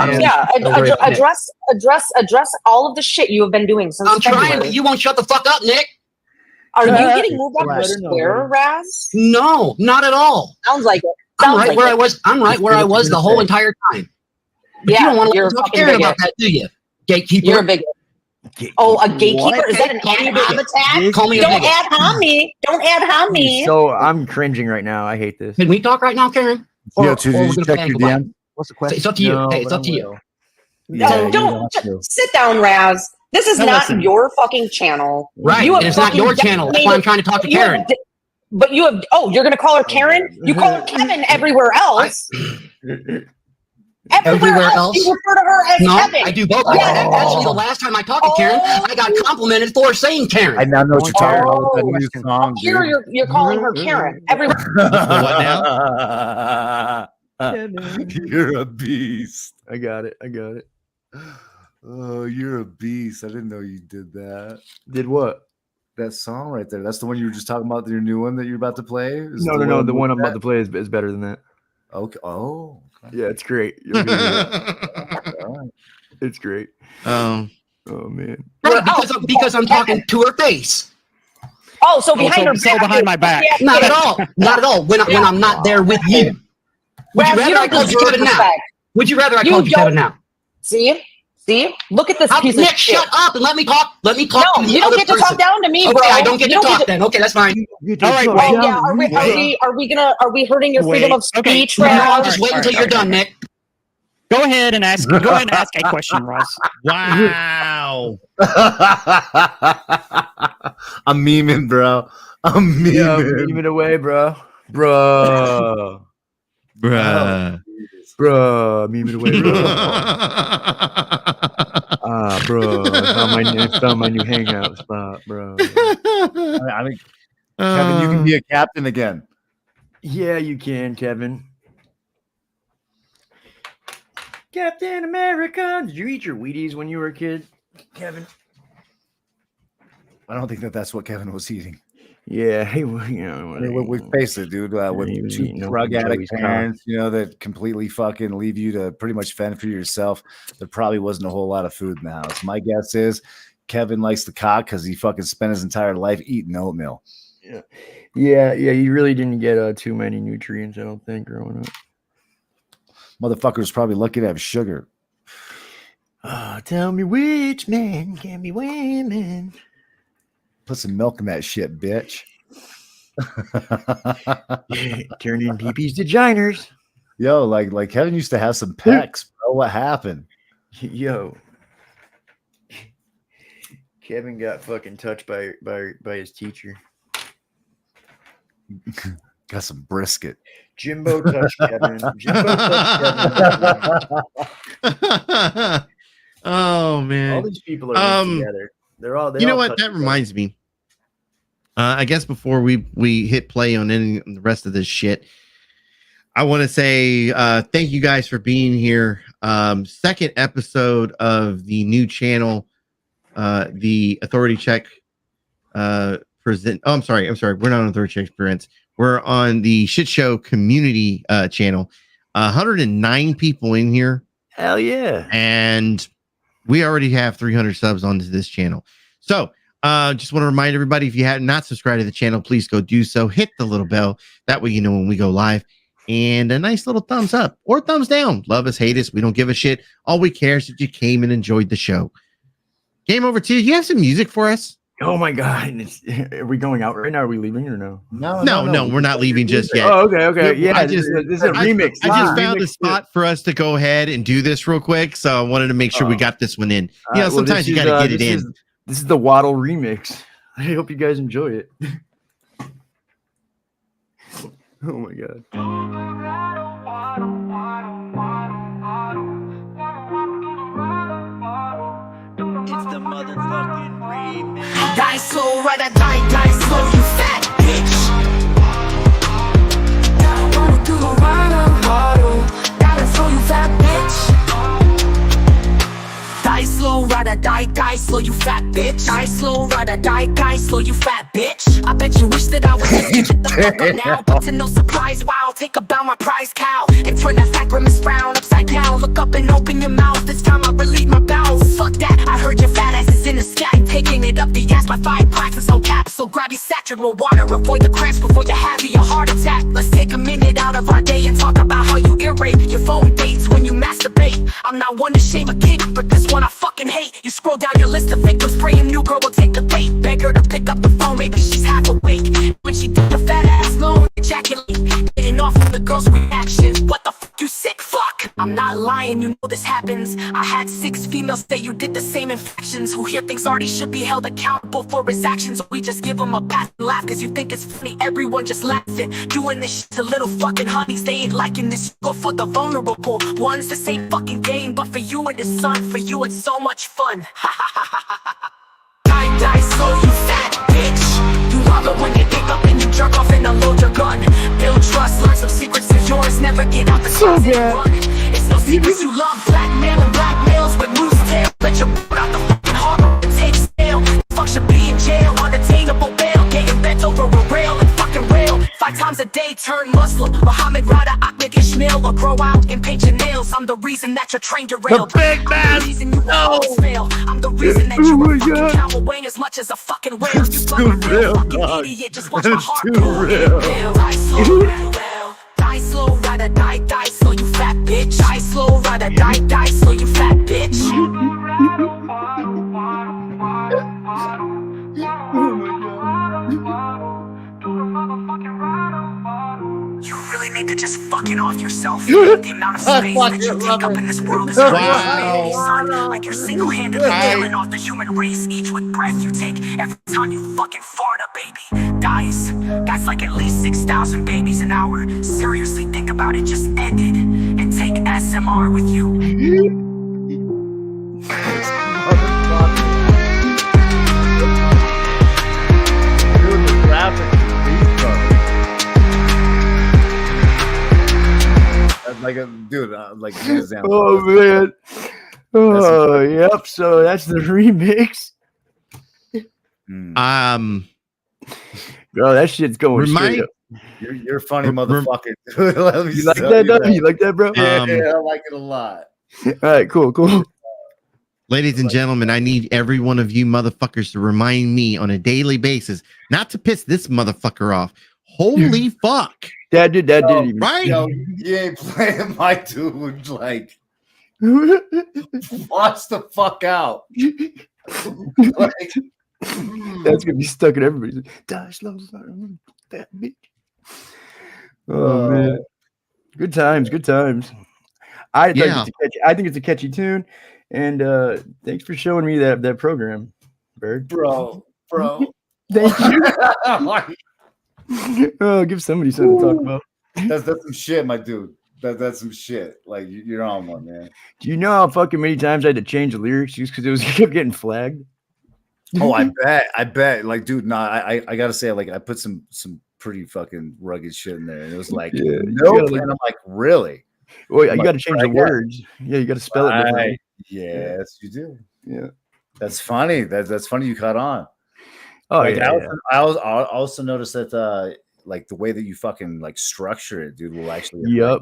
G: address all of the shit you have been doing since
F: I'm
G: February.
F: trying, but you won't shut the fuck up, Nick.
G: Are you getting moved up your square, Raz?
F: No, not at all.
G: Sounds like it.
F: I'm right where I was. I'm right where I was the whole entire time. But you don't want to talk to Karen about that, do you? Gatekeeper.
G: You're a bigot. Oh, a gatekeeper? Is that an ad habitat?
F: Call me a
G: Don't
F: bigot.
G: add homie. Don't add homie.
M: So I'm cringing right now. I hate this.
F: Can we talk right now, Karen?
N: Did you check your DM?
I: What's the question?
F: It's up to you. Hey, it's up to you.
G: Don't sit down, Raz. This is not your fucking channel.
F: Right. And it's not your channel. That's why I'm trying to talk to Karen.
G: But you have. Oh, you're going to call her Karen? You call her Kevin everywhere else. Everywhere else, you refer to her as Kevin.
F: I do both. Actually, the last time I talked to Karen, I got complimented for saying Karen.
N: I now know what you're talking about with that new song.
G: Here, you're calling her Karen. Everywhere.
C: What now?
N: You're a beast.
M: I got it.
N: Oh, you're a beast. I didn't know you did that.
M: Did what?
N: That song right there. That's the one you were just talking about, your new one that you're about to play?
M: No. The one I'm about to play is better than that.
N: Okay. Oh. Okay.
M: Yeah, it's great. It's great.
C: Oh
M: man.
F: Right, because I'm talking to her face.
G: Oh, so behind her back.
J: behind my back.
F: Not at all. Not at all. When I'm not there with you. Would you rather I called you Kevin now? Would you rather I called you Kevin now?
G: See? Look at this piece of
F: Nick,
G: shit.
F: shut up and let me talk. Let me talk.
G: No, you don't get to talk down to me, bro.
F: Okay, I don't get to talk then. Okay, that's fine.
J: All right, wait.
G: Are we hurting your freedom of speech?
F: No, I'll just wait until you're done, Nick.
J: Go ahead and ask a question, Ross.
C: Wow.
N: I'm memeing, bro. I'm memeing.
M: Yeah, memeing away, bro. Bruh, memeing away, bro. Bro, I found my new hangout spot, bro.
N: I mean, Kevin, you can be a captain again.
M: Yeah, you can, Kevin. Captain America. Did you eat your Wheaties when you were a kid, Kevin?
N: I don't think that's what Kevin was eating.
M: Yeah, hey,
N: we face it, dude. With two drug addict parents, that completely fucking leave you to pretty much fend for yourself. There probably wasn't a whole lot of food in the house. My guess is Kevin likes the cock because he fucking spent his entire life eating oatmeal.
M: Yeah. You really didn't get too many nutrients, I don't think, growing up.
N: Motherfucker was probably lucky to have sugar.
M: Tell me which man can be women.
N: Put some milk in that shit, bitch.
M: Turning peepees to giners.
N: Yo, like Kevin used to have some pecs, bro. What happened?
M: Yo. Kevin got fucking touched by his teacher.
N: Got some brisket.
M: Jimbo touched Kevin.
C: Oh man.
M: All these people are together. They're all
C: you know what? That reminds me. I guess before we hit play on the rest of this shit, I want to say thank you guys for being here. Second episode of the new channel, the Authority Check present. Oh, I'm sorry. We're not on Authority Check presents. We're on the Shit Show community channel. 109 people in here.
M: Hell yeah.
C: And we already have 300 subs onto this channel. So just want to remind everybody, if you have not subscribed to the channel, please go do so. Hit the little bell. That way you know when we go live. And a nice little thumbs up or thumbs down. Love us, hate us. We don't give a shit. All we care is that you came and enjoyed the show. Game over to you. You have some music for us?
M: Oh my God. Are we going out right now? Are we leaving or no?
C: No, we're not leaving just yet.
M: Oh, okay. Yeah, this is a remix.
C: I just found a spot for us to go ahead and do this real quick. So I wanted to make sure we got this one in. You know, sometimes you got to get it in.
M: This is the Waddle remix. I hope you guys enjoy it. Oh my God.
P: It's the motherfucking remix. Die slow, ride or die slow, you fat bitch. Wanna do a ride, die slow, you fat bitch. Die slow, ride or die slow, you fat bitch. Die slow, ride or die slow, you fat bitch. I bet you wish that I would just get the fuck up now. But to no surprise, wow, take about my prize cow and turn that fat grimace frown upside down. Look up and open your mouth, this time I relieve my bowels. Fuck that, I heard your fat ass is in the sky, taking it up the ass by 5 pints and some caps. So grab your saturated water, avoid the cramps before you have your heart attack. Let's take a minute out of our day and talk about how you ear-rape your phone dates when you masturbate. I'm not one to shame a kid, but this one I fucking hate. You scroll down your list of victims, praying new girl will take the bait. Beg her to pick up the phone, maybe she's half awake. When she did the fat ass loan, ejaculate, getting off of the girl's reaction. What the fuck, you sick fuck? I'm not lying, you know this happens. I had 6 females say you did the same infections. Who here thinks Artie should be held accountable for his actions? We just give him a pat and laugh cause you think it's funny. Everyone just laughing, doing this shit to little fucking honeys. They ain't liking this, go for the vulnerable ones. The same fucking game, but for you and his son, for you it's so much fun. Die slow, you fat bitch. You love it when you dig up and you jerk off and unload your gun. Build trust, learn some secrets of yours. Never get out the closet and run. It's no secrets you love, blackmail and blackmails with loose tail. Let you put out the fucking heart and take stale. Fuck should be in jail, unattainable bail. Getting bent over a rail and fucking rail. 5 times a day, turn Muslim. Muhammad Rada, Ahmed Ishmael, or grow out and paint your nails. I'm the reason that your train derailed. The big man.
F: I'm the reason you always fail. I'm the reason that you were fucking cow weighing as much as a fucking whale. You fucking real fucking idiot. Just watch my heart go. Die slow, ride or die slow, you fat bitch. Die slow, ride or die slow, you fat bitch. You really need to just fucking off yourself. The amount of space that you take up in this world is crazy, son. Like you're single-handedly killing off the human race. Each with breath you take, every time you fucking fart a baby dies. That's like at least 6,000 babies an hour. Seriously, think about it, just end it and take SMR with you.
N: Like a dude, like an example.
M: Oh man. Oh yep. So that's the remix. Bro, that shit's going straight up.
N: You're funny, motherfucker.
M: You like that, though? You like that, bro?
N: Yeah, I like it a lot.
M: All right, cool.
C: Ladies and gentlemen, I need every one of you motherfuckers to remind me on a daily basis not to piss this motherfucker off. Holy fuck.
M: That did.
C: Right?
N: Yo, you ain't playing my dude. Like, watch the fuck out. Like,
M: that's gonna be stuck in everybody's. Die slow, that bitch. Oh man, good times. I think it's a catchy tune, and thanks for showing me that program, Bird.
N: Bro.
M: Thank you. Oh, give somebody something to talk about.
N: That's some shit, my dude. That's some shit. Like, you're on one, man.
M: Do you know how fucking many times I had to change the lyrics just because it was kept getting flagged?
N: Oh, I bet. Like, dude, I gotta say, like, I put some pretty fucking rugged shit in there, and it was like, nope. And I'm like, really?
M: Well, you got to change the words. Yeah, you got to spell it differently.
N: Yes, you do.
M: Yeah,
N: that's funny. That's funny. You caught on.
M: Oh
N: like,
M: yeah.
N: I also noticed that like the way that you fucking like structure it, dude, will actually.
M: Yep.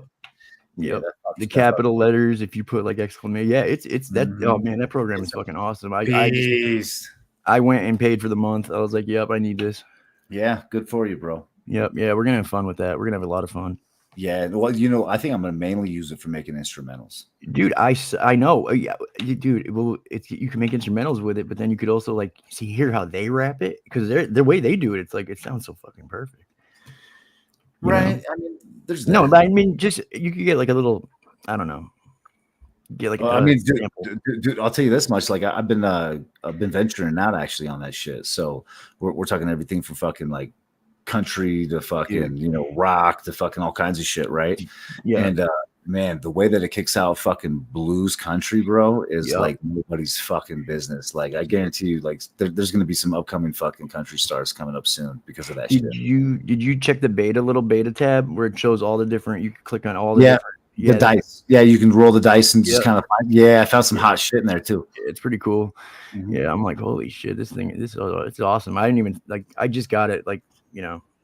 N: Yeah,
M: Yep. The capital letters, if you put like exclamation, yeah, it's that. Oh man, that program is fucking awesome. I went and paid for the month. I was like, yep, I need this.
N: Yeah, good for you, bro.
M: Yep. Yeah, we're gonna have fun with that. We're gonna have a lot of fun.
N: Yeah, well, you know, I think I'm gonna mainly use it for making instrumentals.
M: Dude, I know. Yeah, dude. Well, you can make instrumentals with it, but then you could also like hear how they rap it because the way they do it, it's like it sounds so fucking perfect.
N: Right.
M: Know?
N: I mean, there's
M: no, but I mean, just you could get like a little, I don't know, get like.
N: I mean, dude, I'll tell you this much: like I've been venturing out actually on that shit. So we're talking everything from fucking like country to fucking rock to fucking all kinds of shit, right?
M: Yeah.
N: And man, the way that it kicks out fucking blues country, bro, is like nobody's fucking business. Like I guarantee you, like there's gonna be some upcoming fucking country stars coming up soon because of that shit.
M: Did you check the little beta tab where it shows all the different? You can click on all the different.
N: The dice. Yeah, you can roll the dice and just kind of find. Yeah, I found some hot shit in there too.
M: It's pretty cool. Yeah, I'm like, holy shit, this it's awesome. I didn't even like. I just got it like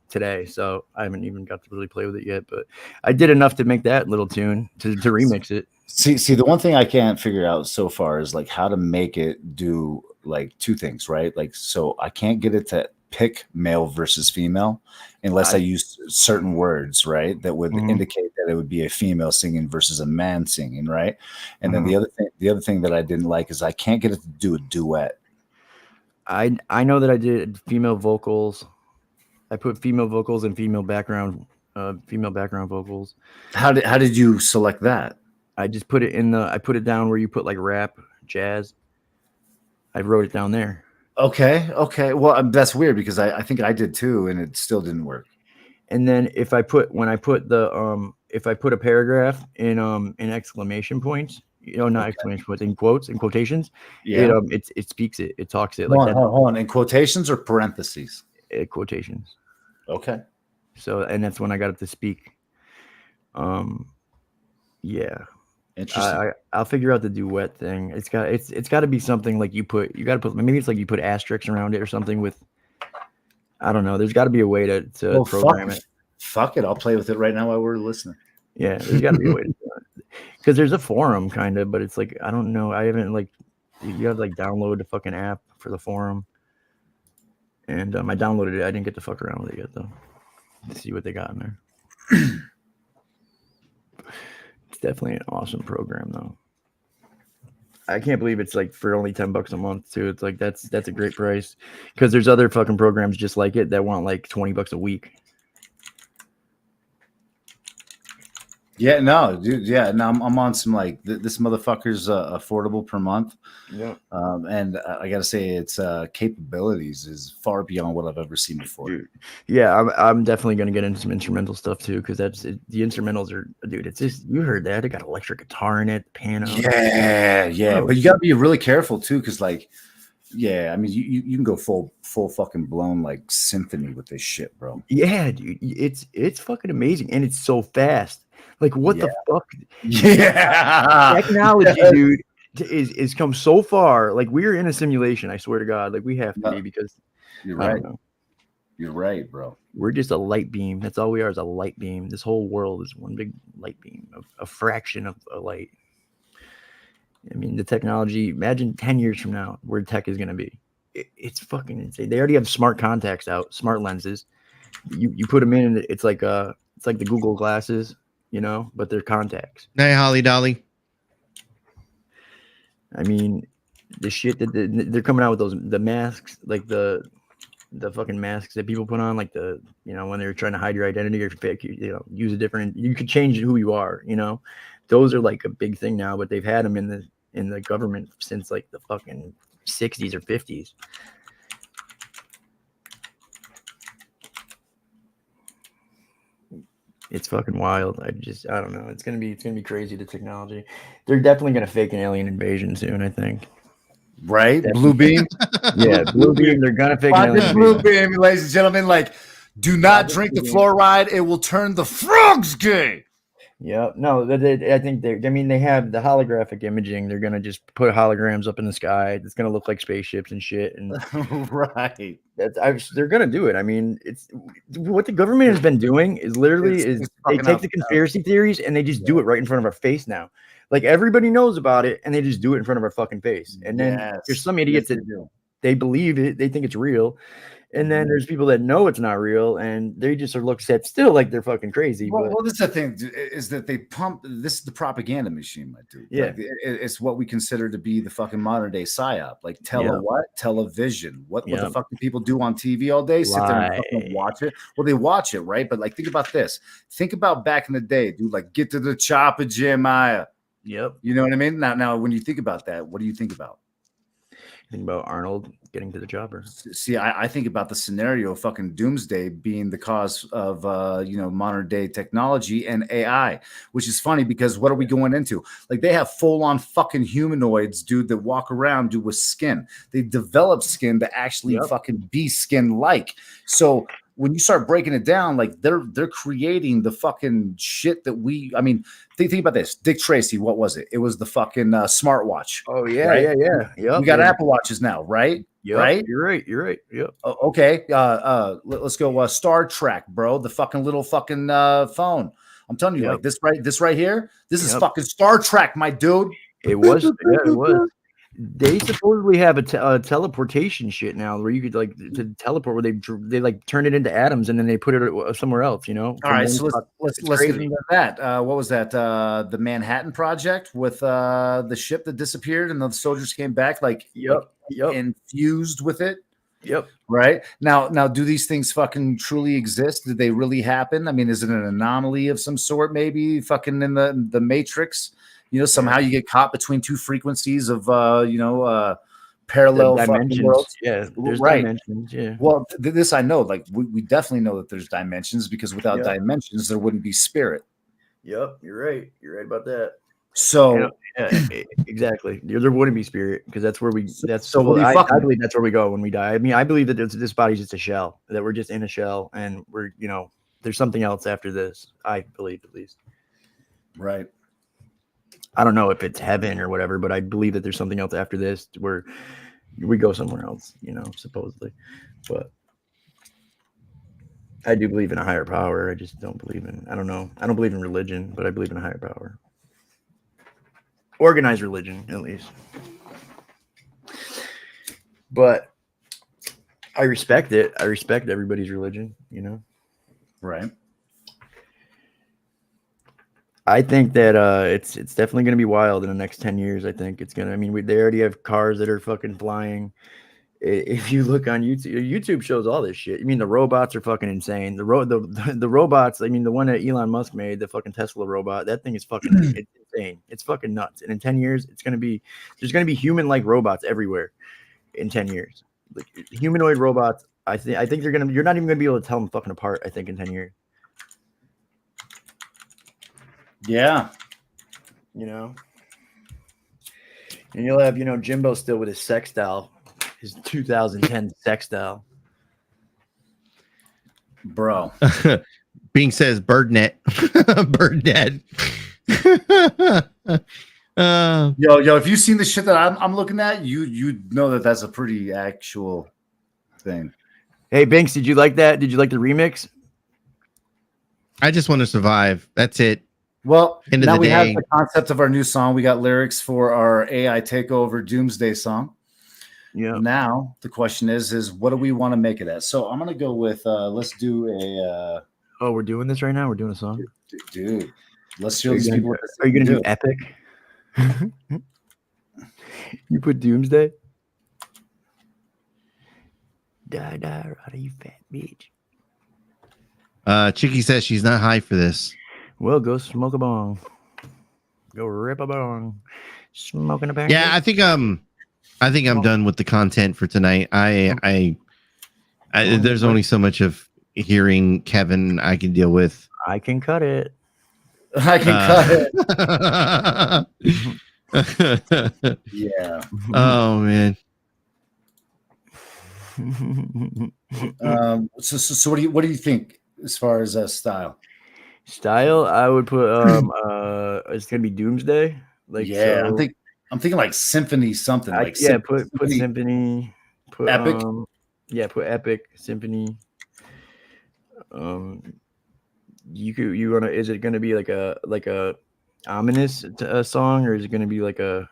M: today, so I haven't even got to really play with it yet. But I did enough to make that little tune to remix it.
N: See, the one thing I can't figure out so far is like how to make it do like two things, right? Like, so I can't get it to pick male versus female unless I use certain words, right? That would indicate that it would be a female singing versus a man singing, right? And then the other thing that I didn't like is I can't get it to do a duet.
M: I know that I did female vocals. I put female vocals and female background vocals.
N: How did you select that?
M: I just put it I put it down where you put like rap, jazz. I wrote it down there.
N: Okay. Well, that's weird because I think I did too, and it still didn't work.
M: And then if I put a paragraph in exclamation points, not exclamation points, in quotations, it speaks it, it talks it like that.
N: Hold on, in quotations or parentheses?
M: Quotations.
N: Okay.
M: So, and that's when I got it to speak. Yeah.
N: Interesting.
M: I'll figure out the duet thing. It's got to be something like you got to put, maybe it's like you put asterisks around it or something with, I don't know. There's got to be a way to program it.
N: Fuck it. I'll play with it right now while we're listening.
M: Yeah. There's got to be a way to do it. Because there's a forum kind of, but it's like, I don't know. I haven't you have to like download the fucking app for the forum. And I downloaded it. I didn't get to fuck around with it yet though. To see what they got in there. It's definitely an awesome program though. I can't believe it's like for only $10 a month too. It's like that's a great price because there's other fucking programs just like it that want like $20 a week.
N: Yeah, no, dude. Yeah, no, I'm on some like this motherfucker's affordable per month.
M: Yeah.
N: And I gotta say, its capabilities is far beyond what I've ever seen before.
M: Dude. Yeah, I'm definitely gonna get into some instrumental stuff too because the instrumentals are, dude. It's just, you heard that, it got electric guitar in it, piano.
N: Yeah, but you gotta be really careful too because like, yeah, I mean you can go full fucking blown like symphony with this shit, bro.
M: Yeah, dude, it's fucking amazing and it's so fast. Like what the fuck?
N: Yeah,
M: technology, dude, is come so far. Like we're in a simulation. I swear to God. Like we have to be because
N: you're right. You're right, bro.
M: We're just a light beam. That's all we are, is a light beam. This whole world is one big light beam, a fraction of a light. I mean, the technology. Imagine 10 years from now where tech is going to be. It's fucking insane. They already have smart contacts out, smart lenses. You put them in, and it's like the Google glasses. But they're contacts.
C: Hey, Holly Dolly.
M: I mean, the shit that they're coming out with the masks, like the fucking masks that people put on, like when they're trying to hide your identity or fake, use a different. You could change who you are. Those are like a big thing now, but they've had them in the government since like the fucking 60s or 50s. It's fucking wild. I don't know. It's gonna be crazy, the technology. They're definitely gonna fake an alien invasion soon, I think.
N: Right?
M: Definitely.
N: Blue beam.
M: Yeah, blue beam. They're gonna fake an alien
N: blue beam, ladies and gentlemen. Like, do not drink the fluoride. It will turn the frogs gay.
M: Yeah, no, I think they have the holographic imaging. They're gonna just put holograms up in the sky. It's gonna look like spaceships and shit. And
N: right,
M: they're gonna do it. I mean, it's what the government has been doing is literally
N: It's
M: they
N: fucking
M: take
N: up.
M: the conspiracy theories and they just do it right in front of our face now. Like everybody knows about it, and they just do it in front of our fucking face. And then there's some idiots that they believe it, they think it's real. And then there's people that know it's not real, and they just are looked at still like they're fucking crazy.
N: Well,
M: but
N: this is the thing, is that they pump. This is the propaganda machine, my dude.
M: Yeah.
N: Like, it's what we consider to be the fucking modern day psyop. Like
M: Yeah.
N: television. What
M: Yeah.
N: the fuck do people do on TV all day? Sit there and fucking watch it. Well, they watch it, right? But like, think about this. Think about back in the day, dude. Like, get to the chopper, Jeremiah.
M: Yep.
N: You know what I mean? Now, when you think about that, what do you think about?
M: Think about Arnold getting to the chopper.
N: See, I think about the scenario of fucking doomsday being the cause of modern day technology and AI, which is funny because what are we going into? Like, they have full on fucking humanoids, dude, that walk around, dude, with skin. They develop skin to actually fucking be skin like. So when you start breaking it down, like they're creating the fucking shit that think about this. Dick Tracy, what was it? It was the fucking smartwatch.
M: Oh yeah,
N: right?
M: yeah. Yep.
N: We got Apple Watches now, right?
M: Yep.
N: Right?
M: You're right. Yep.
N: Okay. Let's go. Star Trek, bro. The fucking little fucking phone. I'm telling you, like this right here. This is fucking Star Trek, my dude.
M: It was. Yeah, it was. They supposedly have a teleportation shit now where you could like to teleport, where they like turn it into atoms and then they put it somewhere else. You know.
N: All right, so let's get into that. What was that? The Manhattan Project with the ship that disappeared and the soldiers came back like infused with it.
M: Yep.
N: Right now, do these things fucking truly exist? Did they really happen? I mean, is it an anomaly of some sort? Maybe fucking in the Matrix. You know, somehow you get caught between two frequencies of parallel
M: dimensions.
N: Worlds.
M: Yeah, there's
N: right.
M: dimensions. Yeah.
N: Well, this I know. Like we definitely know that there's dimensions because without dimensions, there wouldn't be spirit.
M: Yep, you're right. You're right about that.
N: So
M: exactly, there wouldn't be spirit because that's where we. That's
N: so.
M: I believe that's where we go when we die. I mean, I believe that this body's just a shell. That we're just in a shell, and we're there's something else after this. I believe at least.
N: Right.
M: I don't know if it's heaven or whatever, but I believe that there's something else after this where we go somewhere else, supposedly. But I do believe in a higher power. I just don't believe in, I don't know. I don't believe in religion, but I believe in a higher power. Organized religion, at least. But I respect it. I respect everybody's religion,
N: Right.
M: I think that it's definitely going to be wild in the next 10 years. I think it's going to, I mean, they already have cars that are fucking flying. If you look on YouTube shows all this shit. I mean, the robots are fucking insane. The robots, I mean, the one that Elon Musk made, the fucking Tesla robot, that thing is fucking it's insane. It's fucking nuts. And in 10 years, there's going to be human-like robots everywhere in 10 years. Like humanoid robots, I think you're not even going to be able to tell them fucking apart, I think, in 10 years.
N: Yeah.
M: And you'll have, Jimbo still with his sex doll, his 2010 sex doll.
N: Bro.
C: Bing says BirdNet. BirdNet.
N: Yo, if you've seen the shit that I'm looking at, you know that that's a pretty actual thing.
M: Hey, Binks, did you like that? Did you like the remix?
C: I just want to survive. That's it.
N: Well, now we have
C: day.
N: the concept of our new song. We got lyrics for our AI Takeover Doomsday song.
M: Yeah.
N: Now the question is what do we want to make it as? So I'm gonna go with let's do a.
M: Oh, we're doing this right now. We're doing a song,
N: dude. Let's show these people.
M: Are you gonna do epic? You put Doomsday. Die, Rada, you fat bitch.
C: Chicky says she's not high for this.
M: Well, go smoke a bong. Go rip a bong. Smoking a bong.
C: Yeah, I think I'm done with the content for tonight. I there's only so much of hearing Kevin I can deal with.
M: I can cut it.
N: I can cut it. Yeah.
C: Oh man.
N: So what do you think as far as style?
M: Style, I would put it's gonna be Doomsday. Like
N: yeah,
M: so,
N: I'm thinking like symphony something like
M: put symphony. Put
N: epic.
M: Put epic symphony. You wanna? Is it gonna be like a ominous song, or is it gonna be like a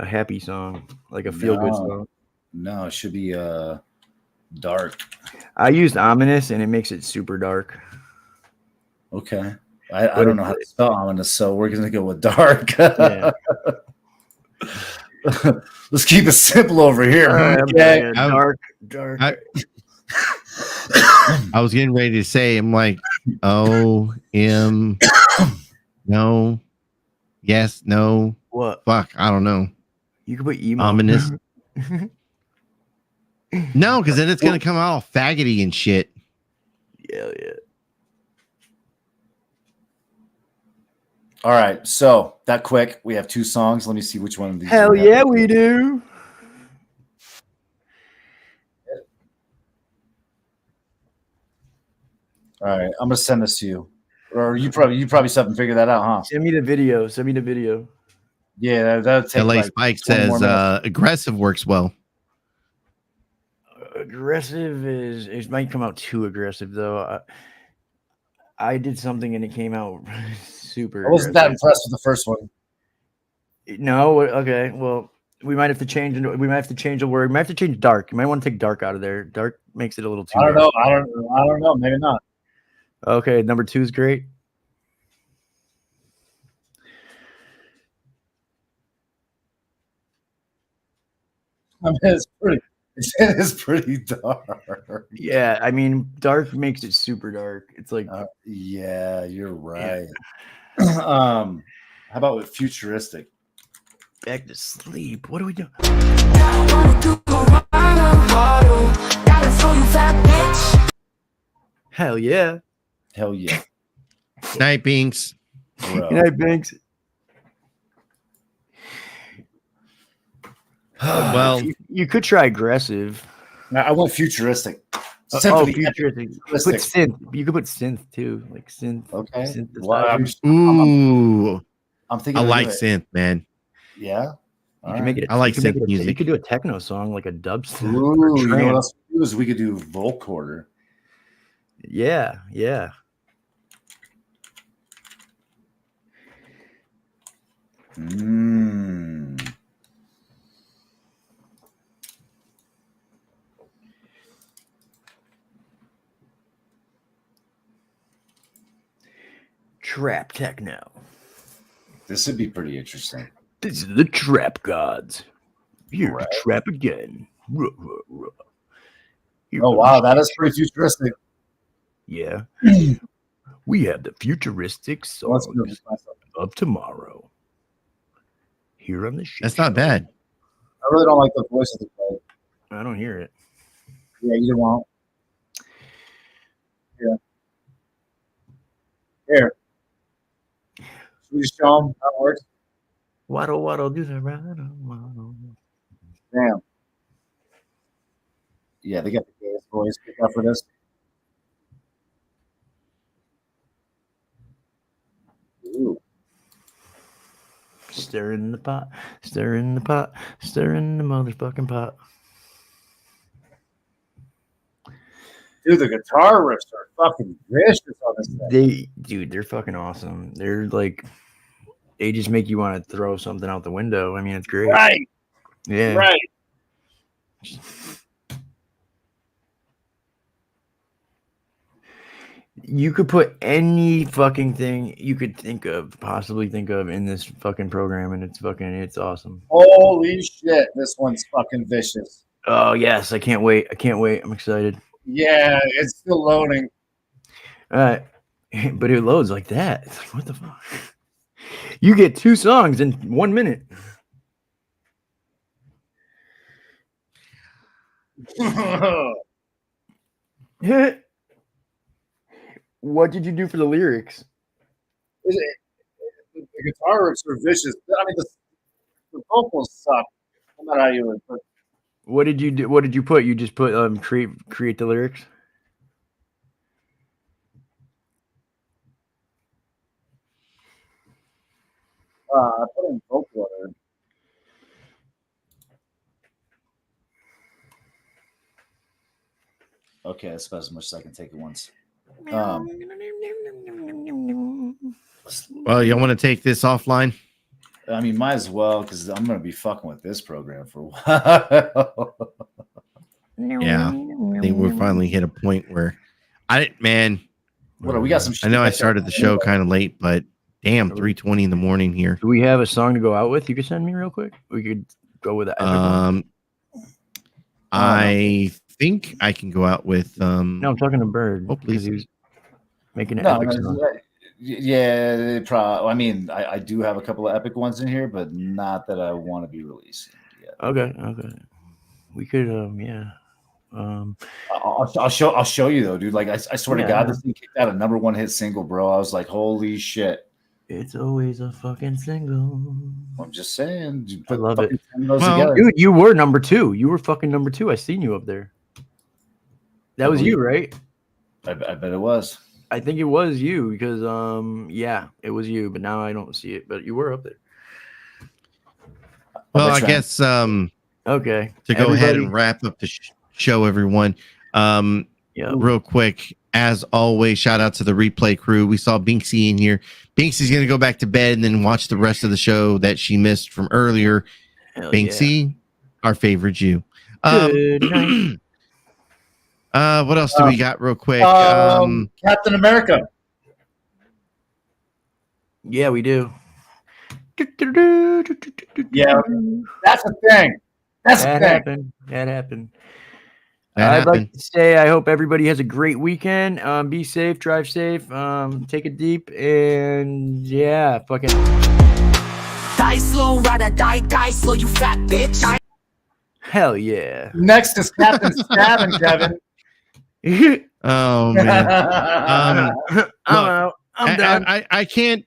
M: happy song, like a feel good song?
N: No, it should be dark.
M: I used ominous, and it makes it super dark.
N: Okay, I don't know how to spell ominous, so we're gonna go with dark. Yeah. Let's keep it simple over here.
C: Okay.
M: Dark.
C: I was getting ready to say, I'm like, no, yes, no.
M: What?
C: Fuck, I don't know.
M: You could put emo.
C: Ominous. No, because then it's gonna come out all faggoty and shit.
M: Yeah.
N: All right, so that quick, we have 2 songs. Let me see which one of these.
M: Hell yeah, we do.
N: All right, I'm gonna send this to you, or you probably still haven't figured that out, huh?
M: Send me the video.
N: Yeah, that'll take.
C: LA
N: like
C: Spike
N: 20 more
C: says
N: minutes.
C: aggressive works well.
M: Aggressive it might come out too aggressive though. I did something and it came out super.
N: I wasn't that impressed with the first one.
M: No, okay. Well, we might have to change the word. We might have to change dark. You might want to take dark out of there. Dark makes it a little too.
N: I don't know. Maybe not.
M: Okay, number 2 is great.
N: I mean, it is pretty dark.
M: Yeah, I mean, dark makes it super dark. It's like,
N: yeah, you're right. Yeah. How about with futuristic?
M: Back to sleep. What are we doing? Hell yeah.
N: Hell yeah.
C: Night Binks.
M: Good night, Binks.
C: Well,
M: you could try aggressive.
N: I went futuristic.
M: Futuristic. Put synth. You could put synth too, like synth.
N: Okay.
C: Ooh.
N: I'm thinking.
C: I like synth, man.
N: Yeah.
M: You can make it.
C: I like synth music.
M: You could do a techno song, like a dubstep.
N: Ooh, you know what else we could do is we could do vocoder.
M: Yeah. Trap techno.
N: This would be pretty interesting.
M: This is the Trap Gods. Here to trap again. Ruh, ruh, ruh.
N: Oh wow, that is pretty futuristic.
M: Yeah. We have the futuristic song of tomorrow. Here on the show.
C: That's not bad.
N: I really don't like the voice of the play.
M: I don't hear it.
N: Yeah, you won't. Yeah. Here. Should we just show them how it works?
M: Waddle, waddle, do the waddle, waddle.
N: Damn. Yeah, they got the gayest voice picked up for this. Ooh.
M: Stir in the pot, stir in the pot, stir in the motherfucking pot.
N: Dude, the guitar riffs are fucking vicious on this thing.
M: They're fucking awesome. They're like, they just make you want to throw something out the window. I mean, it's great.
N: Right.
M: Yeah.
N: Right.
M: You could put any fucking thing you could possibly think of in this fucking program, and it's awesome.
N: Holy shit, this one's fucking vicious.
M: Oh yes, I can't wait. I'm excited.
N: Yeah, it's still loading.
M: All right, but it loads like that. It's like, what the fuck? You get 2 songs in 1 minute. What did you do for the lyrics?
N: The guitar riffs are vicious. I mean, the vocals suck. No matter how you would put.
M: What did you do? What did you put? You just put create the lyrics.
N: I put in cold water. Okay, that's about as much as I can take at once.
C: Well, you want to take this offline?
N: I mean, might as well, because I'm going to be fucking with this program for a while.
C: Yeah, I think we finally hit a point where
N: What are we got? Some.
C: I know I started the show kind of late, but damn, 3:20 in the morning here.
M: Do we have a song to go out with? You could send me real quick. We could go with that.
C: I think I can go out with.
M: No, I'm talking to Bird.
C: Oh, please.
M: He was making an
N: No,
M: epic song.
N: yeah, probably. I mean, I do have a couple of epic ones in here, but not that I want to be releasing yet.
M: Okay. We could, yeah.
N: I'll show you though, dude. Like I swear to God, this thing kicked out a #1 hit single, bro. I was like, holy shit.
M: It's always a fucking single.
N: I'm just saying.
M: I love it.
N: Well,
M: dude, you were number 2. You were fucking number 2. I seen you up there. That was you, right?
N: I bet it was.
M: I think it was you because, yeah, it was you. But now I don't see it. But you were up there.
C: Well, I guess
M: okay.
C: To go ahead and wrap up the show, everyone. Real quick, as always, shout out to the replay crew. We saw Binksy in here. Binksy's gonna go back to bed and then watch the rest of the show that she missed from earlier.
M: Hell
C: Binksy, our favorite Jew.
M: Good night.
C: What else do we got real quick?
N: Captain America.
M: Yeah, we do.
N: Yeah, that's the thing.
M: That happened. I'd like to say I hope everybody has a great weekend. Be safe, drive safe, take it deep, and yeah, fucking
P: Die slow, ride die slow, you fat bitch.
M: hell yeah.
N: Next is Captain Stabbing, Kevin.
C: Oh man.
M: I'm done.
C: I can't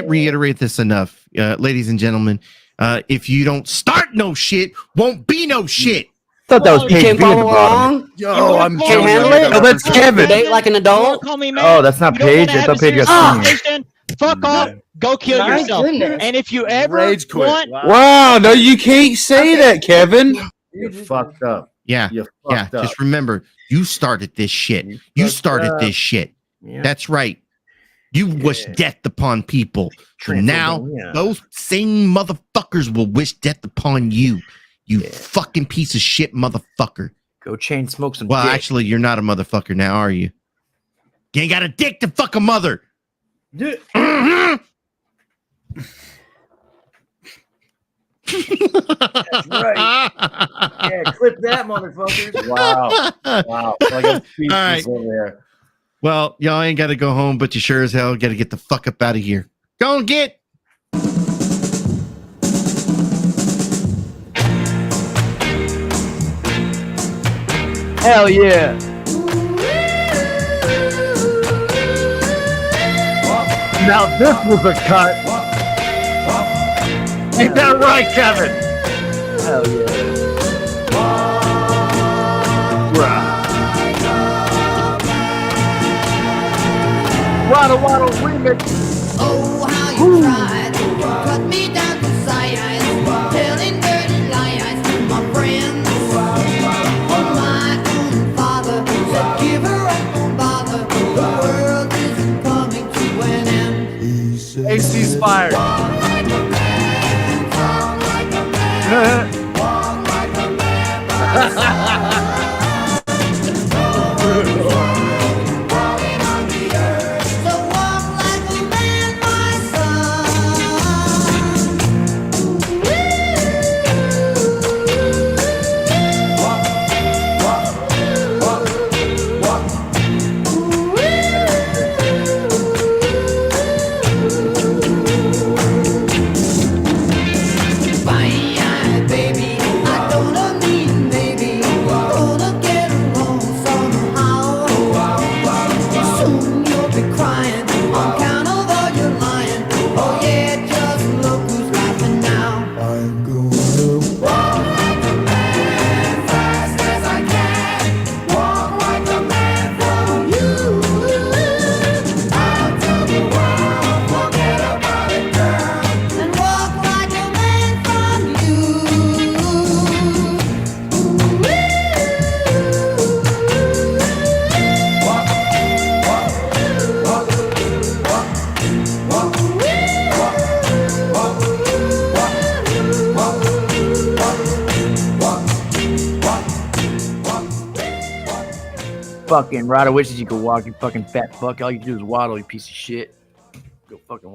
C: reiterate this enough, ladies and gentlemen. If you don't start no shit, won't be no shit.
M: Thought that was
Q: You
M: Paige
Q: can't
M: B at the
Q: follow
M: bottom.
Q: along.
M: Yo, I'm
Q: Can't handle it.
M: Oh, that's Kevin.
Q: Date like an adult.
J: Call me man.
M: Oh, that's not
J: You don't
M: Paige.
J: wanna
M: I
J: have
M: thought
J: a
M: Paige got
J: serious
M: senior.
J: conversation? Fuck off. Go kill
Q: My
J: yourself.
Q: goodness.
J: And if you ever
L: Rage quit.
J: want,
H: Wow, no, you can't say that, Kevin.
N: You fucked up.
C: Yeah,
N: You
C: yeah.
N: fucked up.
C: Just remember, you started this shit. You started this shit.
M: Yeah.
C: That's right. You wish death upon people. So now
M: Transylvania.
C: those same motherfuckers will wish death upon you. You fucking piece of shit motherfucker.
M: Go chain smoke some
C: Well,
M: dick.
C: actually, you're not a motherfucker now, are you? You ain't got a dick to fuck a mother. Mhm.
M: That's right. Yeah, clip that, motherfuckers.
N: Wow. Like a speech
C: All right.
N: over there.
C: Well, y'all ain't got to go home, but you sure as hell got to get the fuck up out of here. Go and get.
M: Hell yeah. Now this was a cut. Ain't that right, Kevin? Hell yeah. Waddle Waddle remix.
P: Oh, how you tried to cut me down to size, telling dirty lies to my friends. Oh, my own father said, give her up, don't bother. The world isn't coming to an end.
M: AC's fired.
P: Walk like a man, talk like a man, walk like a man, my son. Walking on the earth, so walk like a man, my son. Bye, baby.
M: Fucking Rada wishes you could walk, you fucking fat fuck. All you do is waddle, you piece of shit. Go fucking